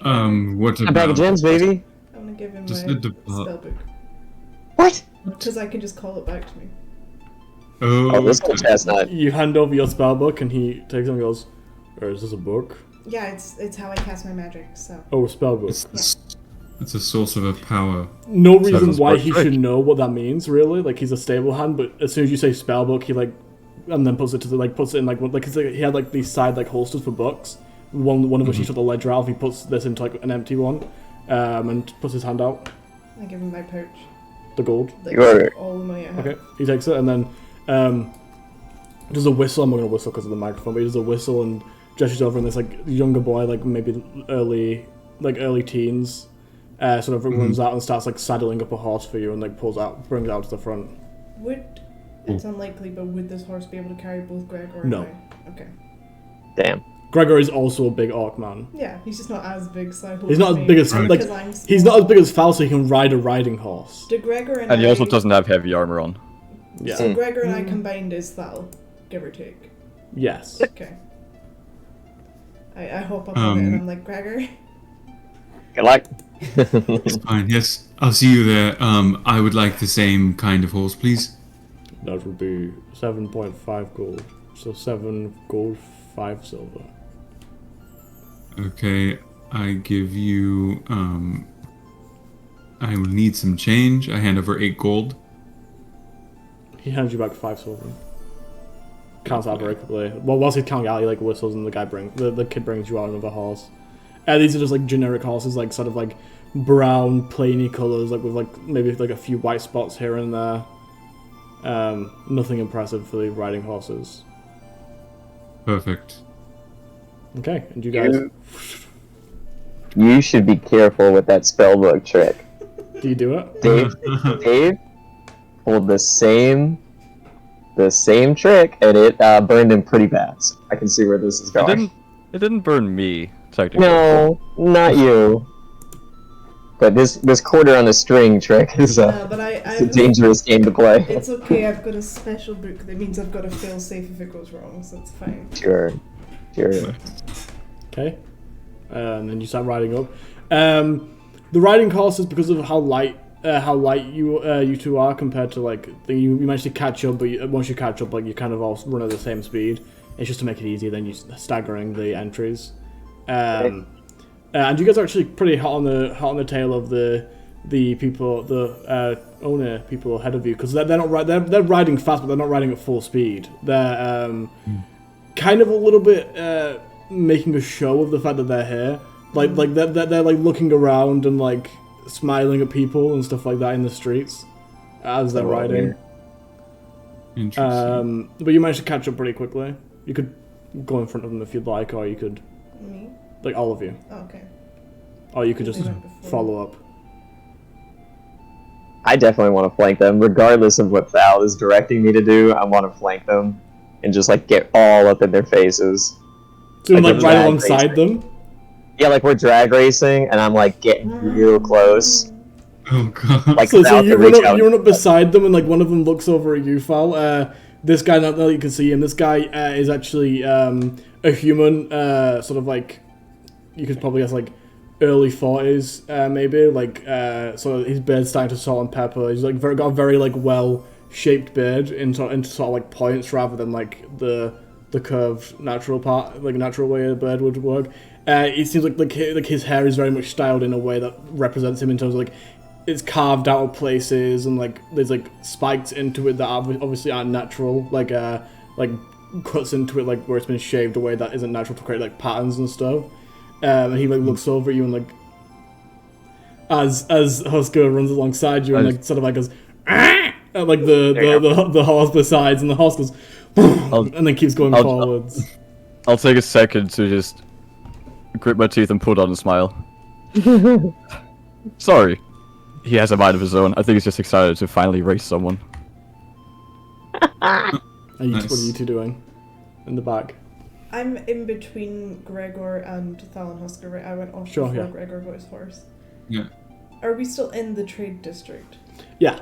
what A bag of about? gems, baby. I'm gonna give him Just my a spell book. What? Because I can just call it back to me. Oh, this Okay. old chestnut. You hand over your spell book and he takes it and goes, or is this a book? Yeah, it's how I cast my magic, so. Oh, a spell book. It's a source of a power. No So reason it's why worth he trick. should know what that means, really. Like, he's a stable hand, but as soon as you say spell book, he, like, and then puts it to the, like, puts it in, like, cause he had, like, these side, like, holsters for books. One of which he took the ledger out, he puts this into, like, an empty one, and puts his hand out, I give him my pouch. the gold. Like, You're- all the money I have. Okay, he takes it, and then, does a whistle. I'm not gonna whistle because of the microphone, but he does a whistle and gestures over, and this, like, younger boy, like, maybe early teens, sort of runs out and starts, like, saddling up a horse for you and, like, brings it out to the front. It's unlikely, but would this horse be able to carry both Gregor and No. I? Okay. Damn. Gregor is also a big orc man. Yeah, he's just not as big, so I hope He's not as big as, maybe like, because I'm small. he's not as big as Fal, so he can ride a riding horse. Do Gregor and And he I... also doesn't have heavy armor on. Yeah. So Gregor and I combined is Thal, give or take. Yes. Okay. I hop up on it and I'm like, Gregor? Good luck. It's fine. Yes, I'll see you there. I would like the same kind of horse, please. That would be 7.5 gold. So 7 gold, 5 silver. Okay, I give you. I will need some change. I hand over 8 gold. He hands you back 5 silver. Counts out very quickly. Well, whilst he's counting out, he like whistles and the kid brings you out another horse. These are just like generic horses, like sort of like brown, plainy colours, like with like maybe like a few white spots here and there. Nothing impressive for the riding horses. Perfect. Okay, and you guys, You should be careful with that spellbook trick. do you do it? Dave pulled the same trick, and it burned him pretty bad. So I can see where this is going. It didn't burn me, technically. No, not you. But this quarter on the string trick is But it's a dangerous game to play. It's okay, I've got a special book that means I've got to fail safe if it goes wrong, so it's fine. Sure. Okay, and then you start riding up. The riding horses, because of how light you two are compared to like you manage to catch up, but once you catch up, like you kind of all run at the same speed. It's just to make it easier. Then you staggering the entries, and you guys are actually pretty hot on the tail of the people, the owner people ahead of you, because they're riding fast, but they're not riding at full speed. They're kind of a little bit making a show of the fact that they're here. Like they're like looking around and like smiling at people and stuff like that in the streets as they're riding. Interesting. But you managed to catch up pretty quickly. You could go in front of them if you'd like, or you could Me? like all of you, Oh, okay. or you could just They went before. follow up. I definitely want to flank them, regardless of what Thal is directing me to do. I want to flank them and just like get all up in their faces. So like we're right drag alongside racing. them? Yeah, like we're drag racing, and I'm like getting real close. Oh god. Like So about you to reach run, up, out. you run up beside them, and like one of them looks over at you, Fal. This guy, not that you can see him, this guy is actually a human, sort of like, you could probably guess like early 40s, maybe. Like, so his beard's starting to salt and pepper. He's like got a very like well-shaped beard into sort of like points rather than like the curved natural part, like natural way a beard would work. It seems like his hair is very much styled in a way that represents him in terms of like it's carved out of places and like there's like spikes into it that obviously aren't natural, like cuts into it like where it's been shaved away that isn't natural to create like patterns and stuff. And he like looks over at you and like as Husker runs alongside you and like sort of like goes at like the horse besides, and the horse goes and then keeps going forwards. I'll take a second to just grit my teeth and put on a smile. Sorry. He has a mind of his own. I think he's just excited to finally race someone. What are you Nice. two doing in the back? I'm in between Gregor and Thal and Husker, right? I went off before Gregor got his horse. Yeah. Are we still in the trade district? Yeah.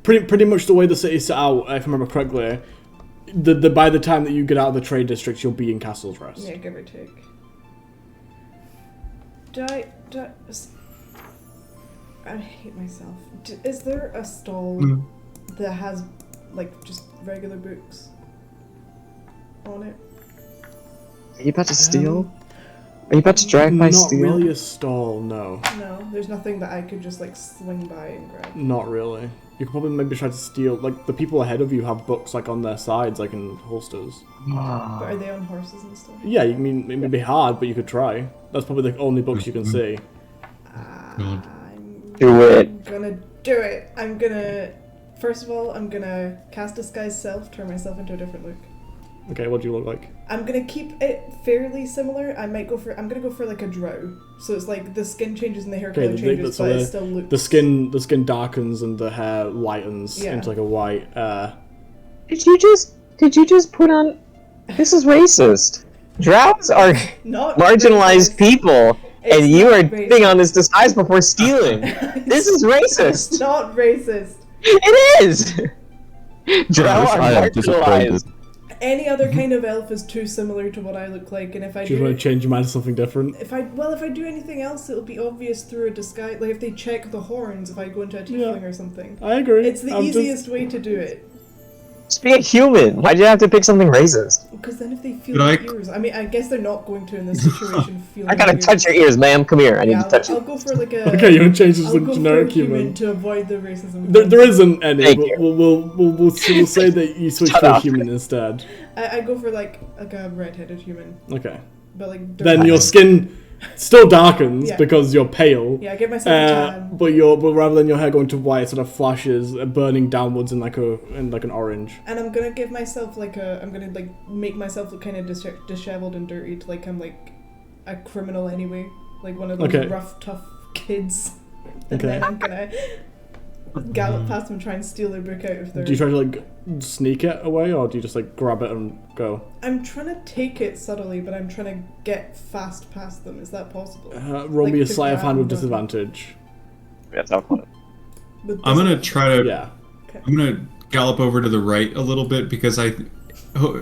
Pretty much the way the city's set out, if I remember correctly, by the time that you get out of the trade district, you'll be in Castle's Rest. Yeah, give or take. I hate myself. Is there a stall that has, like, just regular books on it? Are you about to steal? Are you about to drag my Not steal? really a stall, no. No, there's nothing that I could just, like, swing by and grab. Not really. You could probably maybe try to steal, like, the people ahead of you have books, like, on their sides, like, in holsters. But are they on horses and stuff? Yeah, you mean, it may be hard, but you could try. That's probably the only books you can see. Do it. I'm gonna do it. First of all, I'm gonna cast Disguise Self, turn myself into a different look. Okay, what do you look like? I'm gonna keep it fairly similar. I'm gonna go for like a drow. So it's like the skin changes and the hair color changes, but it still looks... The skin darkens and the hair lightens into like a white. Did you just put on? This is racist. Drows are not marginalized racist. people, It's and you not are racist. putting on this disguise before stealing. This is It's racist. not racist. It is. Drow are I am disappointed. marginalized. Any other kind of elf is too similar to what I look like, and if I Do you want to change your mind to something different? if I do anything else, it'll be obvious through a disguise. Like if they check the horns, if I go into a tiefling or something. I agree. It's the I'm easiest way to do it. Just be a human. Why'd you have to pick something racist? Because then if they feel But the ears, I mean, I guess they're not going to in this situation. Feel I gotta the touch your ears, ma'am. Come here. I need Yeah, to touch I'll you. go for like a. Okay, you want to change this I'll to go generic for a human human. to avoid the racism. There isn't any, Thank but you. we'll say that you switch Shut to a up. human instead. I go for like a red-headed human, Okay. but like. Then your skin still darkens Yeah. because you're pale. Yeah, give myself a tan. But rather than your hair going to white, it sort of flashes, burning downwards in like an orange. And I'm gonna give myself I'm gonna like make myself look kind of disheveled and dirty, to like I'm like a criminal anyway, like one of those Okay. rough, tough kids. And Okay. then I'm gonna gallop past them and try and steal their book out of their. Do you try to like sneak it away, or do you just like grab it and go? I'm trying to take it subtly, but I'm trying to get fast past them. Is that possible? Roll Like me a to sleight of hand with grab them. disadvantage. That's how fun. With I'm gonna this- try to. Yeah. I'm gonna gallop over to the right a little bit because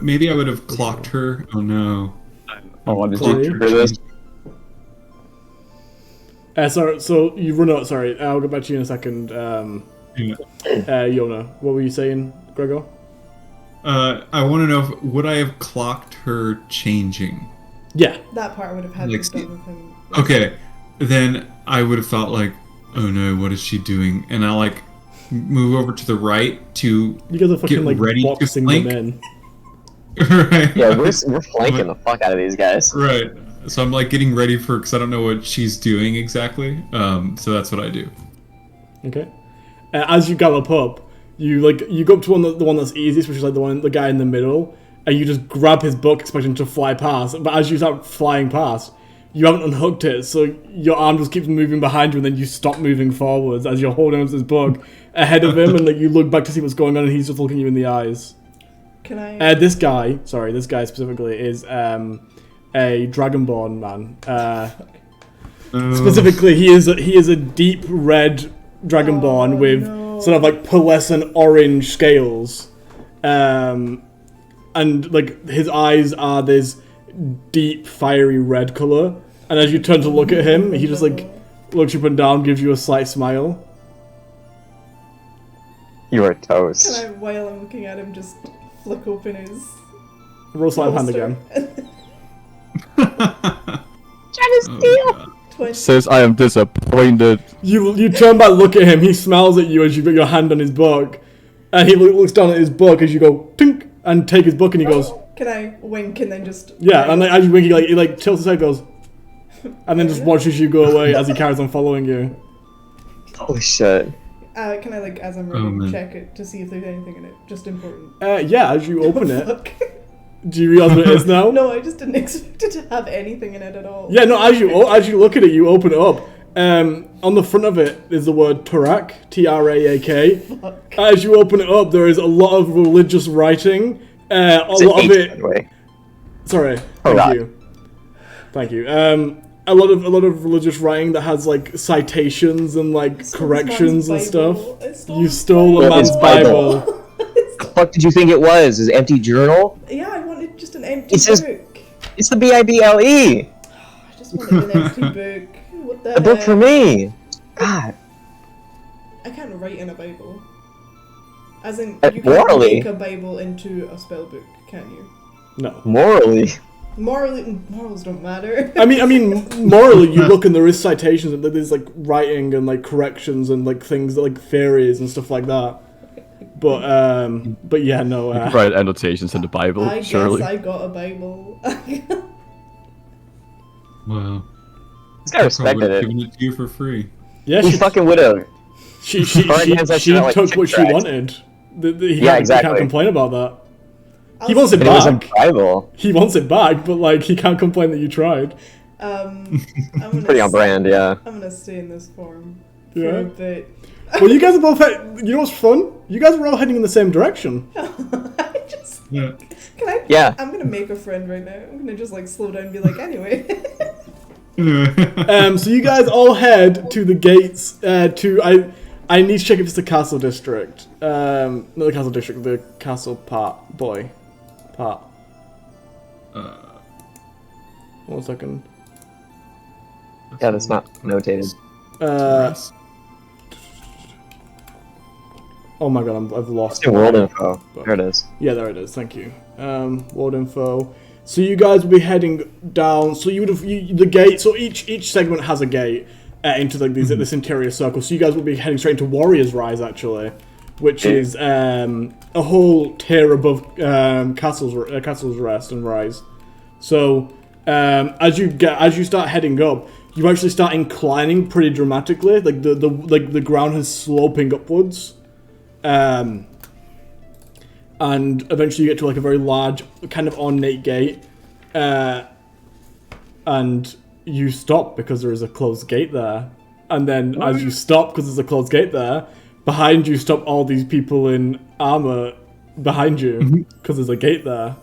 maybe I would have clocked her. Oh no. I wanted Chloe? to do this. So you run out. Sorry, I'll get back to you in a second. Yeah. Yona, what were you saying, Gregor? I want to know would I have clocked her changing? Yeah. That part I would have had Like, to done with him. Okay, then I would have thought like, oh no, what is she doing? And I'll like move over to the right to You guys are fucking Get like ready to boxing them flank. in. right. Yeah, we're flanking the fuck out of these guys. Right. So I'm like getting ready for because I don't know what she's doing exactly. So that's what I do. Okay. As you gallop up, you go up to the one that's easiest, which is like the guy in the middle, and you just grab his book, expecting to fly past. But as you start flying past, you haven't unhooked it, so your arm just keeps moving behind you, and then you stop moving forwards as you're holding onto this book ahead of him, and like you look back to see what's going on, and he's just looking you in the eyes. Can I? This guy specifically is a Dragonborn man. Specifically, he is a deep red Dragonborn with sort of like pearlescent orange scales, and like his eyes are this deep fiery red color. And as you turn to look at him, he just like looks up and down, gives you a slight smile. You are toast. Can I, while I'm looking at him, just flick open his Roll sleight of hand holster? again. Trying to steal. 20. Says I am disappointed. You turn back, look at him. He smiles at you as you put your hand on his book, and he looks down at his book as you go tink and take his book, and he goes, Can I wink and then just? yeah. And like, as you wink, he like tilts his head, goes, and then just watches you go away as he carries on following you. Holy shit. Can I like, as I'm ready, check it to see if there's anything in it? Just important. Yeah. As you open it, Fuck. do you realize what it is now? No, I just didn't expect it to have anything in it at all. Yeah, no, as you look at it, you open it up. On the front of it is the word Turak, T-R-A-A-K. Fuck. As you open it up, there is a lot of religious writing. A lot of it. By the way. Sorry, Turak. thank you. A lot of religious writing that has like citations and like corrections and stuff. You stole a man's Bible. What the fuck did you think it was? His empty journal? Yeah, I wanted just an empty It's just- book. It's the Bible. I just wanted an empty book. What the A book heck? for me. God. I can't write in a Bible. As in, you can't morally. make a Bible into a spell book, can you? No. Morally. Morals don't matter. I mean, morally, you look and there is citations and there's like writing and like corrections and like things that, like theories and stuff like that. But yeah, no. Write annotations in the Bible, I surely. guess I got a Bible. Wow. This guy respected Probably it. giving it to you for free. Yeah, He fucking would have. she like, took what she tracks. wanted. He Yeah, can't exactly. complain about that. I'll He wants it And it was a back. Bible. He wants it back, but like he can't complain that you tried. I'm gonna Pretty on brand, yeah. I'm gonna stay in this form for Yeah. a bit. Well, you guys are both. You know what's fun? You guys are all heading in the same direction. I just Yeah. can I? Yeah. I'm gonna make a friend right now. I'm gonna just like slow down and be like, anyway. So you guys all head to the gates. I need to check if it's the castle district. Not the castle district. The castle part. Part. 1 second. Yeah, that's not notated. Oh my god, I've lost. It's in world info. There it is. Yeah, there it is. Thank you. World info. So you guys will be heading down. So you would have the gate. So each segment has a gate into like this interior circle. So you guys will be heading straight into Warrior's Rise, actually, which is a whole tier above Castle's Rest and Rise. So as you start heading up, you actually start inclining pretty dramatically. Like the ground is sloping upwards. And eventually you get to like a very large, kind of ornate gate, and you stop because there is a closed gate there. And then as you stop because there's a closed gate there, behind you stop all these people in armor behind you because there's a gate there.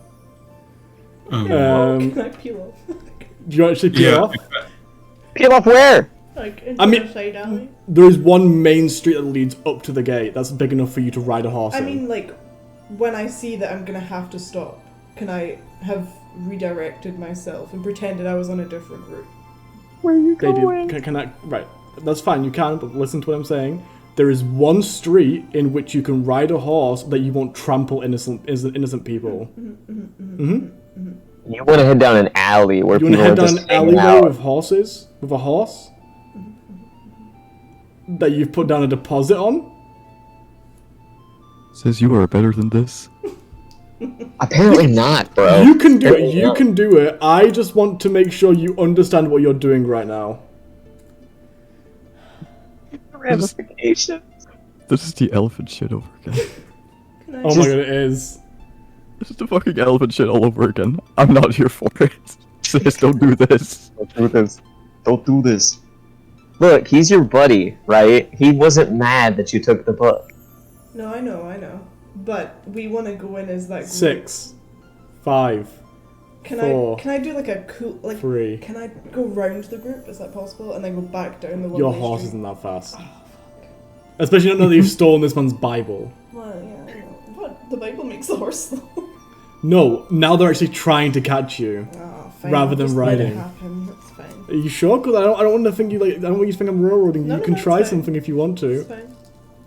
Can I peel off? Do you actually peel off? Peel off where? Like into I mean- the side alley? There is one main street that leads up to the gate. That's big enough for you to ride a horse I in. mean, like, when I see that I'm gonna have to stop, can I have redirected myself and pretended I was on a different route? Where are you Maybe can I? Right, that's fine. You can, but listen to what I'm saying. There is one street in which you can ride a horse that you won't trample innocent people. You want to head down an alley where You want people to are head down just an hanging alleyway out. with horses, with a horse that you've put down a deposit on. Says you are better than this. Apparently not, bro. You can do it. Apparently You not. can do it. I just want to make sure you understand what you're doing right now. Ramifications. This is the elephant shit over again. Can I Oh my god, it is. This is the fucking elephant shit all over again. I'm not here for it. Says don't do this. Don't do this. Don't do this. Look, he's your buddy, right? He wasn't mad that you took the book. No, I know. But we want to go in as that. 6, 5, Can 4, I do like a cool 3. Can I go round the group? Is that possible? And then go back down the one. Your horse isn't that fast. Especially not now that you've stolen this man's Bible. Well, yeah, I know. But the Bible makes the horse slow. No, now they're actually trying to catch you. Oh, fine. Rather I'll than just let it riding. happen. That's fine. Are you sure? Because I don't want to think you like. I don't want you to think I'm railroading. No, You no, can no, try it's fine. something if you want to. It's fine.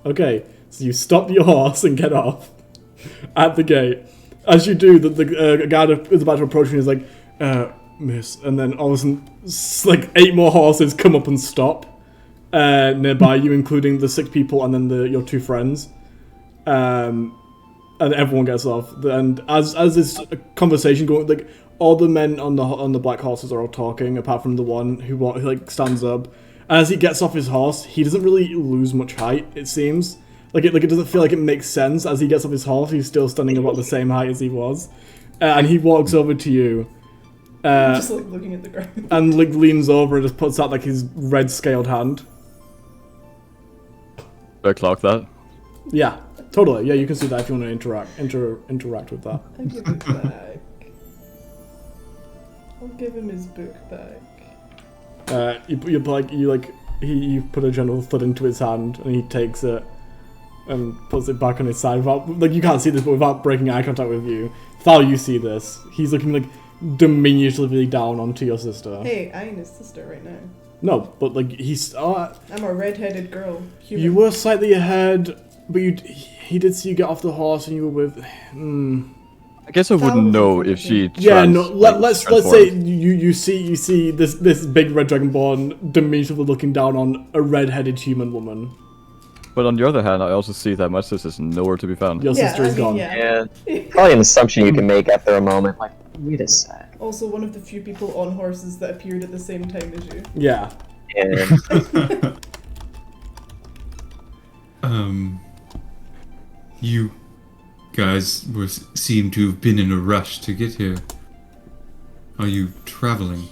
Okay, so you stop your horse and get off at the gate. As you do, the guard is about to approach you and is like, miss. And then all of a sudden, like 8 more horses come up and stop nearby you, including the 6 people and then your 2 friends. And everyone gets off. And as this conversation going, like all the men on the black horses are all talking, apart from the one who like stands up. And as he gets off his horse, he doesn't really lose much height. It seems like it doesn't feel like it makes sense. As he gets off his horse, he's still standing about the same height as he was, and he walks over to you. Just like looking at the ground. And like leans over and just puts out like his red scaled hand. Do I clock that? Yeah, totally. Yeah, you can see that if you want to interact with that. I'll give it back. I'll give him his book back. You put a gentle thud into his hand, and he takes it and puts it back on his side without, like, you can't see this, but without breaking eye contact with you. Thal, you see this. He's looking like diminutively down onto your sister. Hey, I ain't his sister right now. No, but like he's. I'm a red-headed girl. Human. You were slightly ahead, but he did see you get off the horse, and you were with. I guess I wouldn't know if she. Yeah, no. Let's say transformed. you see this big red dragonborn diminutively looking down on a red-headed human woman. But on the other hand, I also see that my sister's nowhere to be found. Your sister is gone. Yeah. Probably an assumption you can make after a moment. Like, wait a sec. Also, one of the few people on horses that appeared at the same time as you. Yeah. Yeah. You guys seem to have been in a rush to get here. Are you traveling?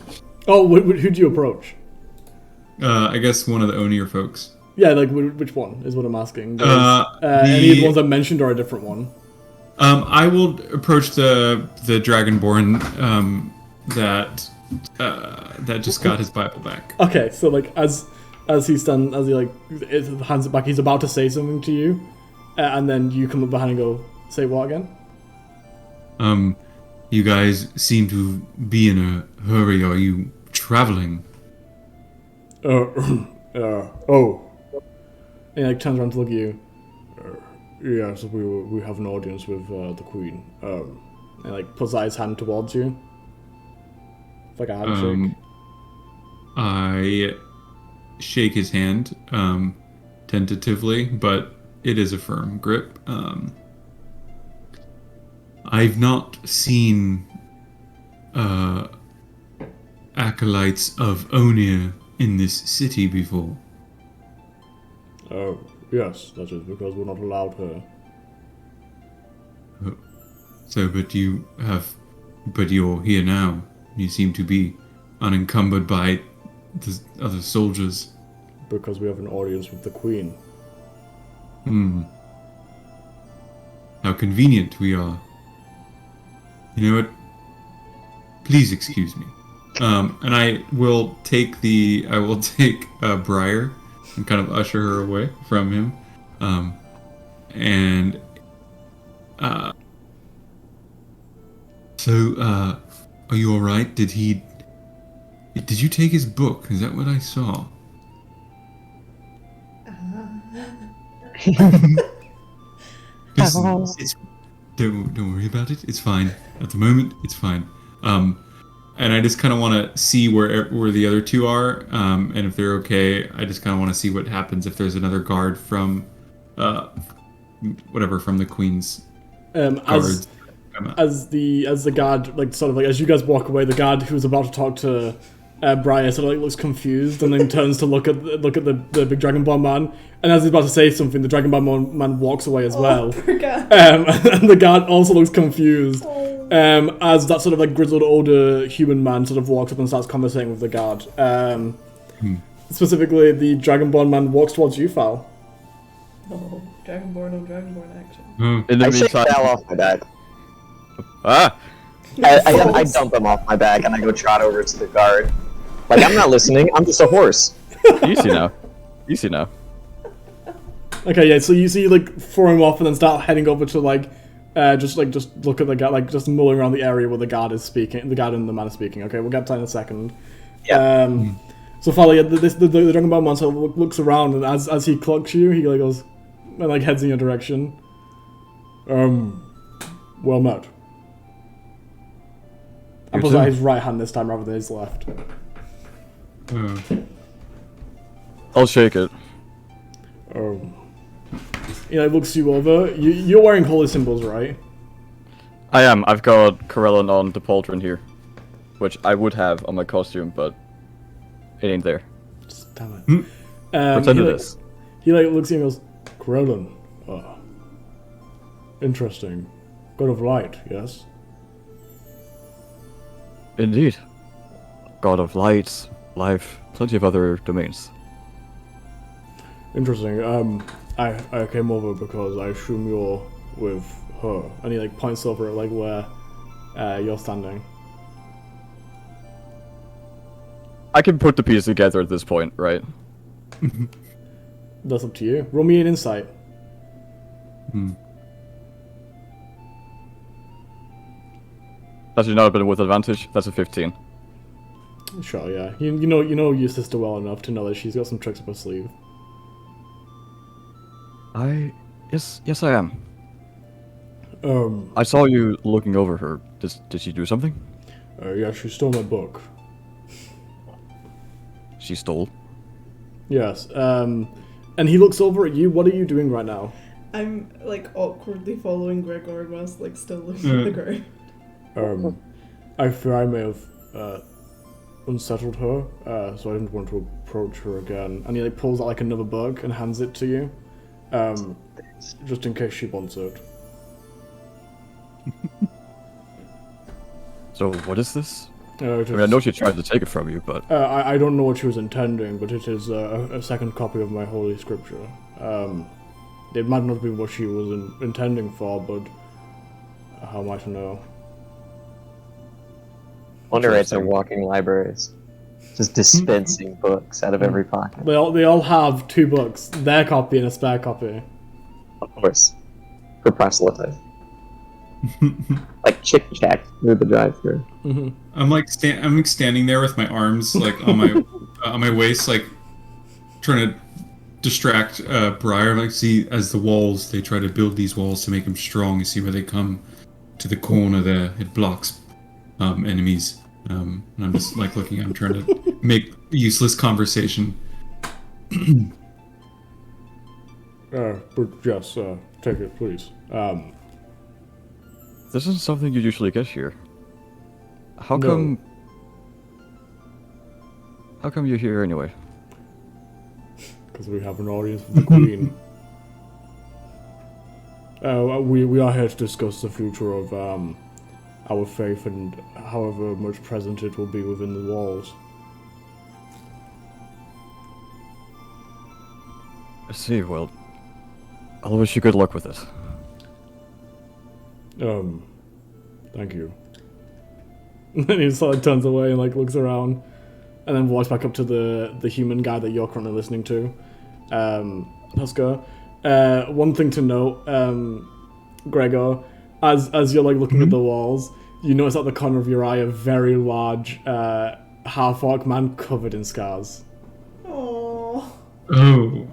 Oh, who do you approach? I guess one of the Onir folks. Yeah, like which one is what I'm asking. Any of the ones I mentioned or a different one? I will approach the dragonborn that just got his Bible back. Okay, so like as he hands it back, he's about to say something to you, and then you come up behind and go, "Say what again?" You guys seem to be in a hurry. Are you traveling? Oh. And he like turns around to look at you. Yes, we have an audience with the Queen. And like puts out his hand towards you. It's like a handshake. I shake his hand, tentatively, but it is a firm grip. I've not seen acolytes of Onir in this city before. Oh, yes, that is because we're not allowed here. So, but you're here now. You seem to be unencumbered by the other soldiers. Because we have an audience with the Queen. How convenient we are. You know what? Please excuse me. And I will take Briar and kind of usher her away from him. Are you alright? Did you take his book? Is that what I saw? Don't worry about it. It's fine. At the moment, it's fine. And I just kind of want to see where the other two are, and if they're okay. I just kind of want to see what happens if there's another guard from, from the Queen's guards. As the guard, like, sort of like, as you guys walk away, the guard who was about to talk to Briar sort of like looks confused and then turns to look at the big Dragonborn man. And as he's about to say something, the Dragonborn man walks away as well. Poor guy. And the guard also looks confused. As that sort of like grizzled older human man sort of walks up and starts conversating with the guard. Specifically, the Dragonborn man walks towards you, Fal. Oh, Dragonborn on Dragonborn action. In the I shake meantime, Val off my back. ah, I dump him off my back and I go trot over to the guard. Like, I'm not listening, I'm just a horse. easy now, easy now. Okay, yeah. So you like throw him off and then start heading over to just look at the guard, like just mulling around the area where the guard is speaking. The guard and the man is speaking. Okay, we'll get to that in a second. Yeah. So finally, the Dragonborn monster looks around, and as he clocks you, he like goes and like heads in your direction. Well met. And pulls out his right hand this time rather than his left. I'll shake it. He like looks you over. You're wearing holy symbols, right? I am. I've got Corellon on the pauldron here, which I would have on my costume, but it ain't there. Damn it. Pretend it is. He like looks at you and goes, Corellon. Interesting. God of light, yes? Indeed. God of light, life, plenty of other domains. Interesting. I came over because I assume you're with her. And he like points over at like where you're standing. I can put the pieces together at this point, right? That's up to you. Roll me an insight. That's not a bit with advantage. That's a 15. Sure, yeah. You know your sister well enough to know that she's got some tricks up her sleeve. Yes, I am. I saw you looking over her. Did she do something? Yeah, she stole my book. She stole? Yes. And he looks over at you. What are you doing right now? I'm like awkwardly following Gregor whilst like still looking at the ground. I fear I may have unsettled her, so I didn't want to approach her again. And he like pulls out like another book and hands it to you, just in case she wants it. So what is this? I I know she tried to take it from you, but I don't know what she was intending, but it is a second copy of my holy scripture. It might not be what she was intending for, but how am I to know? Wonder it's a walking libraries. Just dispensing books out of every pocket. They all have 2 books, their copy and a spare copy. Of course. For proselyte. Like chick chat through the drive-through. I'm like standing there with my arms like on my waist, like trying to distract Briar. Like, see, as the walls, they try to build these walls to make them strong. You see where they come to the corner there, it blocks enemies. And I'm just like looking. I'm trying to make useless conversation. But yes, take it, please. this isn't something you usually get here. How No. come? How come you're here anyway? Because we have an audience with the Queen. We are here to discuss the future of our faith and however much present it will be within the walls. I see. Well, I'll wish you good luck with it. Thank you. And then he sort of turns away and like looks around, and then walks back up to the human guy that you're currently listening to, Husker. One thing to note, Gregor, as you're like looking at the walls, you notice at the corner of your eye a very large half-orc man covered in scars. Oh. Oh,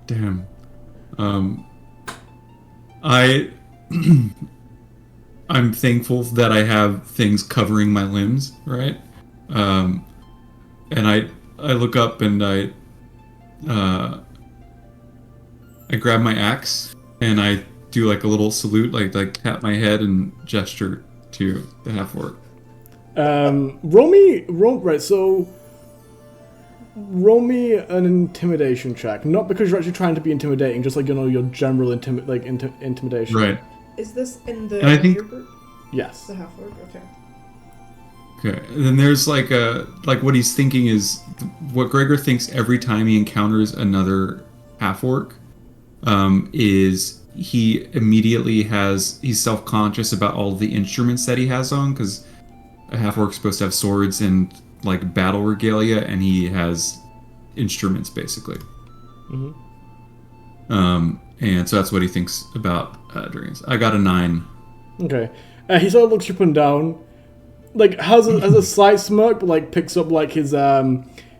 damn. I'm thankful that I have things covering my limbs, right? And I look up and I grab my axe and I do like a little salute, like tap my head and gesture to the half-orc. Roll me an intimidation check. Not because you're actually trying to be intimidating, just like, your general intimidation. Right. Is this in the And I think- your group? Yes. The half orc? Okay. Okay, and then there's like what he's thinking is what Gregor thinks every time he encounters another half orc, is he immediately he's self-conscious about all the instruments that he has on, because a half orc's supposed to have swords and like battle regalia, and he has instruments basically. Mm-hmm. And so that's what he thinks about during this. I got a 9. Okay. He sort of looks you up and down, like has a slight smirk, but like picks up like his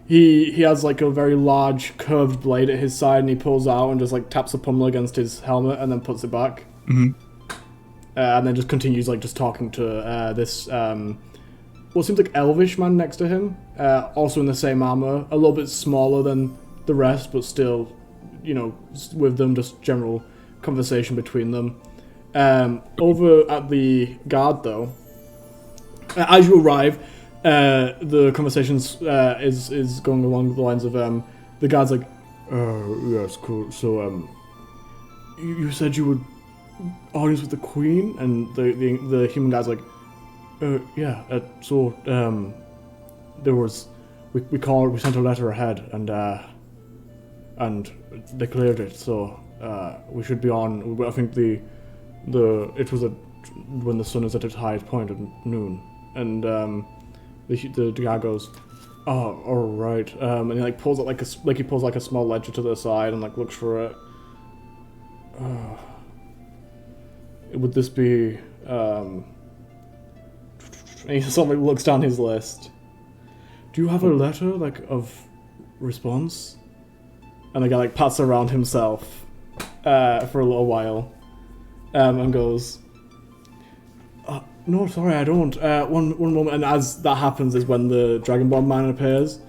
he has like a very large curved blade at his side, and he pulls out and just like taps the pommel against his helmet and then puts it back. Mm-hmm. And then just continues like just talking to this what seems like elvish man next to him, also in the same armor, a little bit smaller than the rest, but still, with them, just general conversation between them. Over at the guard, though, as you arrive, the conversations is going along the lines of the guard's like, yes, cool. So you said you would audience with the queen, and the human guy's like, yeah. So there was we sent a letter ahead, and they cleared it. So we should be on. I think it was when the sun is at its highest point at noon, and the guy goes, oh, all right, and he like pulls out he pulls a small ledger to the side and like looks for it. Would this be and he sort of like looks down his list. Do you have a letter like of response? And the guy like pats around himself for a little while, and goes, no, sorry, I don't. One moment. And as that happens is when the Dragonborn man appears,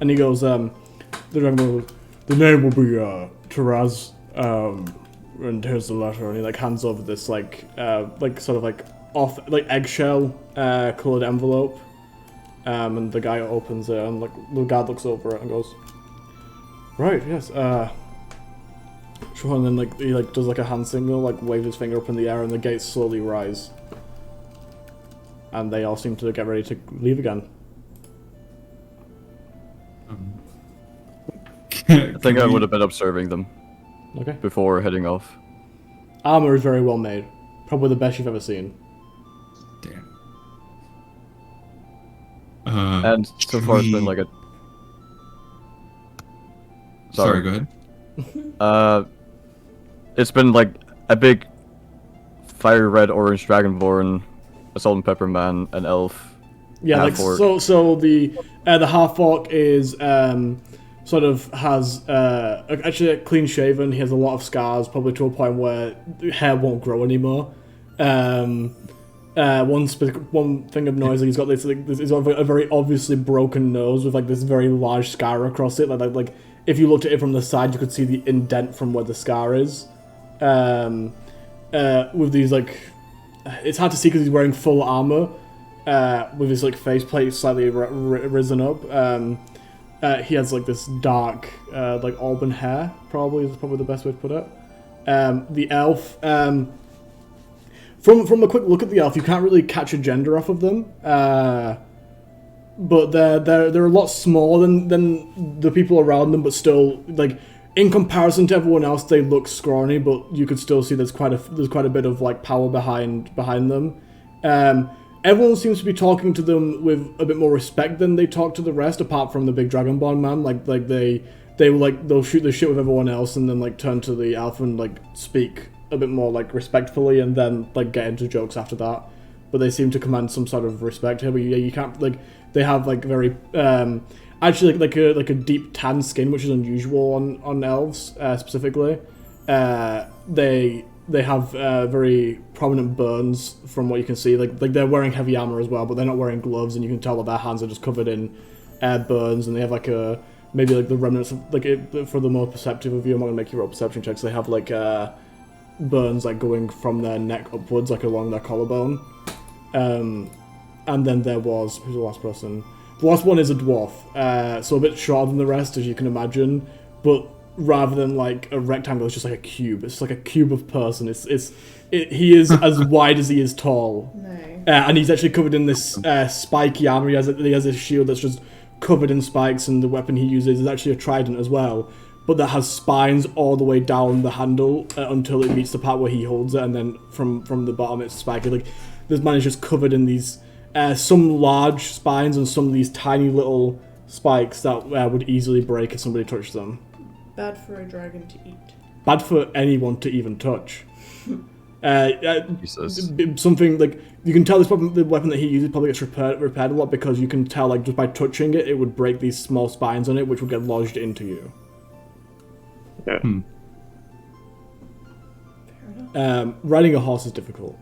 and he goes, the Dragonborn goes, the name will be Taraz, and here's the letter. And he like hands over this like sort of like off like eggshell coloured envelope, and the guy opens it, and like the guard looks over it and goes, right, yes, sure. And then like he like does like a hand signal, like waves his finger up in the air, and the gates slowly rise, and they all seem to get ready to leave again. I think I would have been observing them Okay. before heading off. Armor is very well made, probably the best you've ever seen. Damn. And so far it's been like a... Sorry, go ahead. It's been like a big fiery red orange dragonborn, a salt and pepper man, an elf. Yeah, like half-orc. so the half orc is sort of has actually clean shaven. He has a lot of scars, probably to a point where hair won't grow anymore. One thing of noise, he's got this he's got a very obviously broken nose with like this very large scar across it. Like if you looked at it from the side, you could see the indent from where the scar is. With these like, it's hard to see because he's wearing full armor, with his like faceplate slightly risen up. He has like this dark, like auburn hair. Probably is probably the best way to put it. The elf. From a quick look at the elf, you can't really catch a gender off of them. But they're a lot smaller than the people around them, but still like in comparison to everyone else, they look scrawny. But you could still see there's quite a bit of like power behind them. Everyone seems to be talking to them with a bit more respect than they talk to the rest, apart from the big Dragonborn man. Like they'll shoot the shit with everyone else and then like turn to the elf and like speak a bit more like respectfully, and then like get into jokes after that. But they seem to command some sort of respect here. But yeah, you can't like they have like very actually like a deep tan skin, which is unusual on elves specifically. They have very prominent burns from what you can see. Like they're wearing heavy armor as well, but they're not wearing gloves, and you can tell that their hands are just covered in burns, and they have like maybe like the remnants of like for the more perceptive of you. I'm not gonna make you roll perception checks. They have like burns like going from their neck upwards, like along their collarbone. and then there was who's the last person? The last one is a dwarf, so a bit shorter than the rest, as you can imagine, but rather than like a rectangle, it's just like a cube. It's like a cube of person. He is as wide as he is tall. No. And he's actually covered in this spiky armor. He has this shield that's just covered in spikes, and the weapon he uses is actually a trident as well, but that has spines all the way down the handle until it meets the part where he holds it, and then from the bottom it's spiky. Like, this man is just covered in these some large spines and some of these tiny little spikes that would easily break if somebody touched them. Bad for a dragon to eat. Bad for anyone to even touch. Jesus. Something like, you can tell the weapon that he uses probably gets repaired a lot, because you can tell, like, just by touching it, it would break these small spines on it, which would get lodged into you. Yeah. Fair enough. Riding a horse is difficult,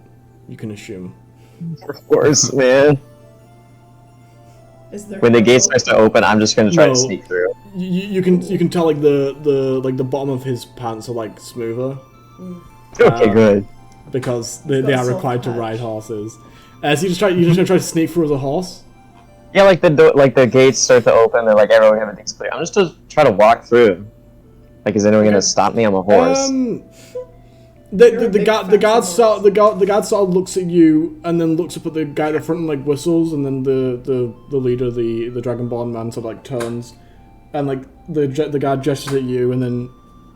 you can assume. Of course, man. Is there When the gate no- starts to open, I'm just gonna try to sneak through. You can tell, like, the bottom of his pants are, like, smoother. Okay, good. Because He's got they a are soft required to patch. ride horses. So you just gonna try to sneak through as a horse? Yeah, like the gates start to open, they're like everything's clear. I'm just to try to walk through. Like, is anyone gonna stop me? I'm a horse. You're a big The guard fancy sort of looks at you and then looks up at the guy at the front and, like, whistles, and then the leader, the Dragonborn man, sort of, like, turns, and, like, the guard gestures at you, and then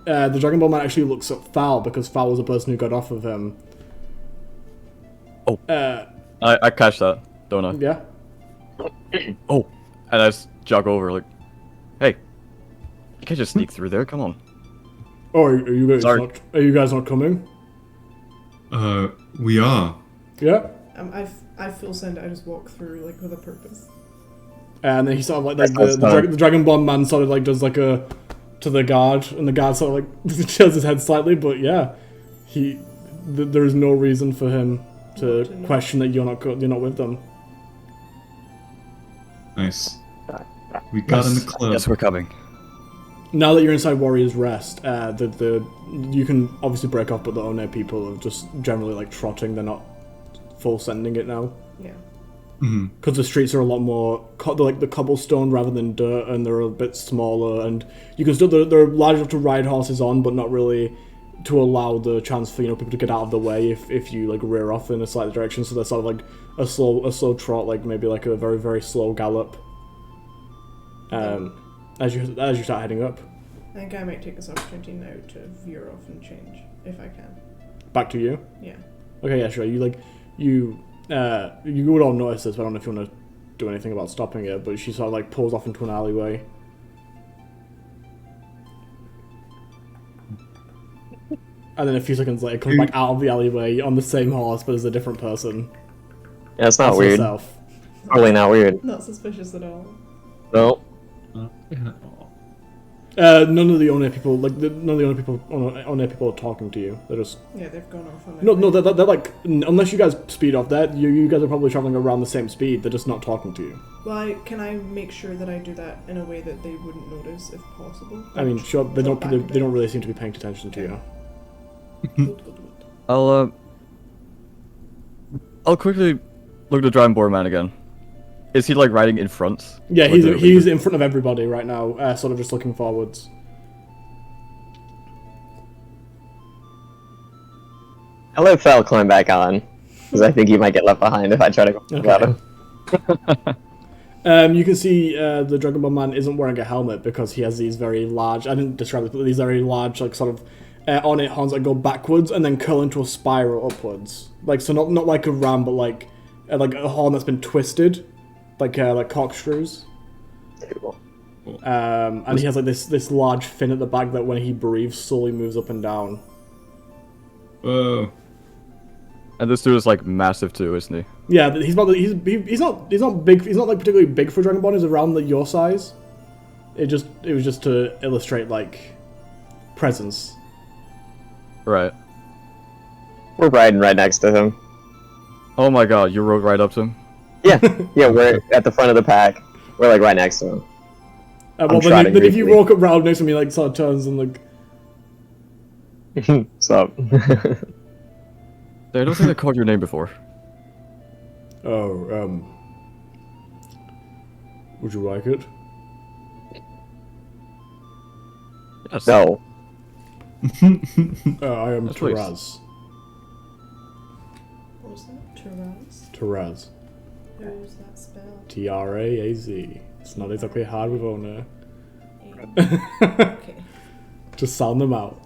the Dragonborn man actually looks at Foul, because Foul was the person who got off of him. Oh. I catch that, don't I? Yeah. Oh, and I just jog over, like, hey, you can't just sneak through there, come on. Oh, are you guys not coming? We are. Yeah. I full send. I just walk through, like, with a purpose. And then he sort of, like, That's the Dragonborn man sort of, like, does, like, a to the guard, and the guard sort of, like, tilts his head slightly, but yeah, there is no reason for him to question that you're not with them. Nice. We got in the club. Yes, we're coming. Now that you're inside Warrior's Rest, you can obviously break off, but the One people are just generally, like, trotting. They're not full sending it now. Yeah. Because the streets are a lot more, they're like the cobblestone rather than dirt, and they're a bit smaller, and you can still, they're large enough to ride horses on, but not really to allow the chance for, people to get out of the way if you, like, rear off in a slight direction. So they're sort of like a slow trot, like maybe like a very, very slow gallop. As you start heading up. I think I might take this opportunity now to veer off and change, if I can. Back to you. Yeah. Okay, yeah, sure. You would all notice this, but I don't know if you want to do anything about stopping it, but she sort of, like, pulls off into an alleyway. And then a few seconds later, comes back out of the alleyway on the same horse, but as a different person. Yeah, it's not As weird. herself. Totally not weird. Not suspicious at all. No. None of the One people, like, none of the One people are talking to you. They're just... Yeah, they've gone off on No, they're like, unless you guys speed off that, you guys are probably traveling around the same speed, they're just not talking to you. Well, can I make sure that I do that in a way that they wouldn't notice, if possible? I mean, sure, they Drop back a bit. don't really seem to be paying attention to you. Good. I'll quickly look at the Dragonborn man again. Is he, like, riding in front? Yeah, With the he's leader? in front of everybody right now, sort of just looking forwards. I'll let Fel climb back on, because I think he might get left behind if I try to go without him. You can see the Dragonborn man isn't wearing a helmet because he has these very large, I didn't describe it, but these very large, like, sort of ornate horns that go backwards and then curl into a spiral upwards. Like, so not like a ram, but like a horn that's been twisted, like corkscrews. Cool. And he has, like, this large fin at the back that when he breathes slowly moves up and down. Whoa. And this dude is, like, massive too, isn't he? Yeah, but he's not big. He's not, like, particularly big for Dragonborn. He's around your size. It was just to illustrate, like, presence. Right. We're riding right next to him. Oh my god, you rode right up to him? Yeah, we're at the front of the pack. We're, like, right next to him. Well, then if you walk around next to me, like, sort of turns and, like... What's up? I don't think I called your name before. Oh, Would you like it? Yes. No. I am Yes, please. Taraz. What was that? Taraz? Taraz. Who's that spell? T-R-A-A-Z. It's not exactly hard with owner. Okay. Just sound them out.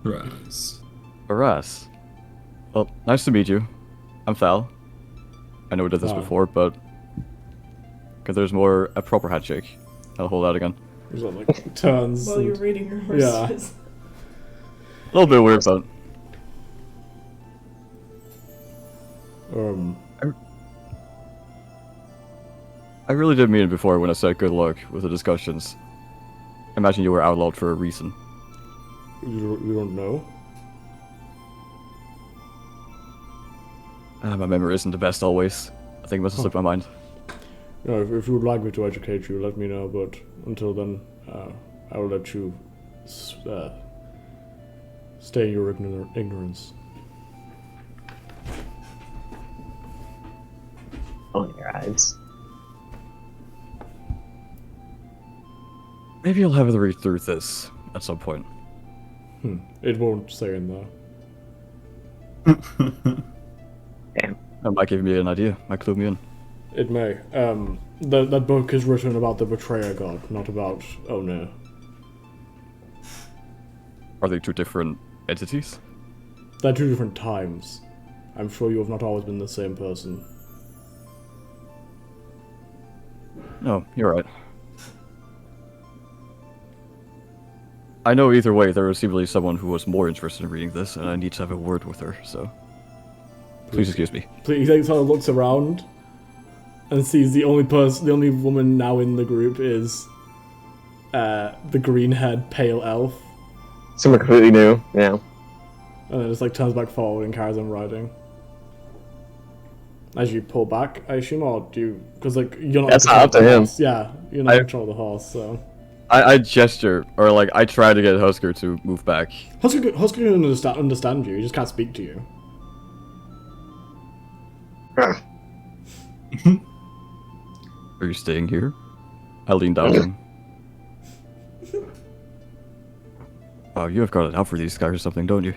Raz. Aras. Well, nice to meet you. I'm Thal. I know we did this Thal. before, but there's more a proper handshake. I'll hold out again. There's like turns. While and- you're reading your Yeah. horses. A little bit weird, but I really did mean it before when I said good luck with the discussions. Imagine you were outlawed for a reason. you don't know? My memory isn't the best always. I think it must have slipped my mind. You know, if you would like me to educate you, let me know. But until then, I will let you stay in your ignorance. On your eyes. Maybe I'll have to read through this at some point. It won't say in there. Damn. That might give me an idea. Might clue me in. It may. That book is written about the betrayer god, not about owner. Are they two different entities? They're two different times. I'm sure you have not always been the same person. No, you're right. I know either way there was seemingly someone who was more interested in reading this, and I need to have a word with her, so... Please excuse me. He sort of looks around and sees the only woman now in the group is the green-haired pale elf, Someone completely new. Yeah. and then just like turns back forward and carries on riding. As you pull back, I assume, or do you? Because like you're not. That's in control up of the to him. horse. Yeah, you're not in control of the horse, so. I gesture, or like, I try to get Husker to move back. Husker can understand you. He just can't speak to you. Are you staying here? I lean down to him. Wow, you have got it out for these guys or something, don't you?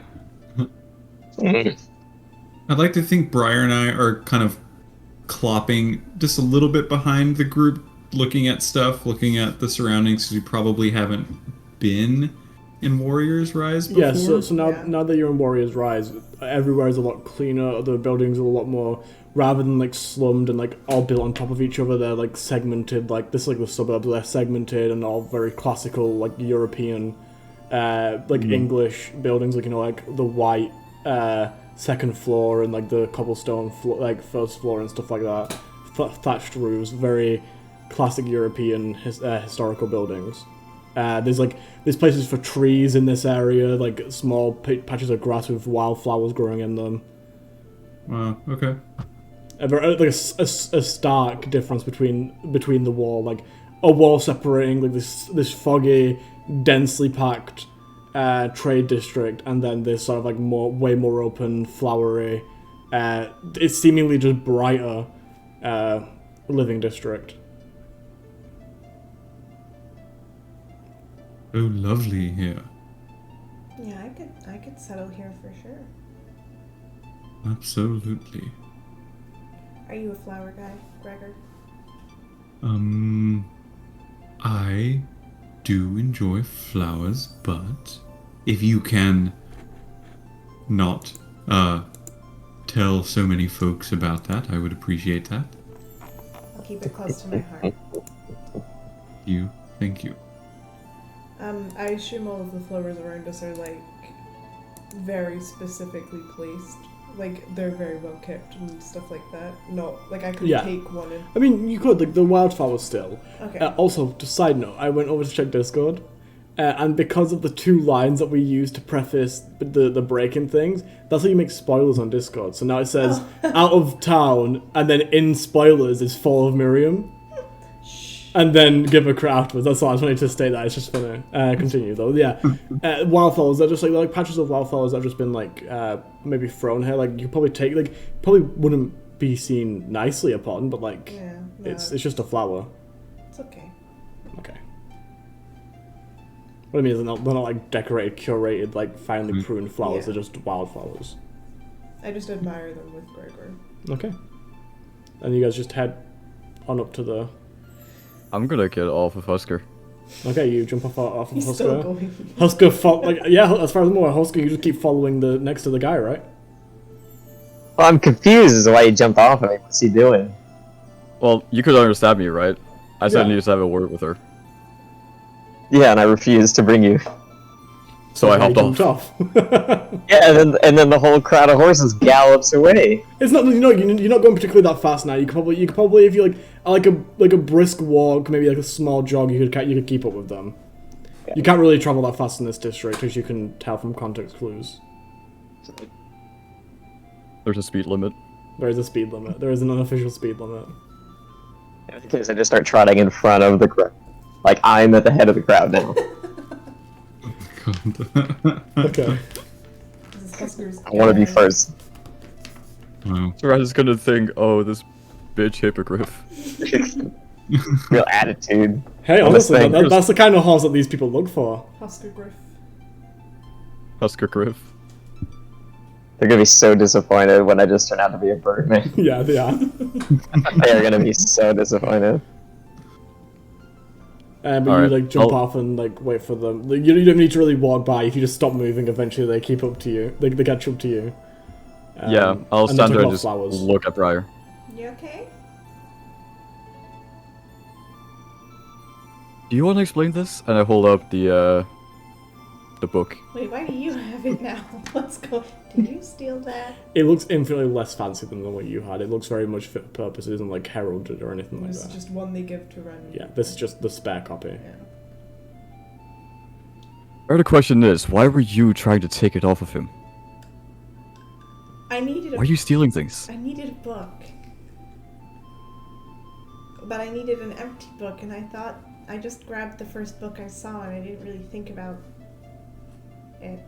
I'd like to think Briar and I are kind of clopping just a little bit behind the group, looking at stuff, looking at the surroundings, because we probably haven't been in Warriors Rise before. Yeah, so now Yeah. now that you're in Warriors Rise, everywhere is a lot cleaner. The buildings are a lot more, rather than like slummed and like all built on top of each other. They're like segmented. Like this, is like the suburbs. They're segmented and all very classical, like European, like English buildings. Like like the white second floor and like the cobblestone like first floor and stuff like that. Thatched roofs, very classic European historical buildings. There's places for trees in this area, like small patches of grass with wildflowers growing in them. Wow, okay. Like a stark difference between the wall, like a wall separating like this foggy, densely packed trade district, and then this sort of like way more open, flowery, it's seemingly just brighter living district. Oh, lovely here. Yeah, I could settle here for sure. Absolutely. Are you a flower guy, Gregor? I do enjoy flowers, but if you can not tell so many folks about that, I would appreciate that. I'll keep it close to my heart. Thank you. I assume all of the flowers around us are like very specifically placed. Like they're very well kept and stuff like that. Not like I could Yeah. take one and I mean, you could, like, the wildflowers still. okay. Also, just side note, I went over to check Discord, and because of the 2 lines that we used to preface the break-in things, that's how you make spoilers on Discord. So now it says, out of town, and then in spoilers is Fall of Mireon, and then give a credit afterwards. That's all I just wanted to state that. It's just funny. Continue, though. Yeah. Wildflowers, they're just like patches of wildflowers that have just been, like, maybe thrown here. Like, you could probably take, like, probably wouldn't be seen nicely upon, but, like, Yeah. No, It's just a flower. it's okay. Okay. What I mean is they're not like decorated, curated, like finely pruned flowers. Yeah. They're just wildflowers. I just admire them with Gregor. Okay. And you guys just head on up to the. I'm gonna get off of Husker. Okay, you jump off of He's Husker. still going. Husker, as far as I'm aware, Husker, you just keep following the next to the guy, right? Well, I'm confused as to why you jumped off of me. What's he doing? Well, you could understand me, right? I said I Yeah. needed to have a word with her. Yeah, and I refused to bring you. So I Okay, hopped you jumped off. Yeah, and then the whole crowd of horses gallops away. It's not, you're not going particularly that fast now. You could probably, if you like a brisk walk, maybe like a small jog, you could keep up with them. Okay. You can't really travel that fast in this district, as you can tell from context clues. There's a speed limit. There is a speed limit. There is an unofficial speed limit. In case I just start trotting in front of the crowd. Like, I'm at the head of the crowd now. Okay. This is Husker's I want to be guy. first. Wow. So I was gonna think, oh, this bitch hippogriff. Real attitude. Hey, On this honestly, thing. that's the kind of horse that these people look for. Husker Griff. Husker Griff. They're gonna be so disappointed when I just turn out to be a birdman. Yeah, they are. They are gonna be so disappointed. But Alright, you jump I'll- off and wait for them. You don't need to really walk by. If you just stop moving, eventually they keep up to you. They catch up to you. Yeah, I'll and they stand talk there and about just flowers. look at Briar. You okay? Do you want to explain this? And I hold up the book. Wait, why do you have it now? Let's go. Did you steal that? It looks infinitely less fancy than the one you had. It looks very much fit for purpose. It isn't heralded or anything like This is that. just one they give to run. Yeah, this is just the spare copy. Yeah. Or the question is, why were you trying to take it off of him? I needed Why are you stealing things? I needed a book. But I needed an empty book, and I thought I just grabbed the first book I saw, and I didn't really think about it.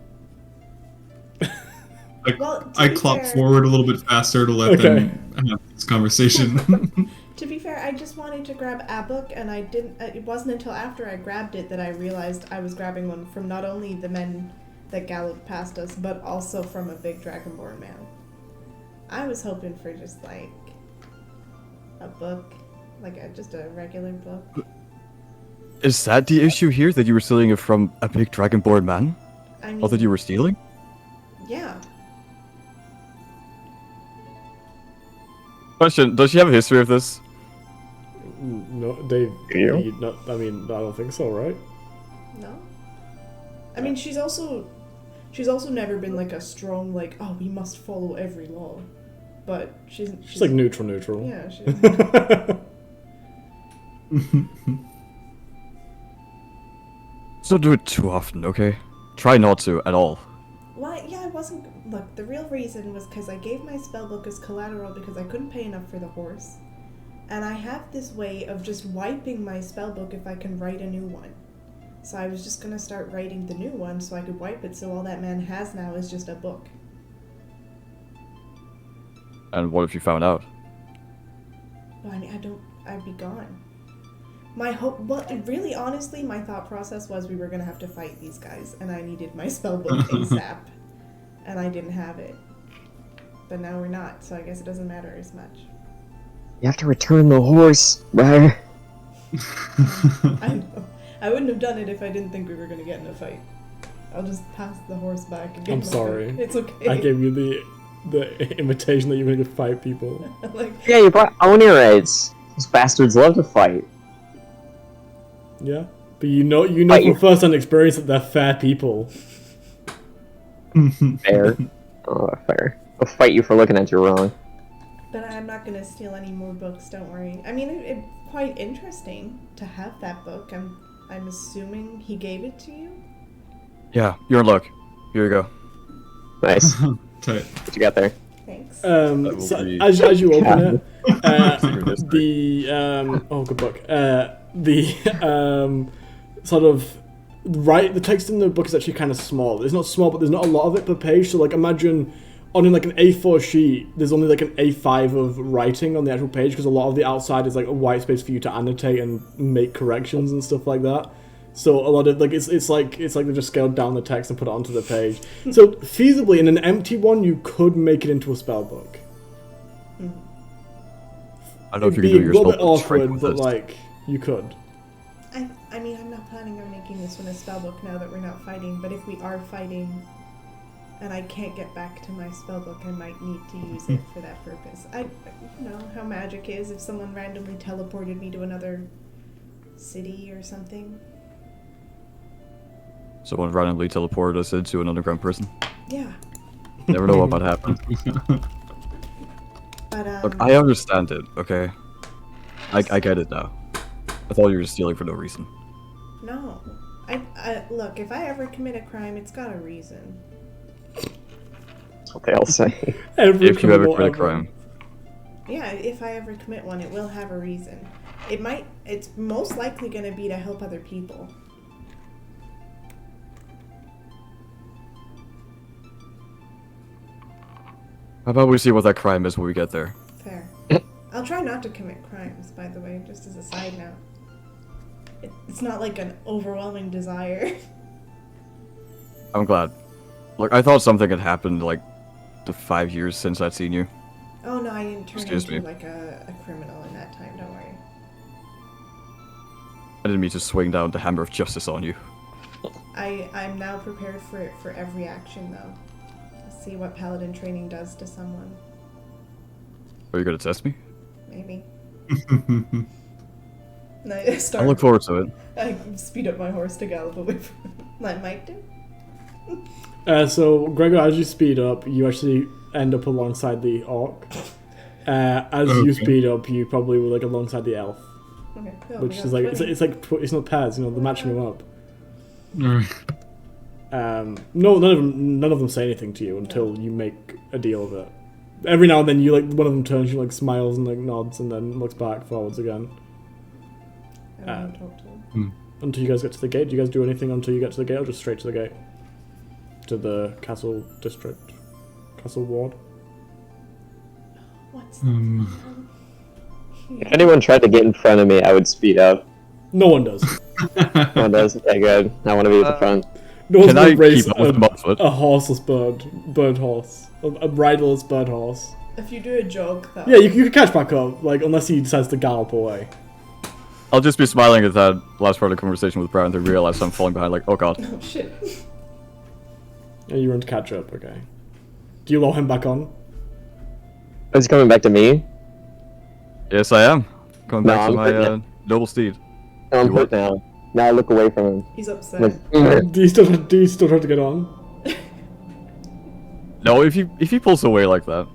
Well, to I be clop fair- forward a little bit faster to let Okay. them have this conversation. To be fair, I just wanted to grab a book, and I didn't. It wasn't until after I grabbed it that I realized I was grabbing one from not only the men that galloped past us, but also from a big dragonborn man. I was hoping for just a book, just a regular book. Is that the issue here? That you were stealing it from a big dragonborn man? I mean, Or that you were stealing? yeah. Question, does she have a history of this? No, Dave. You? I mean, I don't think so, right? No. I mean, she's also never been a strong oh, we must follow every law, but she's She's neutral. yeah she's Just don't do it too often, okay? Try not to at all. Well, yeah, I wasn't. Look, the real reason was because I gave my spellbook as collateral because I couldn't pay enough for the horse. And I have this way of just wiping my spellbook if I can write a new one. So I was just gonna start writing the new one so I could wipe it so all that man has now is just a book. And what if you found out? Well, I mean, I'd be gone. My hope, well, really, honestly, my thought process was we were gonna have to fight these guys, and I needed my spellbook ASAP, and I didn't have it. But now we're not, so I guess it doesn't matter as much. You have to return the horse, Briar. I know. I wouldn't have done it if I didn't think we were gonna get in a fight. I'll just pass the horse back and get I'm my sorry. book. It's okay. I gave you the invitation that you were going to fight people. Yeah, you brought Oni raids. Those bastards love to fight. Yeah, but you know But from first-hand experience that they're fair people. Fair. Oh, fair. I'll fight you for looking at you wrong. But I'm not gonna steal any more books. Don't worry. I mean, it's quite interesting to have that book. I'm assuming he gave it to you. Yeah, you're in luck. Here you go. Nice. Tight. What you got there? Thanks. will So be- as you open it, Secret history. good book. Sort of the text in the book is actually kind of small. It's not small, but there's not a lot of it per page. So imagine on like an A4 sheet, there's only like an A5 of writing on the actual page because a lot of the outside is like a white space for you to annotate and make corrections and stuff like that. So a lot of like it's like they just scaled down the text and put it onto the page. So feasibly, in an empty one, you could make it into a spell book. I don't know if you It'd can be do a your little spell bit book trick awkward, with but this. like you could. I mean, I'm not planning on making this one a spellbook now that we're not fighting, but if we are fighting and I can't get back to my spellbook, I might need to use it for that purpose. I know how magic is if someone randomly teleported me to another city or something. Someone randomly teleported us into an underground prison. Yeah. Never know what might happen. But, Look, I understand it, okay? I get it now. I thought you were just stealing for no reason. no. Look, if I ever commit a crime, it's got a reason. That's what they all say. Every If you ever criminal commit a crime. Yeah, if I ever commit one, it will have a reason. It's most likely going to be to help other people. How about we see what that crime is when we get there? Fair. I'll try not to commit crimes, by the way, just as a side note. It's not like an overwhelming desire. I'm glad. Look, I thought something had happened like the 5 years since I'd seen you. Oh no, I didn't turn Excuse into me. like a criminal in that time, don't worry. I didn't mean to swing down the hammer of justice on you. I'm now prepared for every action though. Let's see what paladin training does to someone. Are you gonna test me? Maybe. No, I I look forward to it. I speed up my horse to gallop away from him. I might do. So Gregor, as you speed up, you actually end up alongside the orc. As you speed up, you probably were like alongside the elf, Okay. Oh, which is like it's not pairs, you know, they're matching them up. No, none of them say anything to you until you make a deal of it. Every now and then, you like one of them turns, you like smiles and like nods, and then looks back forwards again. I don't want to talk to him. Until you guys get to the gate. Do you guys do anything until you get to the gate, or just straight to the gate? To the castle district, castle ward. What's If anyone tried to get in front of me, I would speed up. No one does. No one does. Okay, good. I want to be at the front. No one's Can gonna I race keep up with them on foot? a horseless bird horse, a riderless bird horse. If you do a jog, though. Yeah, you can catch back up, like unless he decides to gallop away. I'll just be smiling at that last part of the conversation with Brian to realize I'm falling behind, like, oh god. Oh shit. Yeah, you run to catch up. Okay. Do you lower him back on? Is he coming back to me? Yes, I am. Coming No, back to I'm my good. noble steed. No, I'm You what? hurt now. Now I look away from him. He's upset. Like, Do you still try to get on? No, if he pulls away like that.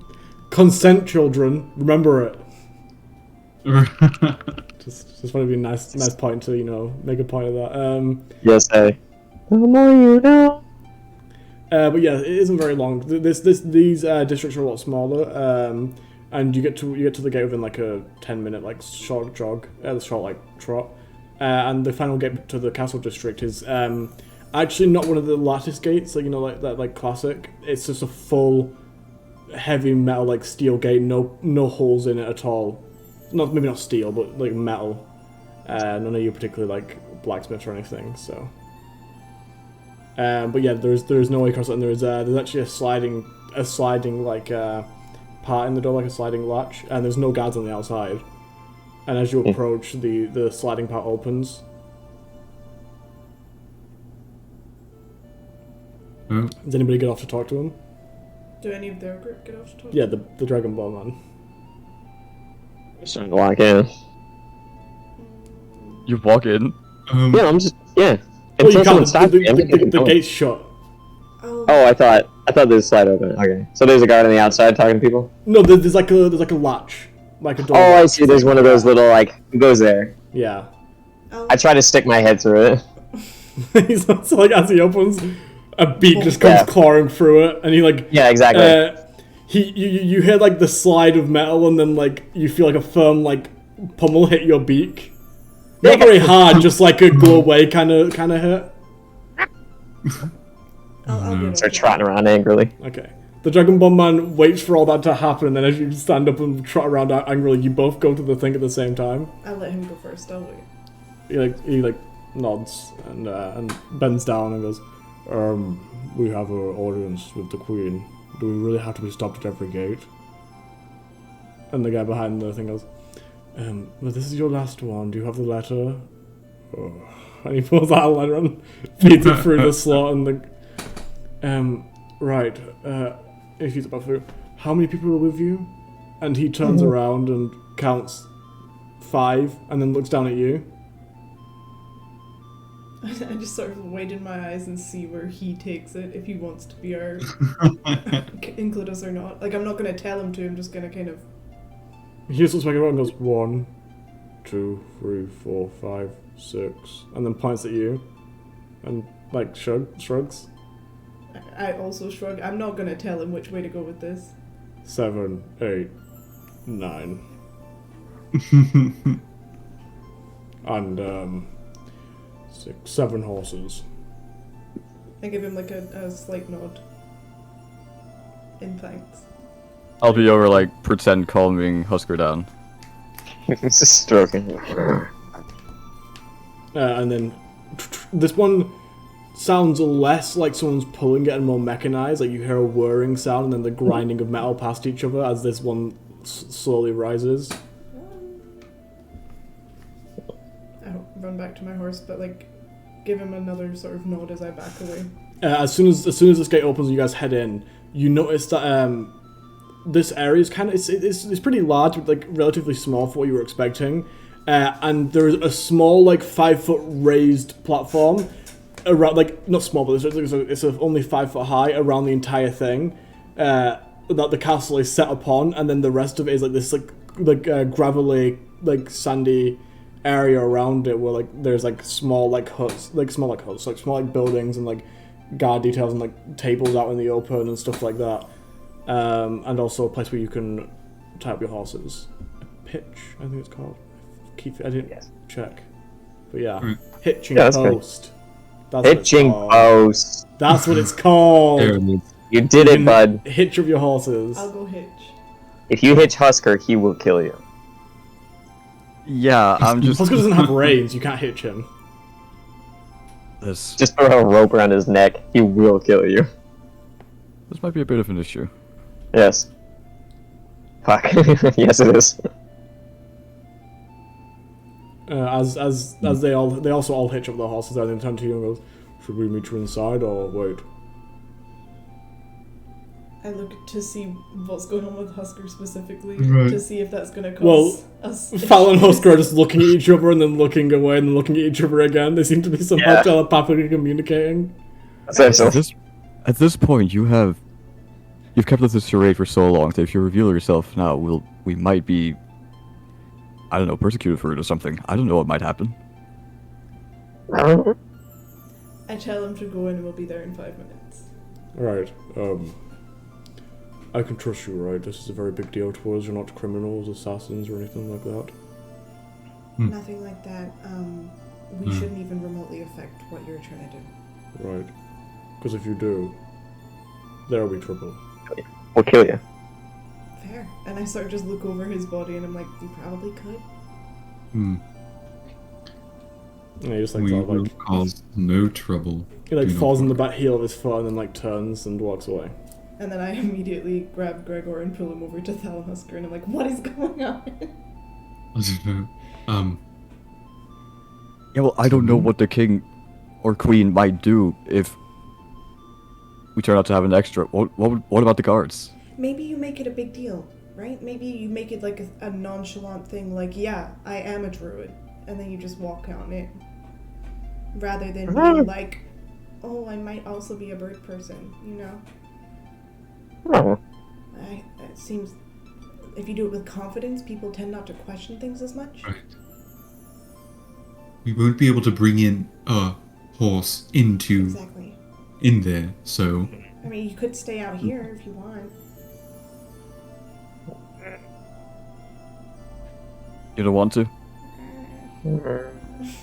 Consent, children. Remember it. Just want to be a nice point to, you know, make a point of that. yes, hey. The more you know. But yeah, it isn't very long. These districts are a lot smaller, and you get to the gate within like a 10-minute like short jog, short like trot. And the final gate to the castle district is actually not one of the lattice gates, like, you know, like that, like classic. It's just a full heavy metal like steel gate, no holes in it at all. Maybe not steel, but like metal. None of you particularly like blacksmiths or anything, so. But yeah, there's no way across it, and there's actually a sliding like part in the door, like a sliding latch, and there's no guards on the outside. And as you approach, the sliding part opens. Oh. Does anybody get off to talk to him? Do any of their group get off to talk? Yeah, the Dragon Ball man. Starting to lock in. You walk in. Yeah, I'm just Well, yeah. you Until someone can't. stops me, I'm just The getting going. gate's shut. Oh. Oh, I thought there's a slide open. Okay, so there's a guard on the outside talking to people. No, there's like a latch, like a door. Oh, I see. There's one of those little like who goes there. Yeah. Oh. I try to stick my head through it. So like as he opens, a beak just comes Yeah. clawing through it, and he like Yeah, exactly. you hear like the slide of metal, and then like you feel like a firm like pummel hit your beak. Not very hard, just like a go away kind of hit. I'll get Start it. trotting around angrily. Okay. The Dragonborn man waits for all that to happen, and then as you stand up and trot around angrily, you both go to the thing at the same time. I'll let him go first. I'll wait. He nods and bends down and goes, we have an audience with the Queen. Do we really have to be stopped at every gate? And the guy behind the thing goes, well, this is your last one. Do you have the letter? Oh. And he pulls out a letter and feeds it through the slot and right. He feeds it back through. How many people are with you? And he turns around and counts 5 and then looks down at you. I just sort of wait in my eyes and see where he takes it, if he wants to be our include us or not. Like, I'm not going to tell him to, I'm just going to kind of... He just looks back around and goes, 1, 2, 3, 4, 5, 6, and then points at you and, like, shrugs. I also shrug. I'm not going to tell him which way to go with this. 7, 8, 9. And, 6, 7 horses. I give him, like, a slight nod. In thanks. I'll be over, like, pretend calming Husker down. Just stroking. And then this one sounds less like someone's pulling it and more mechanized. Like you hear a whirring sound and then the grinding of metal past each other as this one slowly rises. I run back to my horse, but like give him another sort of nod as I back away. As soon as this gate opens and you guys head in, you notice that this area is kind of it's pretty large, but like relatively small for what you were expecting. And there is a small, like 5-foot raised platform around, like not small, but it's only 5 foot high around the entire thing that the castle is set upon, and then the rest of it is like this gravelly, like sandy area around it where like there's like small huts, like small buildings and like guard details and like tables out in the open and stuff like that, and also a place where you can tie up your horses. A pitch, I think it's called. I didn't check, but yeah, hitching post. That's hitching post. That's what it's called. You did it, bud. Hitch of your horses. I'll go hitch. If you hitch Husker, he will kill you. Yeah, I'm just... Husker doesn't have reins, you can't hitch him. Just throw a rope around his neck, he will kill you. This might be a bit of an issue. Yes. Fuck. Yes, it is. As they also all hitch up their horses and then turn to you and goes, should we meet you inside or wait? I look to see what's going on with Husker specifically, Right. to see if that's going to cause us... Fal and Husker are just looking at each other and then looking away and then looking at each other again. They seem to be somehow telepathically communicating. At this point, you've kept up this charade for so long that if you reveal yourself now, we might be, I don't know, persecuted for it or something. I don't know what might happen. I tell him to go in and we'll be there in 5 minutes. Right, I can trust you, right? This is a very big deal to us. You're not criminals, assassins, or anything like that. Nothing like that. We shouldn't even remotely affect what you're trying to do. Right. Because if you do, there'll be trouble. We'll kill you. Fair. And I sort of just look over his body and I'm like, you probably could. And he just We will cause no trouble. He like falls on the back heel of his foot and then like turns and walks away. And then I immediately grab Gregor and pull him over to Thal and Husker and I'm like, what is going on? I don't know. Yeah, well, I don't know what the king or queen might do if we turn out to have an extra. What about the guards? Maybe you make it a big deal, right? Maybe you make it like a nonchalant thing, like, yeah, I am a druid, and then you just walk on it. Rather than being like, oh, I might also be a bird person, you know? It seems, if you do it with confidence, people tend not to question things as much. Right. We won't be able to bring in a horse in there, so... I mean, you could stay out here if you want. You don't want to?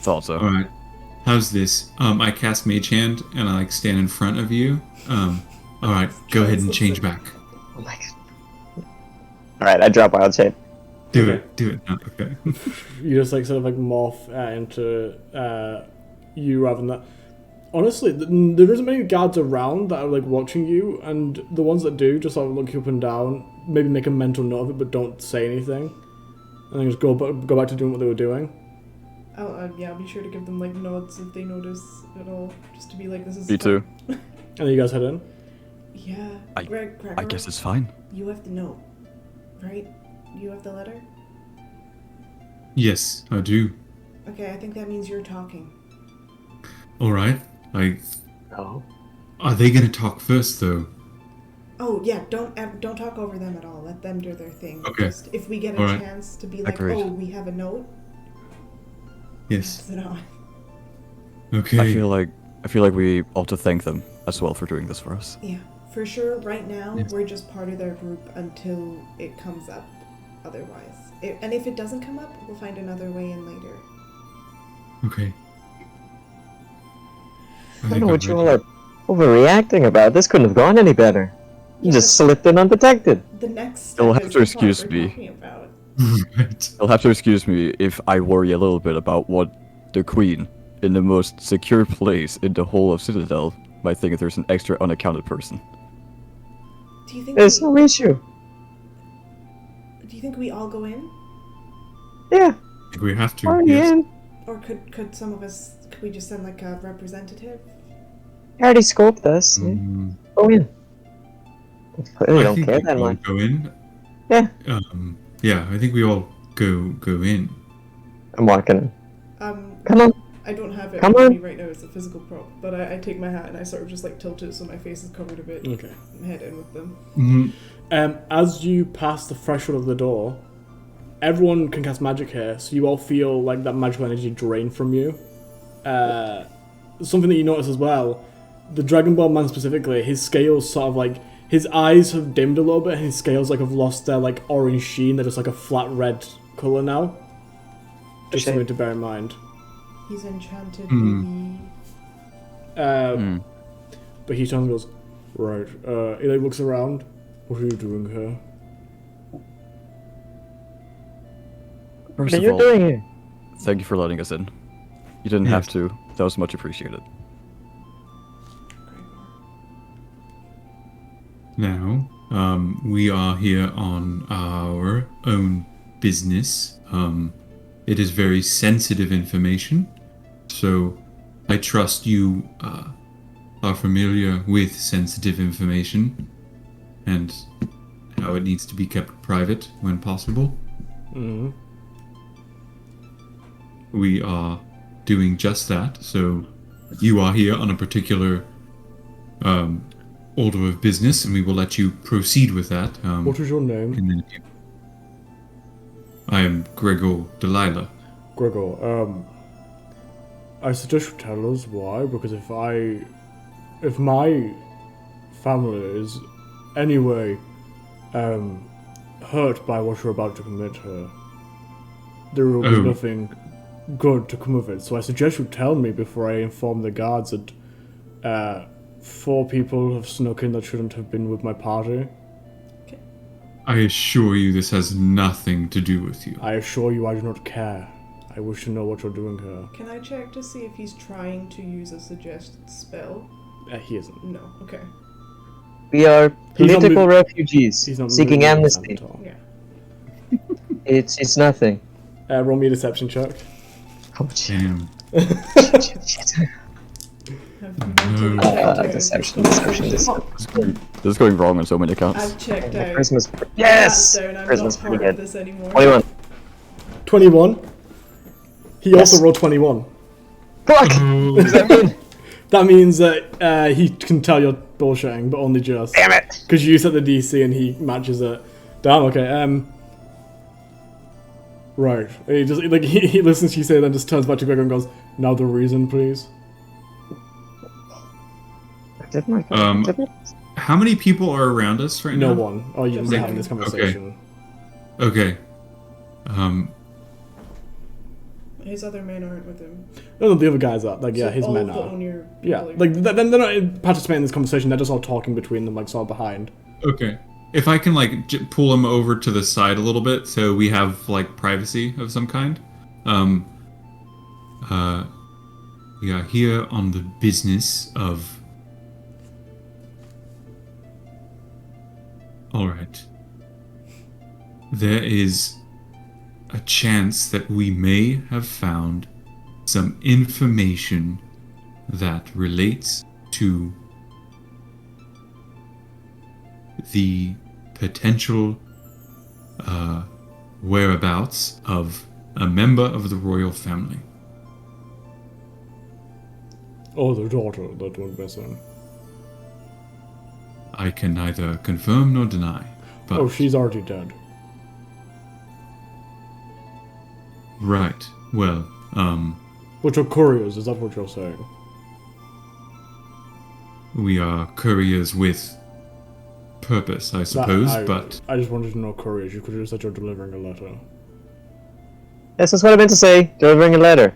Thought so. Alright. How's this? I cast Mage Hand and I like stand in front of you. All right, go ahead and change back. Oh my god. All right, I drop wild shape. Do Okay. it. Do it. No, okay. You just like sort of like morph into you rather than that. Honestly, there isn't many guards around that are like watching you, and the ones that do just sort of look you up and down, maybe make a mental note of it, but don't say anything, and then just go back to doing what they were doing. Yeah, I'll be sure to give them like nods if they notice at all, just to be like, this is. Me too. And then you guys head in. Yeah. I Gregor, guess it's fine. you have the note, right? You have the letter. Yes, I do. Okay, I think that means you're talking. All right. Oh. Are they gonna talk first though? Oh yeah, don't talk over them at all. Let them do their thing. Okay. Just, if we get a All right. chance to be like, Agreed. oh, we have a note. Yes. Pass it on. Okay. I feel like we ought to thank them as well for doing this for us. Yeah, for sure. Right now, Yes. we're just part of their group until it comes up. Otherwise, and if it doesn't come up, we'll find another way in later. Okay. I don't know what you all are overreacting about. This couldn't have gone any better. You just slipped in undetected. The next You'll step have is to the part excuse we're me. talking about. Right. You'll have to excuse me if I worry a little bit about what the Queen, in the most secure place in the whole of Citadel, might think if there's an extra unaccounted person. Do you think There's we, no issue. do you think we all go in, Yeah, I think we have to. already Yes. in. or could some of us? Could we just send like a representative? I already scoped us. Mm, Go in. They I don't think care we that all much. go in. Yeah. Yeah, I think we all go in. I'm walking in. Come on. I don't have it Come with on. me right now. It's a physical prop, but I take my hat and I sort of just like tilt it so my face is covered a bit. Okay. And head in with them. Mm, As you pass the threshold of the door, everyone can cast magic here, so you all feel like that magical energy drain from you. Something that you notice as well, the Dragon Ball man specifically, his scales sort of like, his eyes have dimmed a little bit, and his scales like have lost their like orange sheen, they're just like a flat red colour now. Just Okay. something to bear in mind. He's enchanted, Hmm. maybe. But he turns and goes, right, he like looks around, what are you doing here? First What are of you all, doing here? thank you for letting us in. You didn't have to. That was much appreciated. now, we are here on our own business. It is very sensitive information, so I trust you are familiar with sensitive information and how it needs to be kept private when possible. Mm-hmm. We are doing just that, so you are here on a particular order of business, and we will let you proceed with that. What is your name? And then I am Gregor Delilah. Gregor, I suggest you tell us why, because if my family is anyway hurt by what you're about to commit here, there will be Oh. nothing good to come of it. So I suggest you tell me before I inform the guards that 4 people have snuck in that shouldn't have been with my party. I assure you this has nothing to do with you. I assure you I do not care. I wish to know what you're doing here. Can I check to see if he's trying to use a suggested spell? He isn't. No. Okay. We are He's not political moving- refugees He's not seeking moving his hand amnesty. at all. Yeah. It's nothing. Roll me a deception check. Oh, shit. Damn. Deception. This is going wrong on so many accounts. I've checked out. Christmas. That's Yes! down. I'm Christmas not part pretty of good. this anymore. 21. 21. He Yes. also rolled 21. Fuck! Does that mean? That means that he can tell you're bullshitting, but only just. Damn it! Because you set the DC and he matches it. Damn, okay, Right. He just, like, he listens to you say, then just turns back to Gregor and goes, now the reason, please. Didn't I? Um, Didn't How many people are around us right No now? one. Oh, you're just Like- having this conversation. Okay. His other men aren't with him. No, the other guys are. Like, yeah, So his all men of the are. Onir Yeah, people are- like, they're not participating in this conversation, they're just all talking between them, like, sort of behind. Okay. If I can like pull him over to the side a little bit, so we have like privacy of some kind. We are here on the business of. All right. There is a chance that we may have found some information that relates to the potential whereabouts of a member of the royal family. Oh, the daughter that went missing. I can neither confirm nor deny, but Oh, she's already dead. right. Well, But you're couriers, is that what you're saying? we are couriers with purpose, I suppose, but I just wanted to know couriers. You could have just said you're delivering a letter. Yes, that's what I meant to say. Delivering a letter.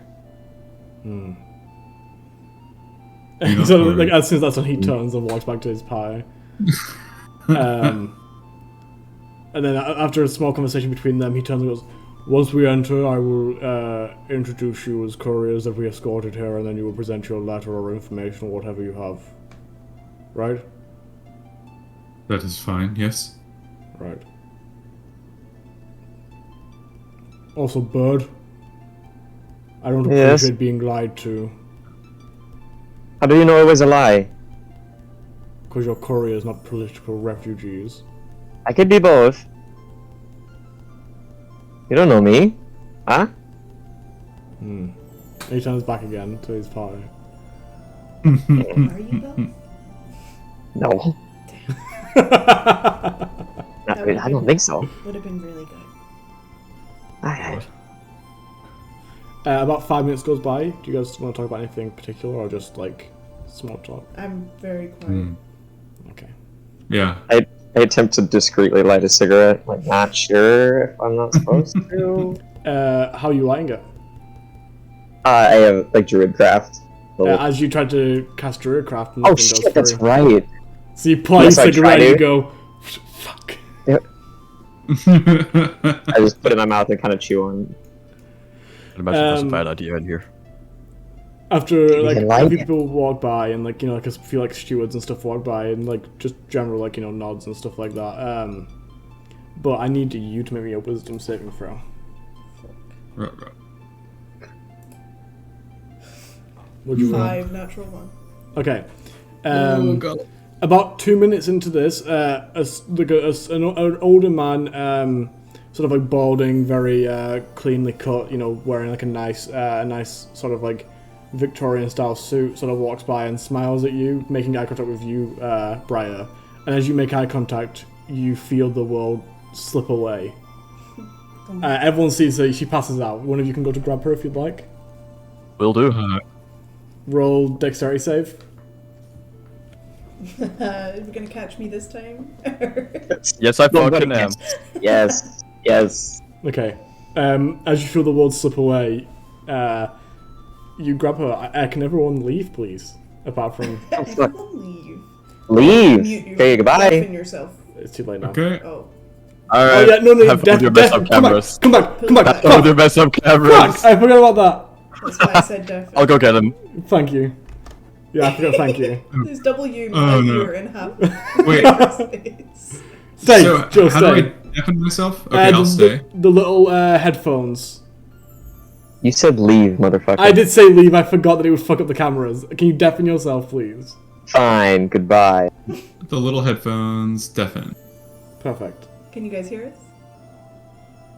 Hmm. You're not So, couriers. like, as soon as that's when he turns and walks back to his pie. And then after a small conversation between them, he turns and goes, "Once we enter, I will introduce you as couriers that we escorted here, and then you will present your letter or information or whatever you have." Right? that is fine, yes. Right. Also, Bird, I don't Yes? appreciate being lied to, How do you know it was a lie? because you're couriers, not political refugees. I could be both. You don't know me. Huh? Hmm. And he turns back again to his pie. Are you both? No. That would've I don't been- think so. Would have been really good. I, About 5 minutes goes by. Do you guys want to talk about anything particular, or just like small talk? I'm very quiet. Hmm. Okay. Yeah. I attempt to discreetly light a cigarette. Like, not sure if I'm not supposed to. How are you lighting it? I have, like, Druidcraft. As you try to cast Druidcraft, Oh nothing goes shit, that's through. right. So you pull Yes, your I cigarette tried and you it. go, fuck. I just put it in my mouth and kind of chew on. I'd imagine that's a Um, bad idea in here. After, like, can a light few it. people walk by, and, like, you know, like, a few, like, stewards and stuff walk by, and, like, just general, like, you know, nods and stuff like that. But I need you to make me a wisdom saving throw. Right, right. Would you roll? 5 natural 1. Okay. Oh, God. About 2 minutes into this, an older man, sort of like balding, very cleanly cut, you know, wearing like a nice sort of like Victorian style suit, sort of walks by and smiles at you, making eye contact with you, Briar. And as you make eye contact, you feel the world slip away. Everyone sees her, she passes out. One of you can go to grab her if you'd like. Will do. Roll dexterity save. Are you gonna catch me this time? Yes, I No, fucking but am. Yes. Yes. Okay. As you feel the world slip away, you grab her. Can everyone leave, please? Apart from... Everyone leave. Leave. Mute your Okay, goodbye. deafen yourself. It's too late now. Okay. Oh. Oh Alright. yeah, no, Have def, your def, mess up come cameras. back, come back, come back, Have fuck, your mess up fuck, cameras. I forgot about That's why I said deafen. I'll go get him. that. Thank you. Yeah, I forgot, thank you. There's W, Oh, not no. you're in half. Wait. Space. Stay, So, Joe, how do I stay. deafen myself? Okay, I'll the, stay. the little headphones. You said leave, motherfucker. I did say leave, I forgot that it would fuck up the cameras. Can you deafen yourself, please? Fine. Goodbye. The little headphones deafen. Perfect. Can you guys hear us?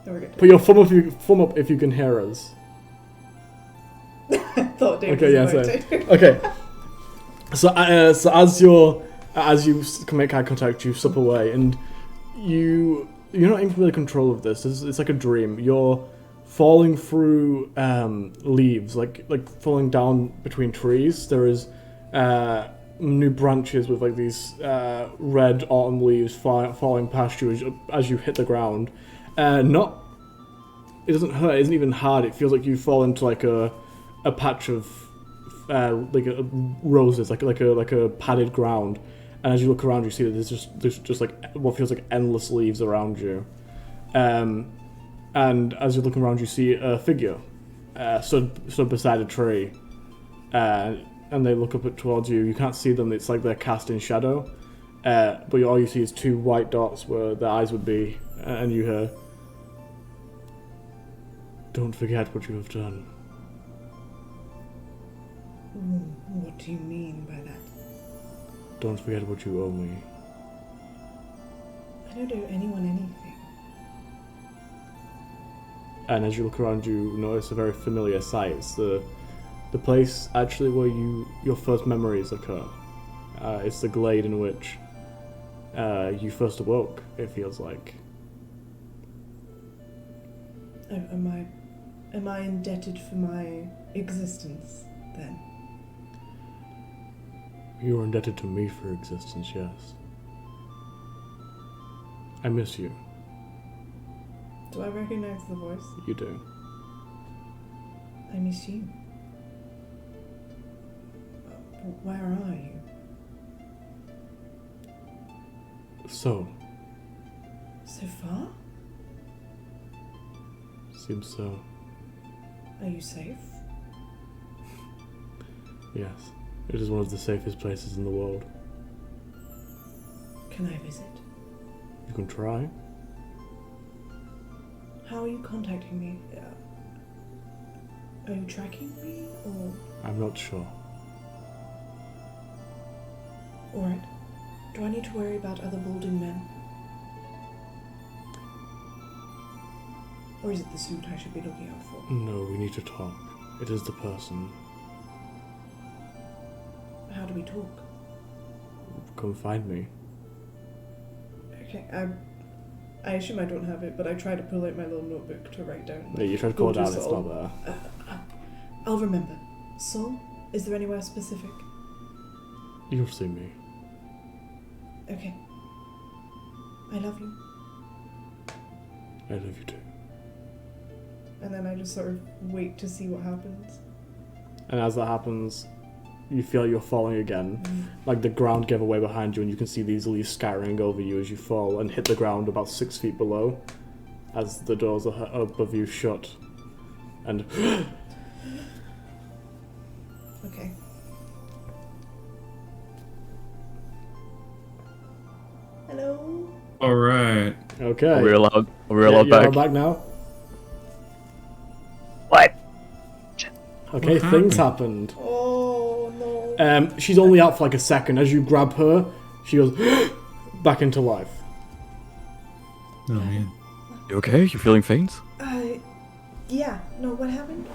No, we're good. Put your thumb up if you can hear us. I thought Dave Okay, yeah, was about same. to. Okay. So as you make eye contact, you slip away, and you're not in really control of this. It's like a dream. You're falling through leaves, like falling down between trees. There is new branches with like these red autumn leaves falling past you as you hit the ground. Not it doesn't hurt. It isn't even hard. It feels like you fall into like a patch of roses, like a padded ground. And as you look around, you see that there's just like what feels like endless leaves around you. And as you're looking around, you see a figure stood beside a tree. And they look up towards you. You can't see them. It's like they're cast in shadow. But all you see is two white dots where their eyes would be. And you hear, "Don't forget what you have done." What do you mean by that? Don't forget what you owe me. I don't owe anyone anything. And as you look around, you notice a very familiar sight. It's the place actually where your first memories occur. It's the glade in which you first awoke, it feels like. Am I indebted for my existence then? You are indebted to me for existence, yes. I miss you. Do I recognize the voice? You do. I miss you. Where are you? So, So far? seems so. Are you safe? Yes. It is one of the safest places in the world. Can I visit? You can try. How are you contacting me? Are you tracking me, or...? I'm not sure. Alright. Do I need to worry about other balding men? Or is it the suit I should be looking out for? No, we need to talk. It is the person. How do we talk? Come find me. Okay, I assume I don't have it, but I try to pull out my little notebook to write down. Yeah, you tried to call it Go to out, it's Sol. not there. I'll remember. Sol? Is there anywhere specific? You'll see me. Okay. I love you. I love you too. And then I just sort of wait to see what happens. And as that happens, you feel you're falling again. Like the ground gave away behind you, and you can see these leaves scattering over you as you fall and hit the ground about 6 feet below, as the doors above you shut. And Okay. Hello? All right. okay, Are we allowed you're back? back now. What? Okay, What things happened? happened. Oh, no. She's only out for like a second. As you grab her, she goes back into life. Oh man. You okay? You feeling faint? Yeah. No, what happened?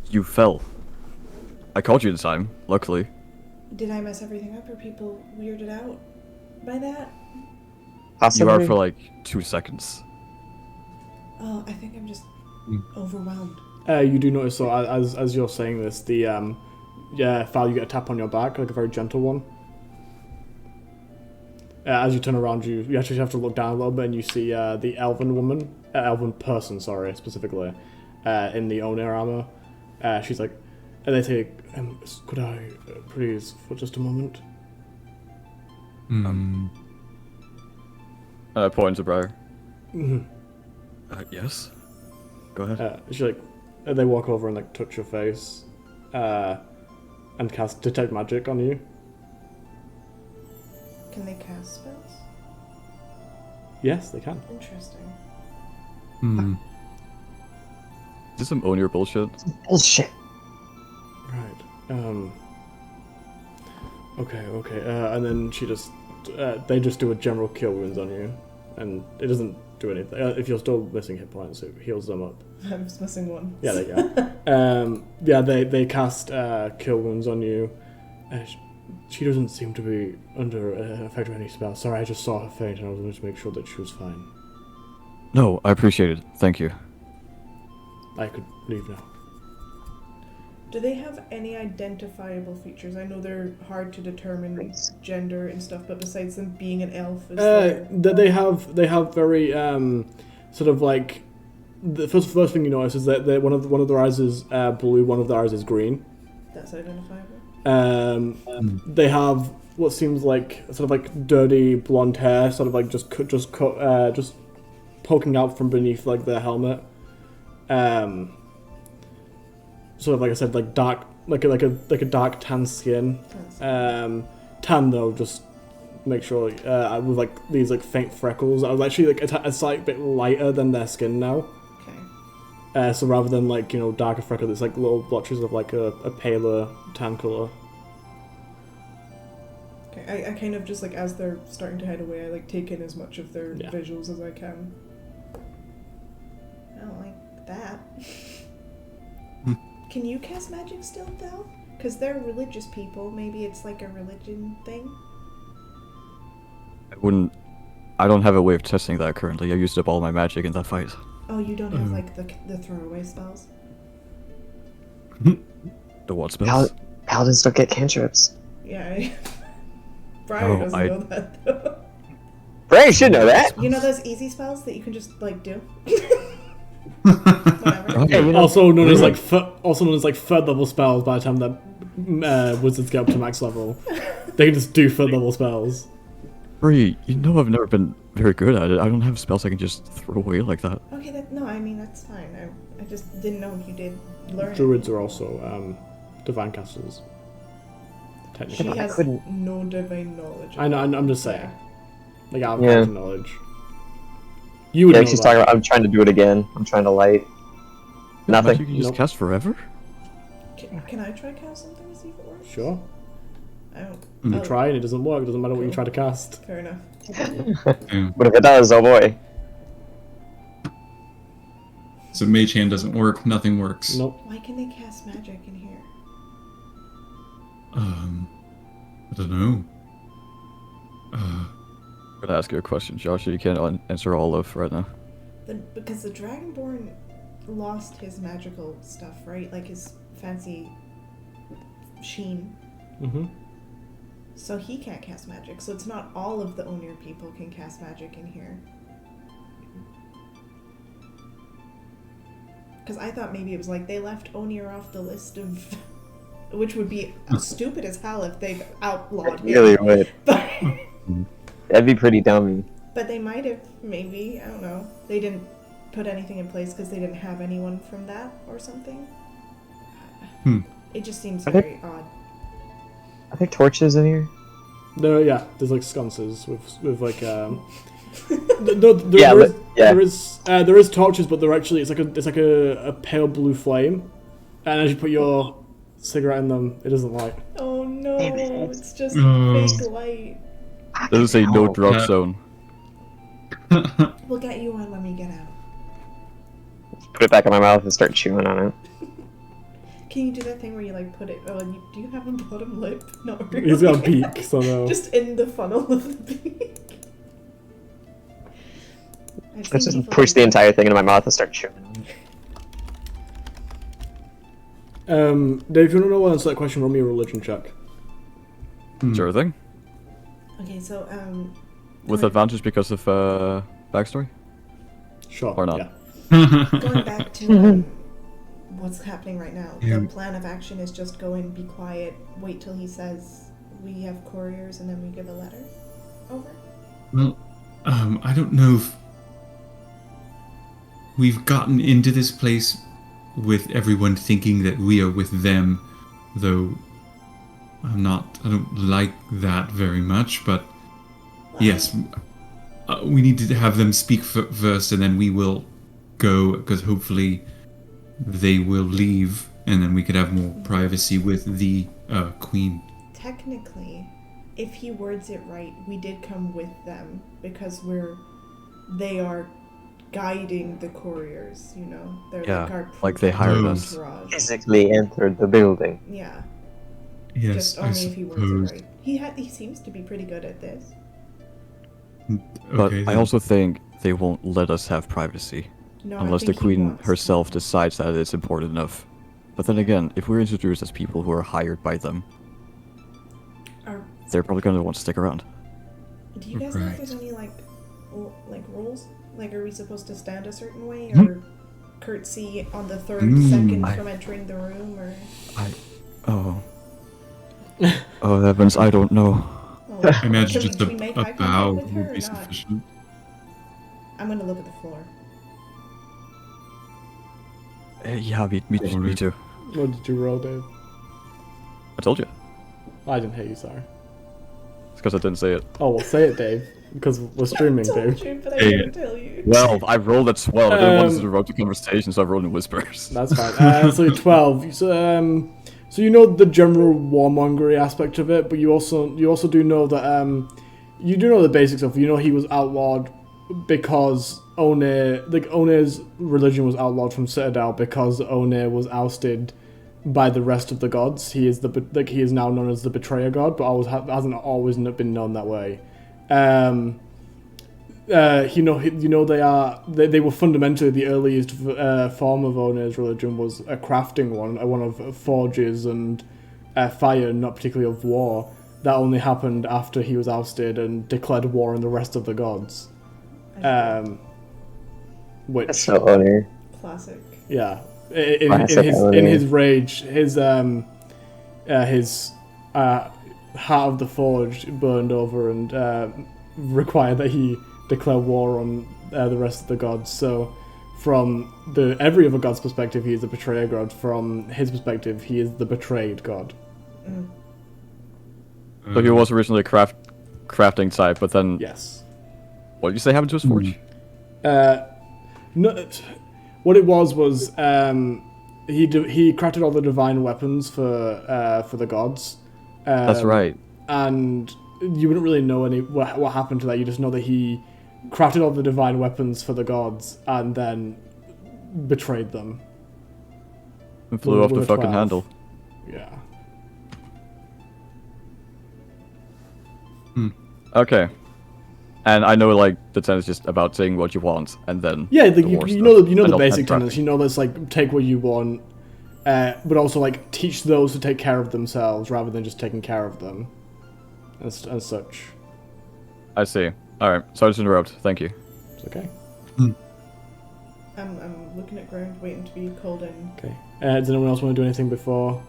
You fell. I called you in time, luckily. Did I mess everything up? Are people weirded out by that? Possibly. You are for like 2 seconds. Oh, I think I'm just overwhelmed. You do notice, so as you're saying this, the Fal, you get a tap on your back, like a very gentle one. As you turn around, you actually have to look down a little bit, and you see the elven person, specifically, in the Onir armor. She's like, and they say, could I please, for just a moment? I point to Briar. Mm-hmm. Yes? Go ahead. She's like, and they walk over and like touch your face, and cast detect magic on you. Can they cast spells? Yes, they can. Interesting. Is this some Onir bullshit? Bullshit. Right. Okay. And then she just, they just do a general cure wounds on you, and it doesn't do anything. If you're still missing hit points, it heals them up. I'm just missing one. Yeah, there you go. They cast cure wounds on you. She doesn't seem to be under effect of any spell. Sorry, I just saw her faint, and I was going to make sure that she was fine. No, I appreciate it. Thank you. I could leave now. Do they have any identifiable features? I know they're hard to determine gender and stuff, but besides them being an elf, is there... They have very sort of like the first thing you notice is that one of their eyes is blue, one of their eyes is green. That's identifiable. They have what seems like sort of like dirty blonde hair, sort of like just poking out from beneath like their helmet. Sort of like I said, like dark, like a dark tan skin. Tan though, just make sure with like these like faint freckles. I was actually like a slight bit lighter than their skin now. Okay. So rather than like darker freckles, it's like little blotches of like a paler tan color. Okay. I kind of just like as they're starting to head away, I like take in as much of their Yeah. visuals as I can. I don't like that. Can you cast magic still though? Because they're religious people. Maybe it's like a religion thing. I don't have a way of testing that currently. I used up all my magic in that fight. Oh, you don't have like the throwaway spells? The what spells? Paladins don't get cantrips. Yeah. Briar doesn't I- know that though. Bray should know that. You know those easy spells that you can just like do? Whatever. Hey, you know, Also known as like third level spells. By the time that wizards get up to max level, they can just do third level spells. Bree, you know I've never been very good at it. I don't have spells I can just throw away like that. Okay, no, I mean that's fine. I just didn't know if you did learn. Druids are also divine casters. She Technically, has couldn't- no divine knowledge. I know. I'm just saying, like out of Yeah. knowledge. You would Yeah, know she's that. talking about. I'm trying to do it again. I'm trying to light. Nothing. Magic you just Nope. cast forever? Can I try cast something to see if it works? Sure. I don't. You Oh, try and it doesn't work. It doesn't matter what you try to cast. Fair enough. But if it does, oh boy. So mage hand doesn't work. Nothing works. Nope. Why can they cast magic in here? I don't know. I'm gonna ask you a question, Josh. You can't answer all of right now. Because the Dragonborn lost his magical stuff, right? Like his fancy sheen. Mm-hmm. So he can't cast magic. So it's not all of the Onir people can cast magic in here. Because I thought maybe it was like they left Onir off the list of... Which would be stupid as hell if they outlawed him. Really would. But, That'd be pretty dumb. but they might have, maybe. I don't know. They didn't put anything in place because they didn't have anyone from that or something. It just seems Are they- very odd. Are there torches in here? There's like sconces with like there Yeah, is, but- yeah. there is torches, but they're actually it's like a pale blue flame, and as you put your cigarette in them, it doesn't light. Oh no, Damn it. it's just Oh. fake light. Doesn't say no Oh, drop yeah. zone. We'll get you on when we get out. Put it back in my mouth and start chewing on it. Can you do that thing where you like put it? Oh, and do you have a bottom lip? Not really. He's got a beak, so no. Just in the funnel of the beak. I've Let's seen just people push do the that. entire thing into my mouth and start chewing on it. Dave, if you want to know what answer that question, roll me a religion check. Sure thing. Okay, so With going- advantage because of backstory? Sure. Or not. Yeah. Going back to what's happening right now, Yeah. the plan of action is just go in, be quiet, wait till he says we have couriers, and then we give a letter. Over. Well, I don't know if we've gotten into this place with everyone thinking that we are with them, though I don't like that very much, but yes, we need to have them speak first and then we will go, because hopefully they will leave and then we could have more privacy with the queen. Technically, if he words it right, we did come with them because they are guiding the couriers, you know? They're Yeah, like our like they hired us. entourage. Physically entered the building. Yeah, Yes, just I only if he words suppose. it right. He seems to be pretty good at this. But Okay, I then. also think they won't let us have privacy No, I unless the think he queen wants herself to. decides that it's important enough. But then again, if we're introduced as people who are hired by them, Are, they're probably going to want to stick around. do you guys know if Right. there's any like rules Like, are we supposed to stand a certain way, Hmm? or curtsy on the third second from entering the room, or? Oh. Oh heavens, I don't know. Oh, I imagine just should we make a eye contact bow with her would or be not? sufficient. I'm gonna look at the floor. Yeah, me too. What did you roll, Dave? I told you. I didn't hear you, sorry. It's because I didn't say it. Oh, well, say it, Dave. Because we're streaming, I told Dave. you, but I Hey. didn't tell you. 12. I rolled at 12. I didn't want to Um, interrupt the conversation, so I rolled in whispers. That's fine. So 12. So you know the general warmongery aspect of it, but you also do know that you do know the basics of. You know he was outlawed because One's religion was outlawed from Citadel because One was ousted by the rest of the gods. He is he is now known as the betrayer god, but hasn't always been known that way. They were fundamentally the earliest form of One's religion was a crafting one of forges and fire, not particularly of war. That only happened after he was ousted and declared war on the rest of the gods. Which That's so funny. Classic. yeah, Classic in his One. rage, his heart of the forge burned over and required that he declare war on the rest of the gods. So, from every other god's perspective, he is the betrayer god. From his perspective, he is the betrayed god. So he was originally a crafting type, but then Yes. what did you say happened to his forge? No, what it was he crafted all the divine weapons for the gods. That's right. And you wouldn't really know what happened to that. You just know that he crafted all the divine weapons for the gods and then betrayed them. And flew off the with a fucking 12. handle. Yeah. Okay. And I know, like, the 10 is just about saying what you want, and then Yeah, the you war know stuff. you know And the not basic crafting. tenets. You know that's like take what you want, but also like teach those to take care of themselves rather than just taking care of them, and such. I see. Alright, sorry to interrupt. Thank you. It's okay. I'm looking at ground, waiting to be called in. Okay. Does anyone else want to do anything before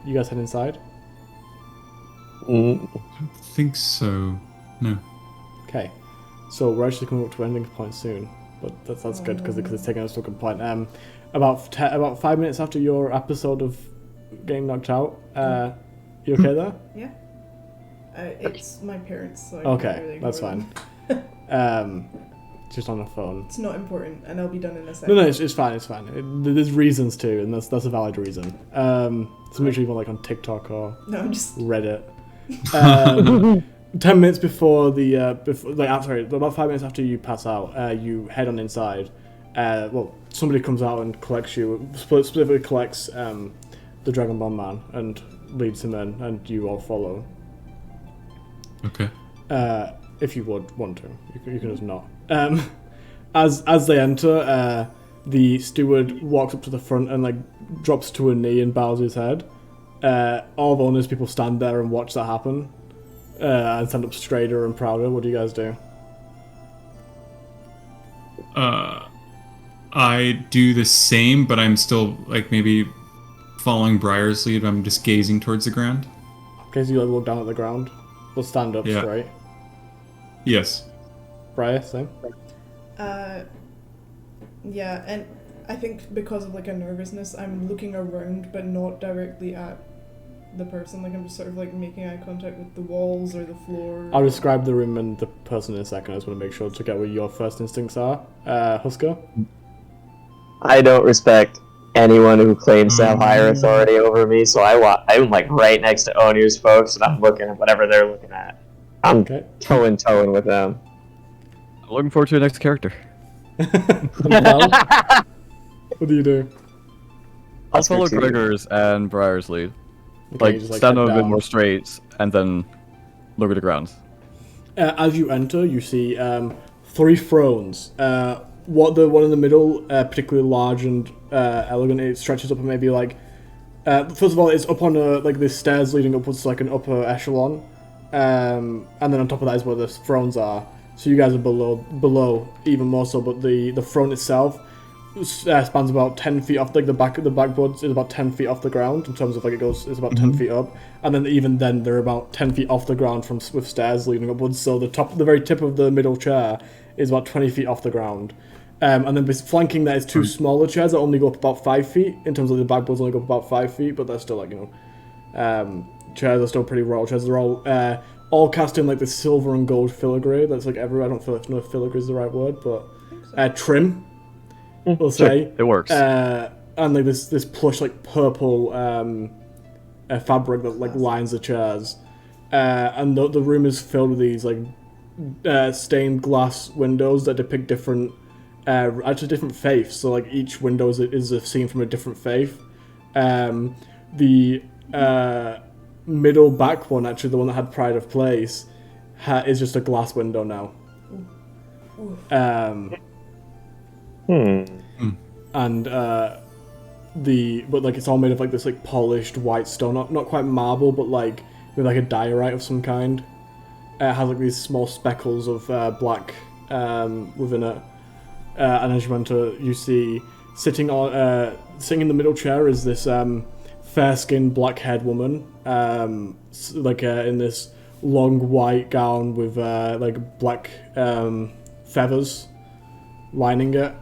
you guys head inside? Mm. I don't think so. No. Okay. So we're actually coming up to ending point soon, but that's good because it's taking us to a good point. About 5 minutes after your episode of getting knocked out, you okay there? Yeah. It's my parents, so I Okay, can't really that's ignore fine. them. Just on the phone. It's not important, and I'll be done in a second. No, it's fine. It's fine. There's reasons too, and that's a valid reason. So make sure you want like on TikTok or No, I'm just. Reddit. 10 minutes before about 5 minutes after you pass out, you head on inside. Somebody comes out and collects you, specifically collects the Dragonborn man and leads him in, and you all follow. Okay. If you would want to, you can just not. As they enter, the steward walks up to the front and like drops to a knee and bows his head. All of Ona's people stand there and watch that happen, and stand up straighter and prouder. What do you guys do? I do the same, but I'm still like maybe following Briar's lead. I'm just gazing towards the ground. Okay, so you like look down at the ground. We'll stand up Yeah. straight. Yes. Briar, same. Yeah, and I think because of like a nervousness, I'm looking around, but not directly at the person. Like I'm just sort of like making eye contact with the walls or the floor. I'll describe the room and the person in a second. I just want to make sure to get what your first instincts are. Husker? I don't respect anyone who claims to have higher authority over me, so I'm like right next to Onu's folks, and I'm looking at whatever they're looking at. I'm Okay. toe in with them. I'm looking forward to the next character. Val? What do you do? I'll Oscar follow too. Gregor's and Briar's lead. Okay, Like, you just, stand head up a bit down. more straight, and then look at the ground. As you enter, you see 3 thrones. The one in the middle, particularly large and elegant, it stretches up and maybe like. First of all, it's up on like the stairs leading upwards to like an upper echelon, and then on top of that is where the thrones are. So you guys are below even more so. But the front itself spans about 10 feet off. Like the backboard is about 10 feet off the ground in terms of like it's about 10 feet up, and then even then they're about 10 feet off the ground with stairs leading upwards. So the very tip of the middle chair is about 20 feet off the ground. And then flanking that is two smaller chairs that only go up about 5 feet. In terms of the backboards, only go up about 5 feet, but they're still like chairs are still pretty royal chairs. They're all cast in like this silver and gold filigree. That's like everywhere. I don't know if filigree is the right word, but trim. We'll say it works. And like this plush like purple fabric that like lines the chairs, and the room is filled with these like stained glass windows that depict different faiths. So like each window is a scene from a different faith. The middle back one, actually the one that had pride of place, is just a glass window now. And but like it's all made of like this like polished white stone, not quite marble, but like with like a diorite of some kind. It has like these small speckles of black within it. And as you enter, you see sitting in the middle chair is this fair-skinned, black-haired woman, in this long white gown with like black feathers lining it,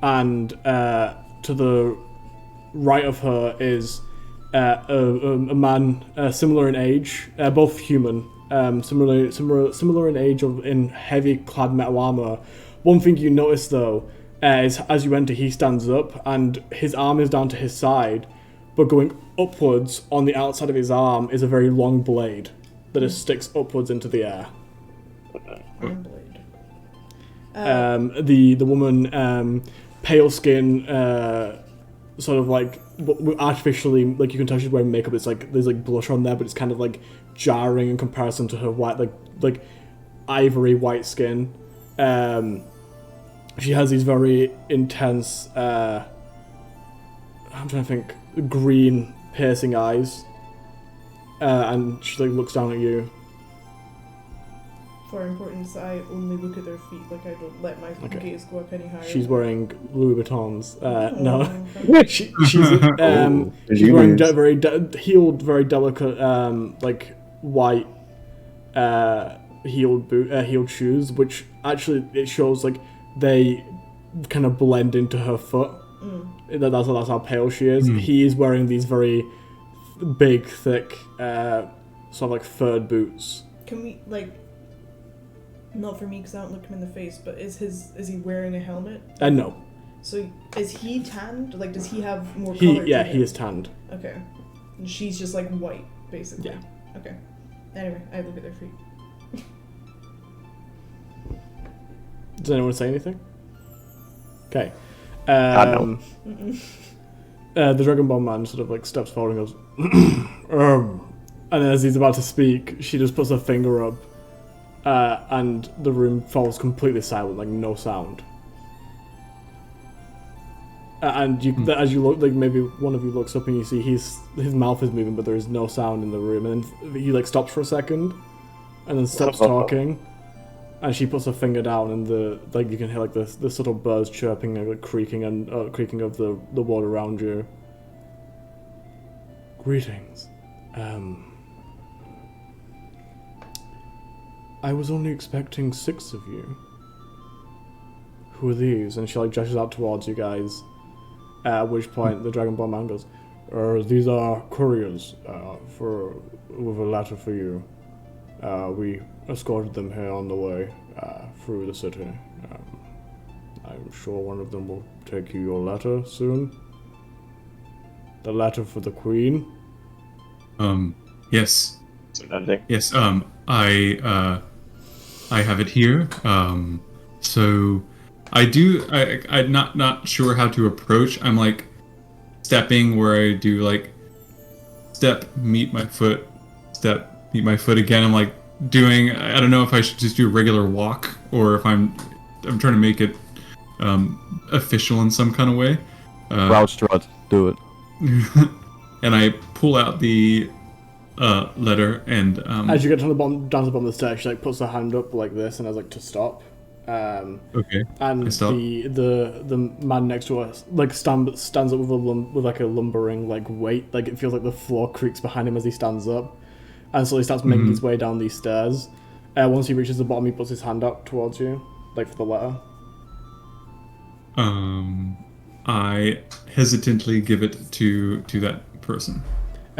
and to the right of her is a man similar in age, both human, similar in age in heavy clad metal armor. One thing you notice though is as you enter, he stands up and his arm is down to his side, but going upwards on the outside of his arm is a very long blade that just sticks upwards into the air. Iron blade. The woman, pale skin, sort of like artificially, like you can tell she's wearing makeup. It's like there's like blush on there, but it's kind of like jarring in comparison to her white, like ivory white skin. She has these very intense, I'm trying to think, green piercing eyes, and she like looks down at you. For importance, I only look at their feet, like I don't let my gaze go up any higher. She's wearing Louis Vuittons. No, she's She's wearing very heeled, very delicate, like white heeled shoes, which actually it shows like they kind of blend into her foot. That's how pale she is. He is wearing these very big, thick, sort of like furred boots. Can we not for me because I don't look him in the face, but is he wearing a helmet? No. So is he tanned? Like, does he have more color? Yeah, he is tanned. Okay. And she's just like white, basically. Yeah. Okay. Anyway, I look at their feet. Does anyone say anything? Okay. No. The Dragon Ball man sort of like steps forward and goes, and as he's about to speak, she just puts her finger up, and the room falls completely silent, like no sound. And you, as you look, like maybe one of you looks up and you see his mouth is moving, but there is no sound in the room. And then he like stops for a second, and then stops talking. And she puts her finger down, and you can hear like the subtle birds chirping and like creaking and creaking of the water around you. Greetings. I was only expecting 6 of you. Who are these? And she like gestures out towards you guys. At which point the Dragon Ball man goes, "These are couriers with a letter for you. We escorted them here on the way through the city. I'm sure one of them will take you your letter soon. The letter for the Queen." Yes. Yes. Yes. I have it here. So I do. I'm not sure how to approach. I'm like stepping where I do like step, meet my foot, step, meet my foot again. I'm like doing. I don't know if I should just do a regular walk or if I'm trying to make it official in some kind of way. Crouch trot, do it. And I pull out the letter, and As you get to the bottom, down to the bottom of the stairs, she like puts her hand up like this and has like to stop. okay, And I stop. the man next to us like stands up with with like a lumbering like weight, like it feels like the floor creaks behind him as he stands up, and so he starts making his way down these stairs. Once he reaches the bottom, he puts his hand up towards you, like for the letter. I hesitantly give it to that person.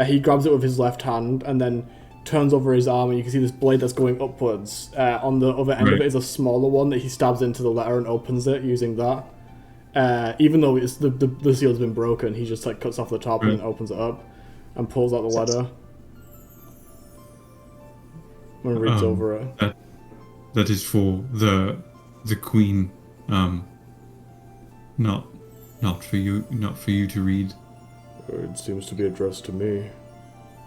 He grabs it with his left hand and then turns over his arm, and you can see this blade that's going upwards. On the other end of it is a smaller one that he stabs into the letter and opens it using that. Even though it's the seal's been broken, he just like cuts off the top and then opens it up and pulls out the letter and reads over it. That is for the queen. Not for you to read. It seems to be addressed to me.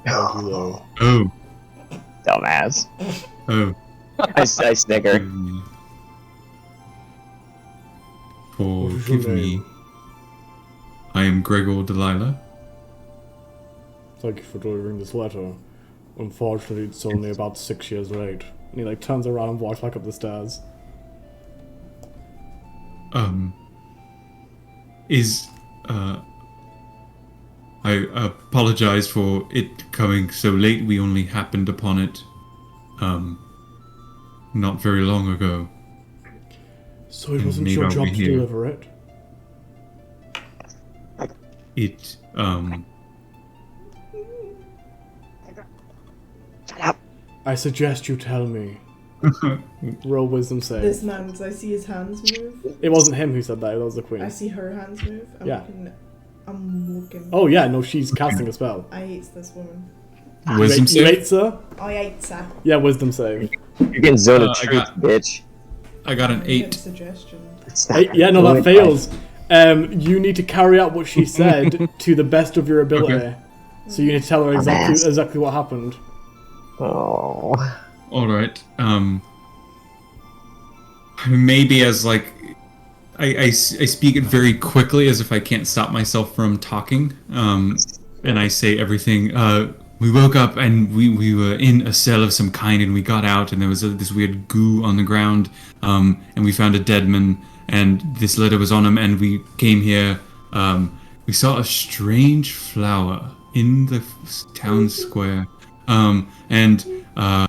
Thank you, though. Oh, Dumbass. oh. I snicker. Forgive me. I am Gregor Delilah. Thank you for delivering this letter. Unfortunately, it's only about 6 years late. And he like turns around and walks back up the stairs. I apologize for it coming so late. We only happened upon it, not very long ago. So it wasn't your job to deliver it? It, Shut up. I suggest you tell me. Roll wisdom save. This man's, I see his hands move. It wasn't him who said that, it was the queen. I see her hands move. I'm looking. Oh yeah, no, she's casting a spell. I hate this woman. Wisdom You save? hate her? I hate her. Yeah, wisdom save. You're getting zone of I truth, bitch. I got an I get a 8. suggestion. Yeah, no, that fails. You need to carry out what she said to the best of your ability. Okay. So you need to tell her exactly what happened. Oh. Alright, maybe as like, I speak it very quickly as if I can't stop myself from talking, and I say everything. We woke up and we were in a cell of some kind, and we got out, and there was this weird goo on the ground, and we found a dead man, and this letter was on him, and we came here. We saw a strange flower in the town square, and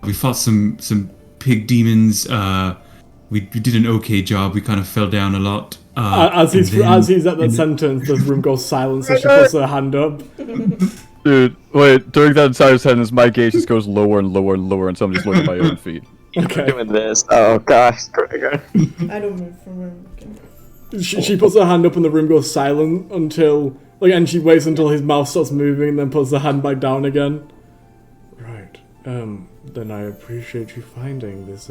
we fought some pig demons. We did an okay job. We kind of fell down a lot. As he's at that sentence, the room goes silent, so she puts her hand up. Dude, wait, during that entire sentence, my gaze just goes lower and lower and lower until I'm just looking at my own feet. Okay. Doing this. Oh gosh, Gregor. I don't move from where I'm looking. She puts her hand up and the room goes silent until, and she waits until his mouth starts moving and then puts the hand back down again. Right. Then I appreciate you finding this,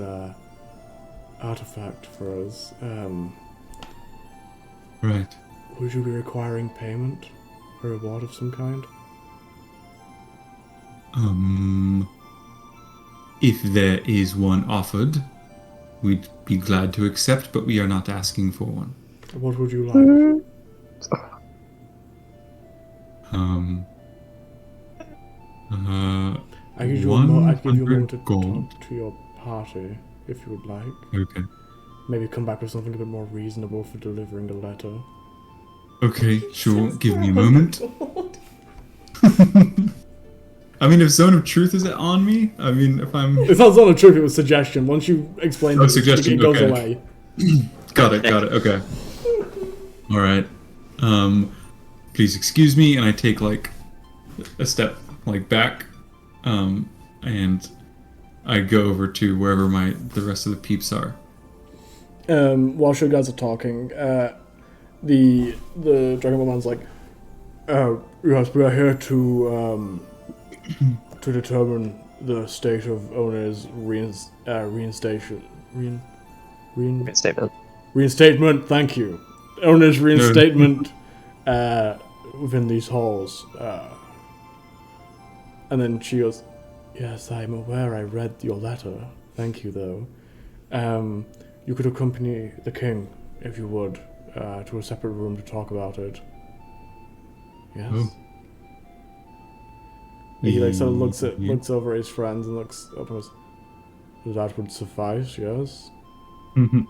artifact for us. Right. Would you be requiring payment? A reward of some kind? If there is one offered, we'd be glad to accept, but we are not asking for one. What would you like? I give you a moment to gold. talk to your party, if you would like. Okay. Maybe come back with something a bit more reasonable for delivering the letter. Okay, sure. Give me a moment. God. I mean, if Zone of Truth is on me, I mean, if I'm... It's not Zone of Truth, it was suggestion. Once you explain it, suggestion, it goes okay. away. Got it, okay. Alright. Please excuse me, and I take, like, a step, like, back, and I go over to wherever the rest of the peeps are. Whilst you guys are talking, the Dragon Ball man's like, yes, we are here to determine the state of owner's reinstatement. Thank you. Owner's reinstatement within these halls. And then she goes, yes, I'm aware. I read your letter. Thank you, though. You could accompany the king, if you would, to a separate room to talk about it. Yes? He like sort of looks over at his friends and looks up and goes, "That would suffice, yes." And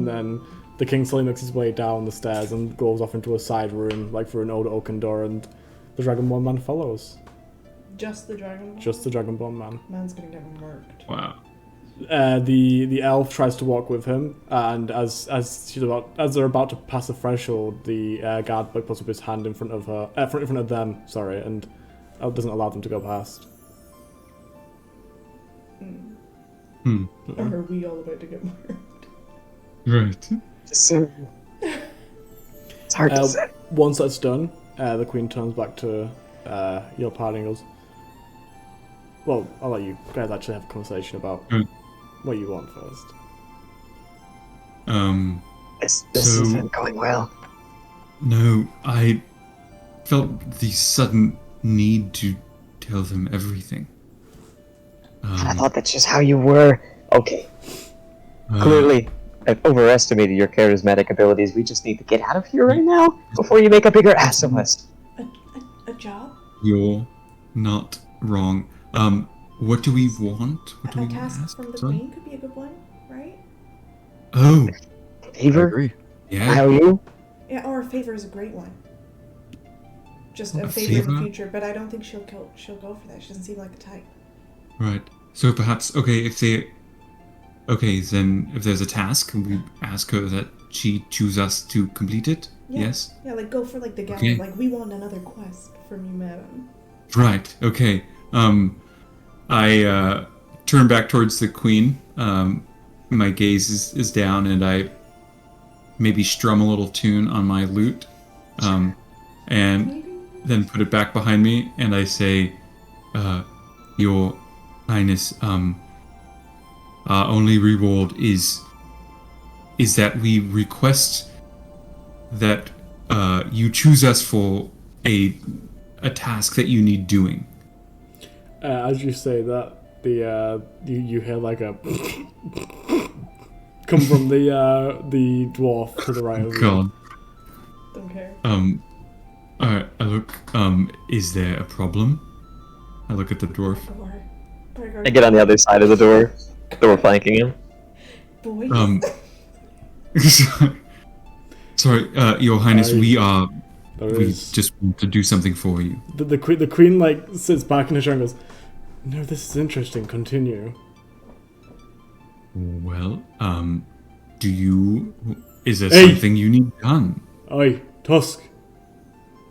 then the king slowly makes his way down the stairs and goes off into a side room, like through an old oaken door, and the Dragonborn man follows. Just the Dragonborn? Just the Dragonborn man. Man's gonna get murked. Wow. The elf tries to walk with him, and as they're about to pass the threshold, the guard puts up his hand in front of her, in front of them. Sorry, and doesn't allow them to go past. Or are we all about to get murked? Right. It's hard to say. Once that's done, the queen turns back to your party and goes, "Well, I'll let you guys actually have a conversation about what you want first." This isn't going well. No, I felt the sudden need to tell them everything. I thought that's just how you were. Okay. Clearly, I've overestimated your charismatic abilities. We just need to get out of here right now before you make a bigger ass of us. A job? You're not wrong. What do we want? What do A we task ask? from the Sorry? queen could be a good one, right? Oh, I Favor? agree. yeah. How are you? Yeah, or a favor is a great one. Just a A favor in the favor? future, but I don't think she'll go for that. She doesn't seem like a type. Right. So perhaps, okay, then if there's a task, we ask her that she choose us to complete it? Yeah. Yes? Yeah, like go for like the gallon. Okay. Like we want another quest from you, madam. Right, okay. I turn back towards the queen. My gaze is down, and I maybe strum a little tune on my lute. And then put it back behind me, and I say, Your Highness, our only reward is that we request that you choose us for a task that you need doing. As you say that, you hear like a come from the dwarf to the right of you. God. Don't care. Alright, I look, is there a problem? I look at the dwarf. I get on the other side of the door flanking him. Boys. Sorry, Your Highness, we There just want to do something for you. The queen like sits back in her chair and goes, "No, this is interesting. Continue." Well, is there Hey! something you need done? "Oi, Tusk,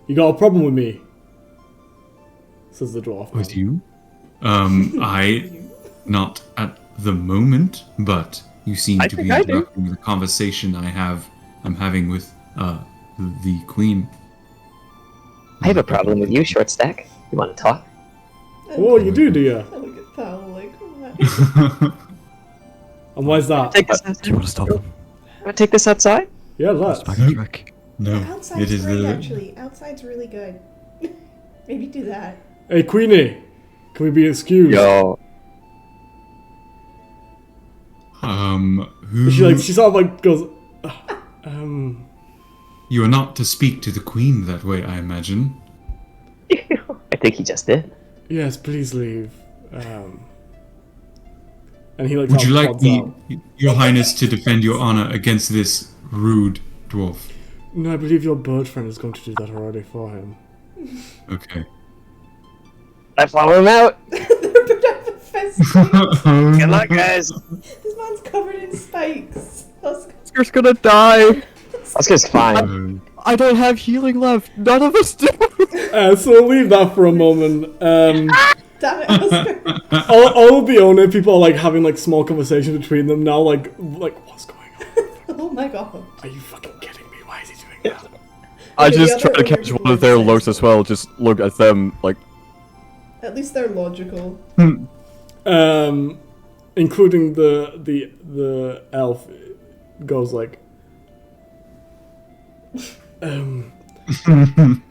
you got a problem with me?" says the dwarf. With you? Not at the moment, but you seem I to be think I do. interrupting the conversation I'm having with, the queen. I have a problem with you, Short Stack. You want to talk? Oh, you do you? I look at Thal like, what? And why's that? Take this Do you outside. want to stop him? Want to take this outside? Yeah, let's. Back on track. No, Outside's it is great, actually. Outside's really good. Maybe do that. Hey, Queenie, can we be excused? Yo. Who... She sort of like goes, You are not to speak to the queen that way, I imagine. I think he just did. "Yes, please leave." And he like Would you like plods me, out. Your Highness, to defend your honor against this rude dwarf? "No, I believe your bird friend is going to do that already for him." Okay. I follow him out. They're put up with fist. Good luck, guys. This man's covered in spikes. Oscar's gonna die! Oscar's fine. I don't have healing left. None of us do. So leave that for a moment. Damn it, Oscar. all of the owner people are like having like small conversations between them now. Like what's going on? Oh my god. Are you fucking kidding me? Why is he doing that? I Okay, just the try other to catch owner one of their people looks as well. Just look at them like, At least they're logical. Including the elf goes like,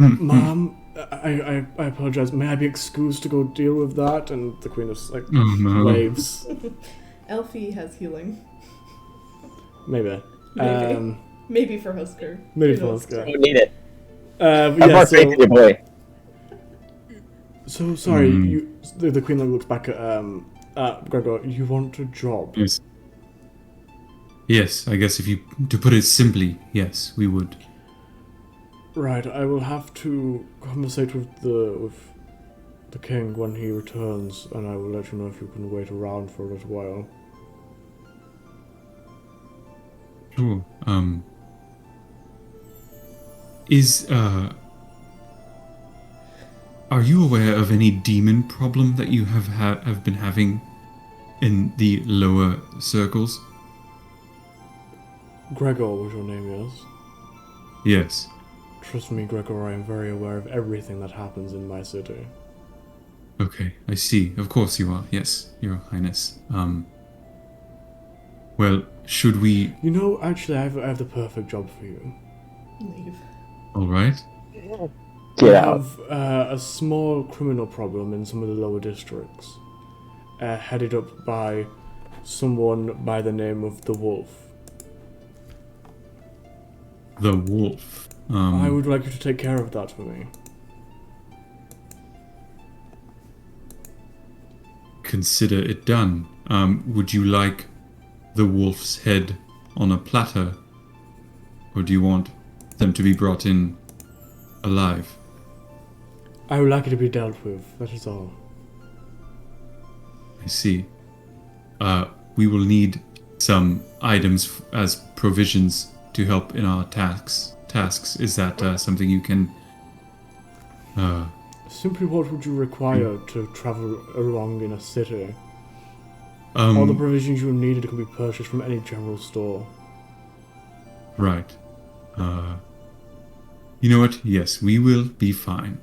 "Mom, I apologize. May I be excused to go deal with that?" And the queen just like Oh no. waves. Elfie has healing. Maybe. Maybe. Maybe for Husker. Maybe Who for knows? Husker. You need it. But Have yeah, more faith in your boy. So sorry, the Queen looks back at Gregor. You want a job? Yes. Yes, I guess to put it simply, yes, we would. Right, I will have to conversate with the king when he returns, and I will let you know if you can wait around for a little while. Sure. Are you aware of any demon problem that you have been having in the lower circles? Gregor was your name, yes? Yes. Trust me, Gregor, I am very aware of everything that happens in my city. Okay, I see. Of course you are. Yes, Your Highness. Well, should we... You know, actually, I have the perfect job for you. Leave. All right. We Get out. have a small criminal problem in some of the lower districts, headed up by someone by the name of the Wolf. The wolf. I would like you to take care of that for me. Consider it done. Would you like the wolf's head on a platter? Or do you want them to be brought in alive? I would like it to be dealt with, that is all. I see. We will need some items as provisions to help in our tasks. Is that something you can... Simply what would you require to travel along in a city? All the provisions you needed can be purchased from any general store. Right. You know what? Yes, we will be fine.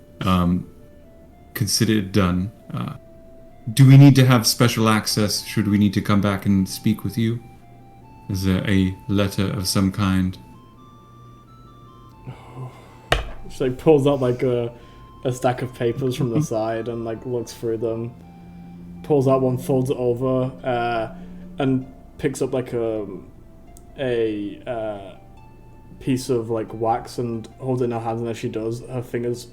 Consider it done. Do we need to have special access? Should we need to come back and speak with you? Is there a letter of some kind? She like pulls out like a stack of papers from the side and like looks through them. Pulls out one, folds it over, and picks up like a piece of like wax and holds it in her hands. And as she does, her fingers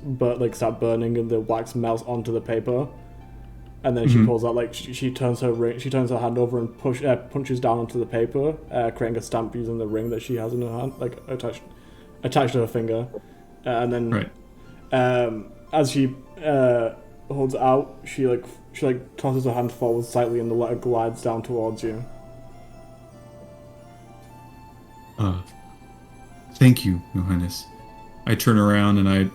start burning, and the wax melts onto the paper. And then she pulls out like she turns her ring. She turns her hand over and punches down onto the paper, creating a stamp using the ring that she has in her hand, like attached to her finger. And then, Right. As she holds it out, she tosses her hand forward slightly, and the letter glides down towards you. Thank you, Your Highness. I turn around and I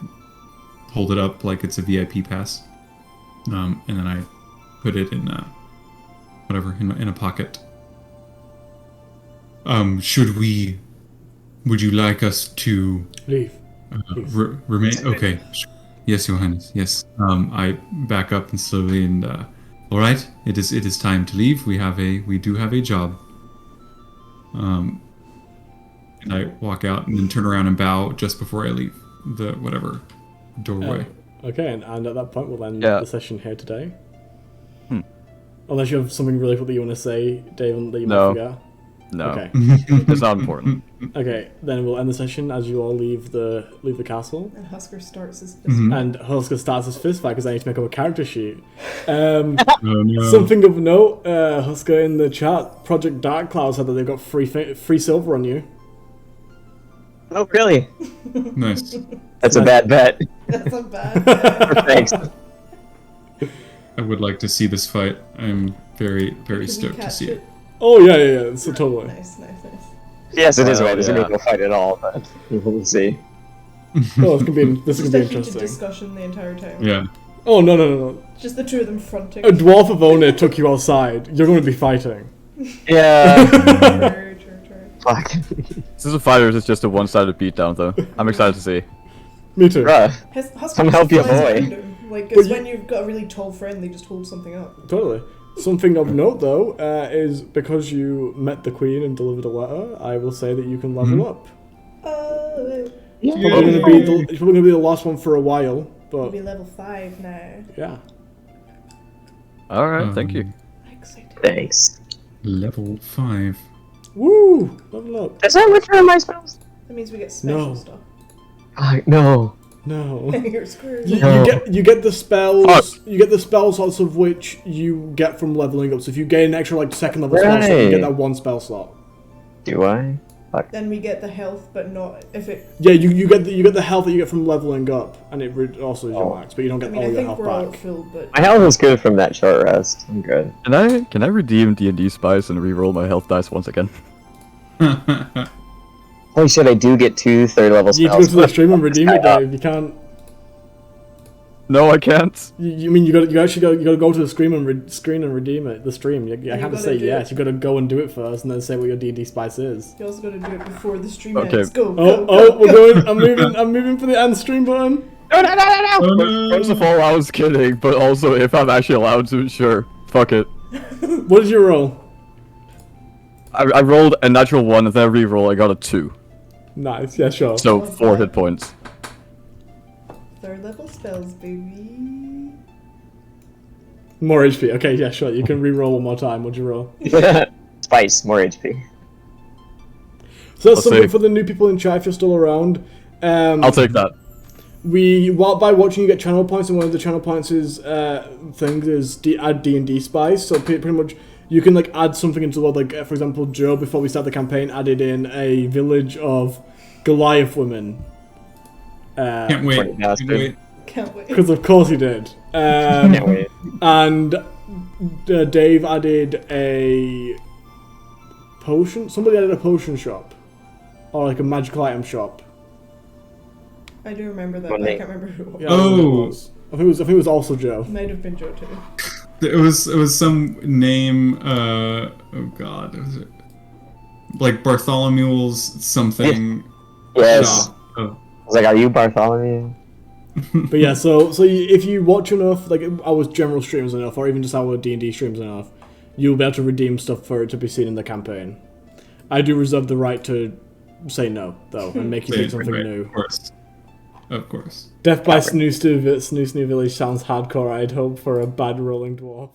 hold it up like it's a VIP pass, and then I put it in in a pocket. Would you like us to Leave. remain? Okay. Yes, Your Highness. Yes. I back up and slowly and all right. It is time to leave. We do have a job. And I walk out and then turn around and bow just before I leave the doorway. Okay, and at that point we'll end Yeah. the session here today. Unless you have something really cool that you want to say, Dave, that you might No. forget. No, Okay. it's not important. Okay, then we'll end the session as you all leave the castle. And Husker starts his fist. And Husker starts his fist fight because I need to make up a character sheet. Oh no. Something of note, Husker in the chat, Project Dark Cloud said that they've got free silver on you. Oh, really? Nice. That's a bad bet. That's a bad. Thanks. I would like to see this fight. I'm very, very Can we stoked to catch see it. Oh yeah, so totally. Nice. Yes, it is right. There's yeah. no fight at all, but we'll see. Oh, this is gonna Just be a heated interesting. discussion the entire time. Yeah. Oh no. Just the two of them fronting. A dwarf of Ona took you outside. You're going to be fighting. Yeah. True. Fuck. Is this a fight or is this just a one-sided beatdown, though? I'm excited to see. Me too. Bruh. Husker Come help your flies boy. around him. Like, But it's you- when you've got a really tall friend, they just hold something up. Totally. Something of note, though, is because you met the Queen and delivered a letter, I will say that you can level up. You'll Probably going to be the last one for a while, but be level 5 now. yeah. Alright, thank you. Excited. Thanks. Level 5. Woo! Level up. Does that return my spells? That means we get special No. stuff. No. No. You're screwed. You get the spells. Fuck. You get the spell slots of which you get from leveling up. So if you gain an extra like second level spell slot, you get Right. that one spell slot. Do I? Then we get the health, but not if it. Yeah, you get the health that you get from leveling up, and it also is your max, but you don't I get mean, all I your think health we're all back. filled, but My health is good from that short rest. I'm good. Can I redeem D&D Spice and re-roll my health dice once again? Holy shit, I do get 2 third level You need to spells. go to the stream and redeem it, Dave. You can't. No, I can't. You mean you gotta go to the screen and redeem it. The stream. You can't gotta just say do yes. it. You gotta go and do it first, and then say what your D&D spice is. you also gotta do it before the stream Okay. ends. Go, Oh, go, go, we're go. going. I'm moving for the end stream button. No, no, no, no, no! Oh, no. First of all, I was kidding, but also if I'm actually allowed to, sure. Fuck it. What did you roll? I rolled a natural 1, and then I re-roll, I got a 2. Nice. Yeah, sure. So, What's 4 that? hit points. Third level spells, baby. More HP. Okay, yeah, sure. You can re-roll one more time. What'd you roll? Spice, more HP. So that's Let's something see. for the new people in chat if you're still around. I'll take that. By watching you get channel points, and one of the channel points is things is add D&D spice. So pretty much you can like add something into the world. Like for example, Joe before we start the campaign added in a village of Goliath women. Can't wait. Funny bastard. Can't wait. Can't wait. Because of course he did. Can't wait. And Dave added a potion. Somebody added a potion shop, or like a magical item shop. I do remember that, One but I name. can't remember who it was. Yeah, I don't know who Oh. it was. I think it was also Joe. Might have been Joe too. It was some name. Oh God, was it like Bartholomew's something? Yes. shop? Oh. I was like, are you Bartholomew? But yeah, so if you watch enough, like our general streams enough, or even just our D&D streams enough, you'll be able to redeem stuff for it to be seen in the campaign. I do reserve the right to say no, though, and make you pick something Right, new. Of course. Of course. Death by Snooze New Village sounds hardcore. I'd hope for a bad rolling dwarf.